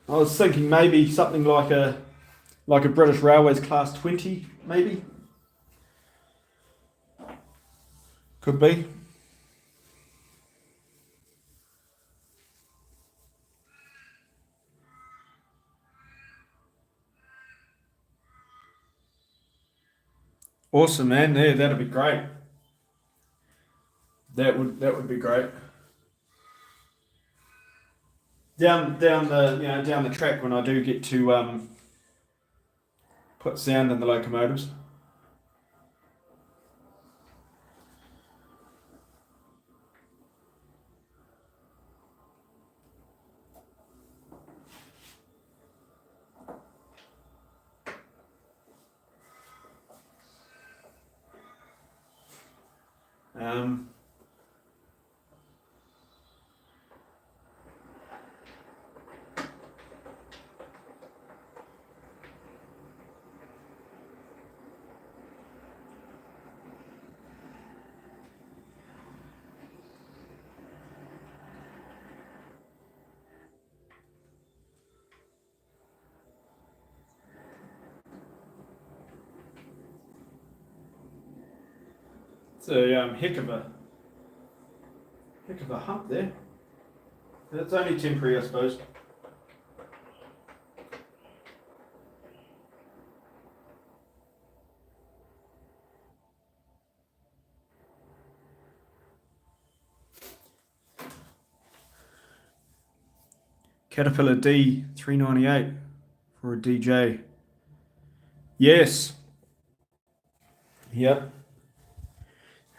I was thinking maybe something like a British Railways Class 20, maybe. Could be. Awesome, man. Yeah, that'd be great. That would be great. Down the track when I do get to put sound in the locomotives. Um, it's a heck of a hump there. It's only temporary, I suppose. Caterpillar D398 for a DJ. Yes. Yep.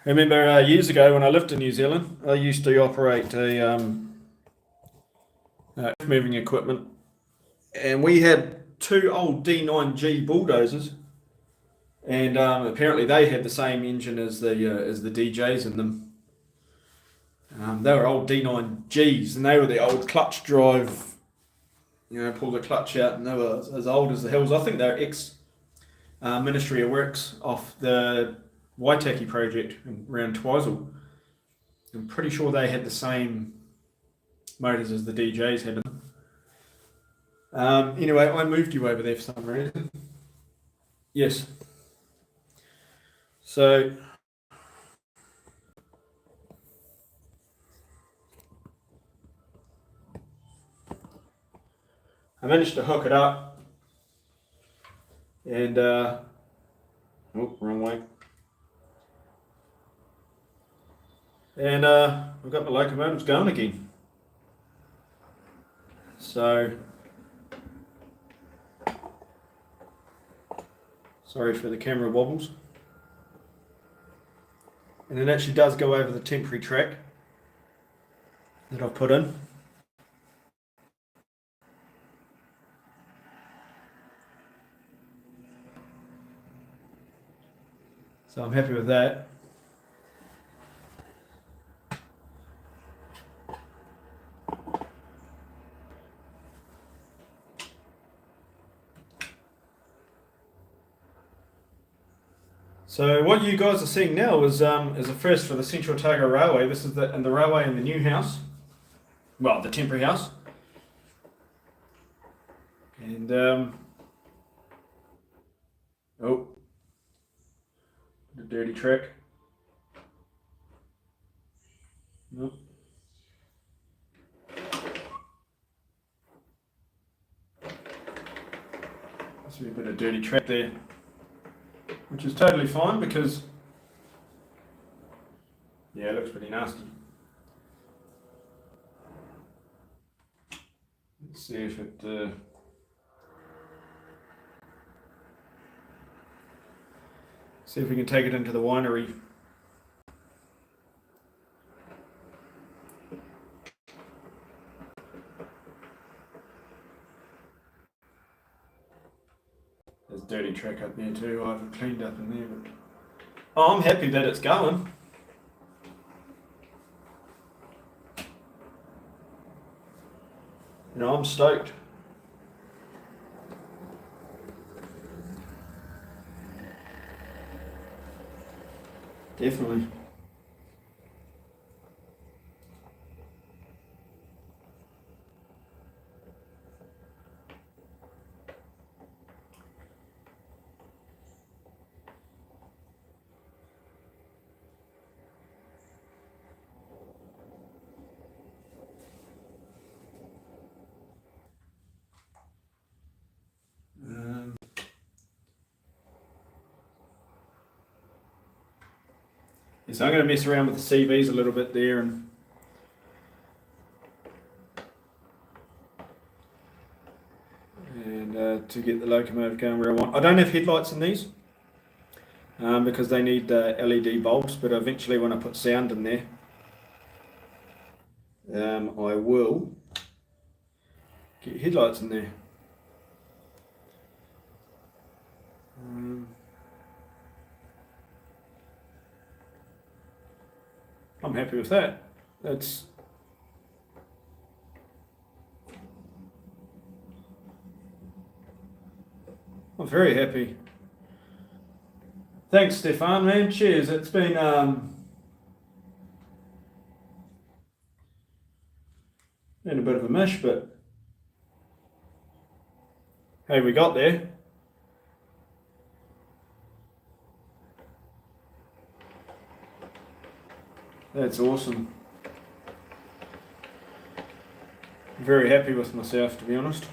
I remember years ago when I lived in New Zealand, I used to operate a moving equipment, and we had two old D9G bulldozers, and apparently they had the same engine as the DJs in them. They were old D9Gs, and they were the old clutch drive. Pull the clutch out, and they were as old as the hills. I think they're ex Ministry of Works off the Waitaki project around Twizel. I'm pretty sure they had the same motors as the DJs had. Anyway, I moved you over there for some reason. Yes. So I managed to hook it up, and wrong way. And we've got the locomotives going again. So sorry for the camera wobbles. And it actually does go over the temporary track that I've put in. So I'm happy with that. So what you guys are seeing now is a first for the Central Otago Railway. This is the railway in the new house. Well, the temporary house. And The dirty track. Nope. Must be a bit of dirty track there, which is totally fine because, yeah, it looks pretty nasty. Let's see if it. See if we can take it into the winery. There's dirty track up there too. I haven't cleaned up in there, but oh, I'm happy that it's going. You know, I'm stoked. Definitely. So I'm going to mess around with the CVs a little bit there and to get the locomotive going where I want. I don't have headlights in these because they need LED bulbs, but eventually when I put sound in there, I will get headlights in there. I'm happy with that. I'm very happy. Thanks, Stefan, man. Cheers. It's been a bit of a mish, but hey, we got there. That's awesome. Very happy with myself, to be honest.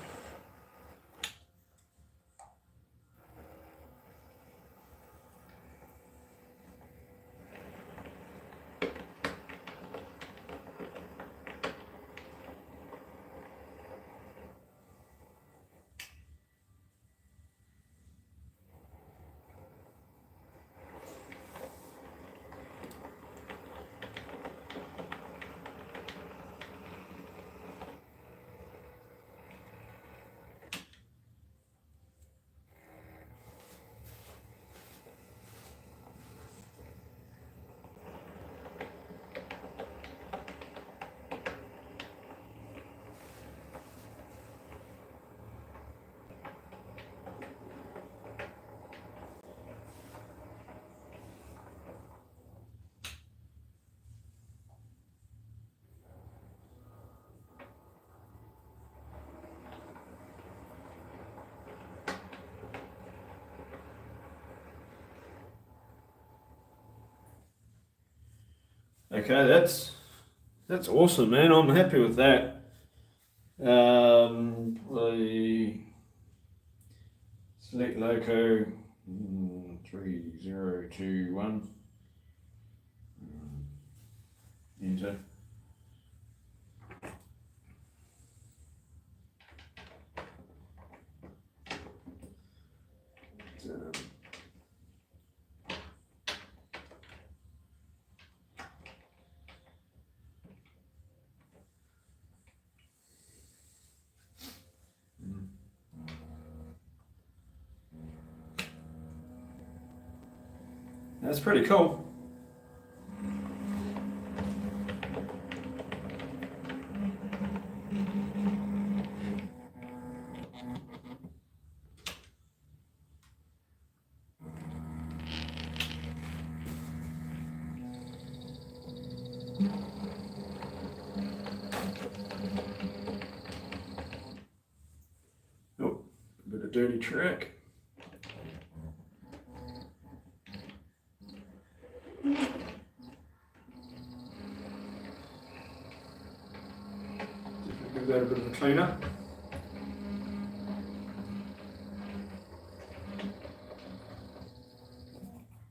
Okay, that's awesome, man. I'm happy with that. The select loco 3021. Enter. That's pretty cool. Oh, a bit of dirty track. that a bit of a cleaner.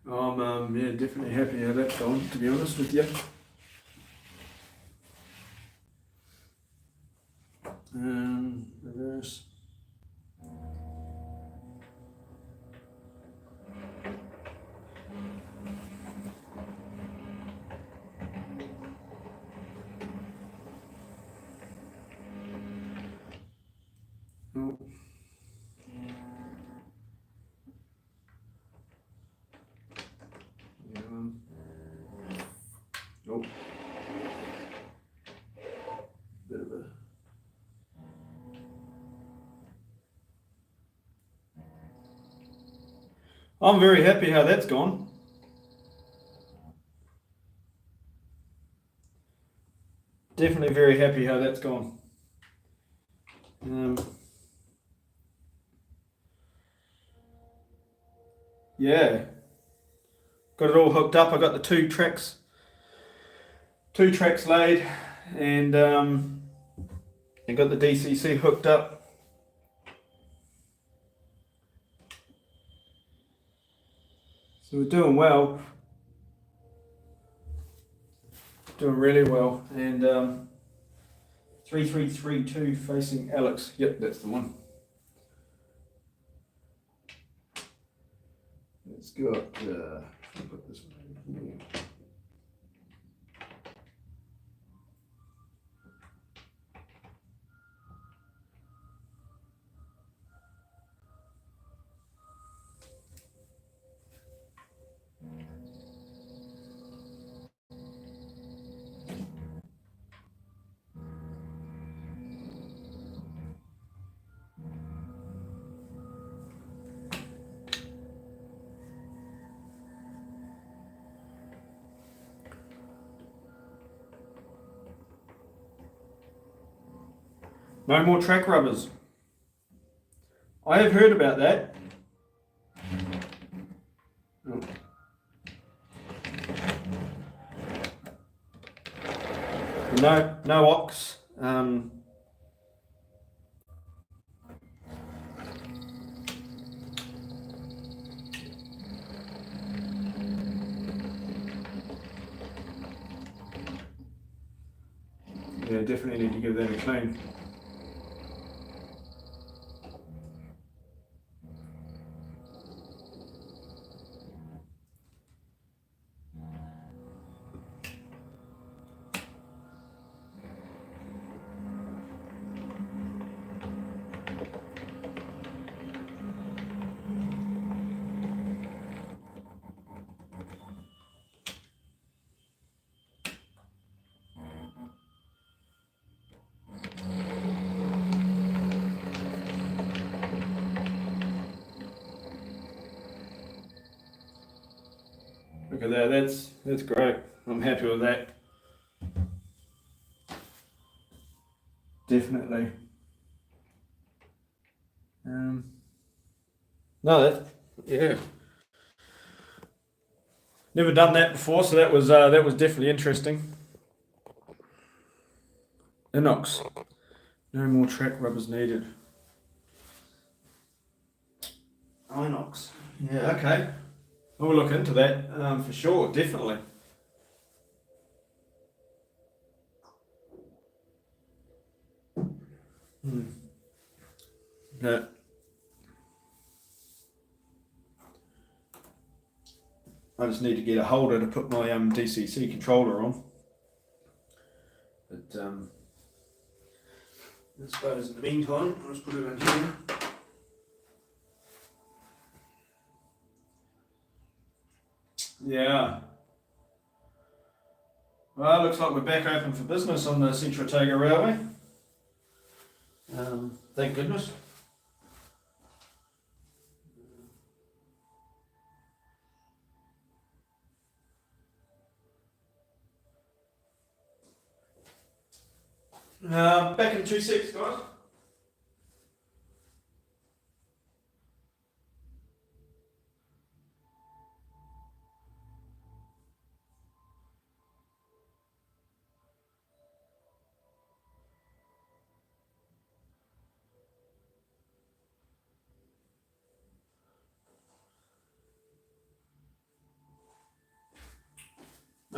I'm yeah, definitely happy how that's gone, to be honest with you. Reverse. Oh. Yeah, oh. Bit of a. I'm very happy how that's gone. Definitely very happy how that's gone. Yeah, got it all hooked up. I got the two tracks laid, and got the DCC hooked up. So we're doing well, doing really well, and 3332 facing Alex. Yep, that's the one. Let's go up. I'll put this one in here. No more track rubbers. I have heard about that. Oh. No ox. Yeah, definitely need to give that a clean. Look at that. That's great. I'm happy with that. Definitely. No, yeah. Never done that before, so that was definitely interesting. Inox. No more track rubbers needed. Inox. Yeah. Okay. We'll look into that for sure. Definitely. Yeah. I just need to get a holder to put my DCC controller on. But I suppose in the meantime, I'll just put it in here. Yeah. Well, looks like we're back open for business on the Central Otago Railway. Thank goodness. Back in 2 seconds, guys.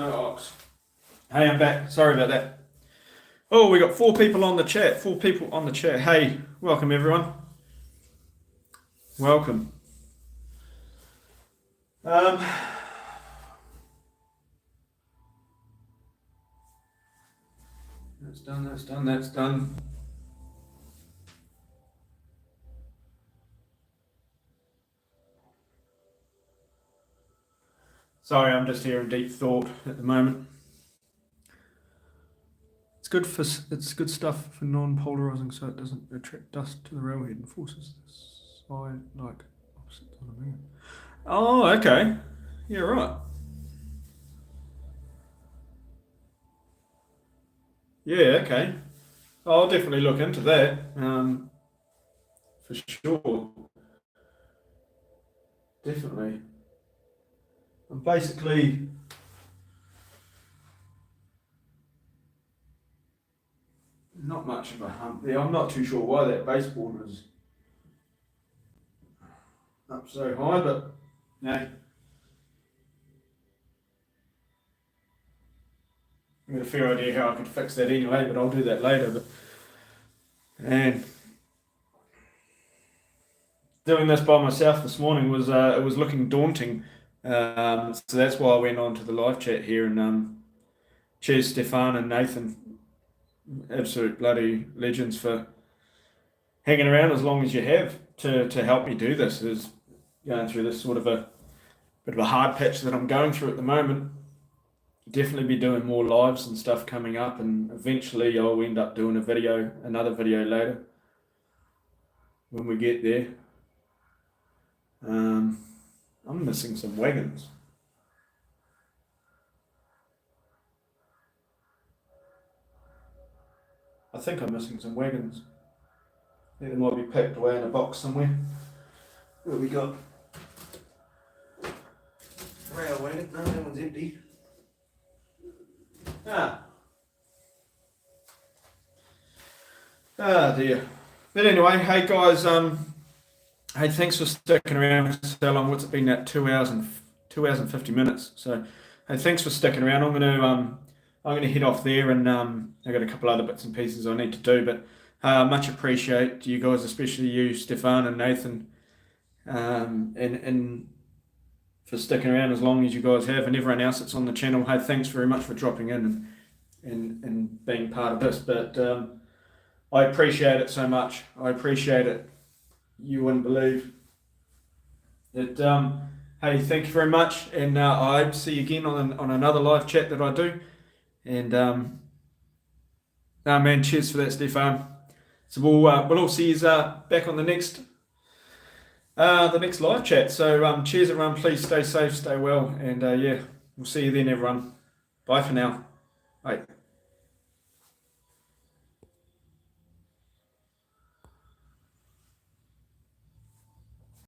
No ox. Hey, I'm back. Sorry about that. Oh, we got 4 people on the chat. 4 people on the chat. Hey, welcome everyone. Welcome. That's done. Sorry, I'm just here in deep thought at the moment. It's good stuff for non-polarizing, so it doesn't attract dust to the railhead and forces the side like opposites on a magnet. Oh, okay. Yeah, right. Yeah, okay. I'll definitely look into that. For sure. Definitely. I'm basically not much of a hump there. I'm not too sure why that baseboard was up so high, but no. I've got a fair idea how I could fix that anyway, but I'll do that later. But and doing this by myself this morning was it was looking daunting. So that's why I went on to the live chat here and cheers Stefan and Nathan, absolute bloody legends for hanging around as long as you have to help me do this. Is going through this sort of a bit of a hard patch that I'm going through at the moment. Definitely be doing more lives and stuff coming up, and eventually I'll end up doing another video later when we get there. I'm missing some wagons. I think I'm missing some wagons. I think they might be packed away in a box somewhere. What have we got? Rail wagon. No, that one's empty. Dear. But anyway, hey guys, hey, thanks for sticking around so long. What's it been at 2 hours and 50 minutes? So, hey, thanks for sticking around. I'm gonna head off there, and I got a couple other bits and pieces I need to do. But much appreciate you guys, especially you, Stefan and Nathan, and for sticking around as long as you guys have, and everyone else that's on the channel. Hey, thanks very much for dropping in and being part of this. But I appreciate it so much. I appreciate it. You wouldn't believe it. Hey, thank you very much, and I hope to see you again on another live chat that I do. And man, cheers for that, Stefan. So we'll all see you back on the next live chat. So cheers everyone. Please stay safe, stay well, and yeah, we'll see you then, everyone. Bye for now. Bye.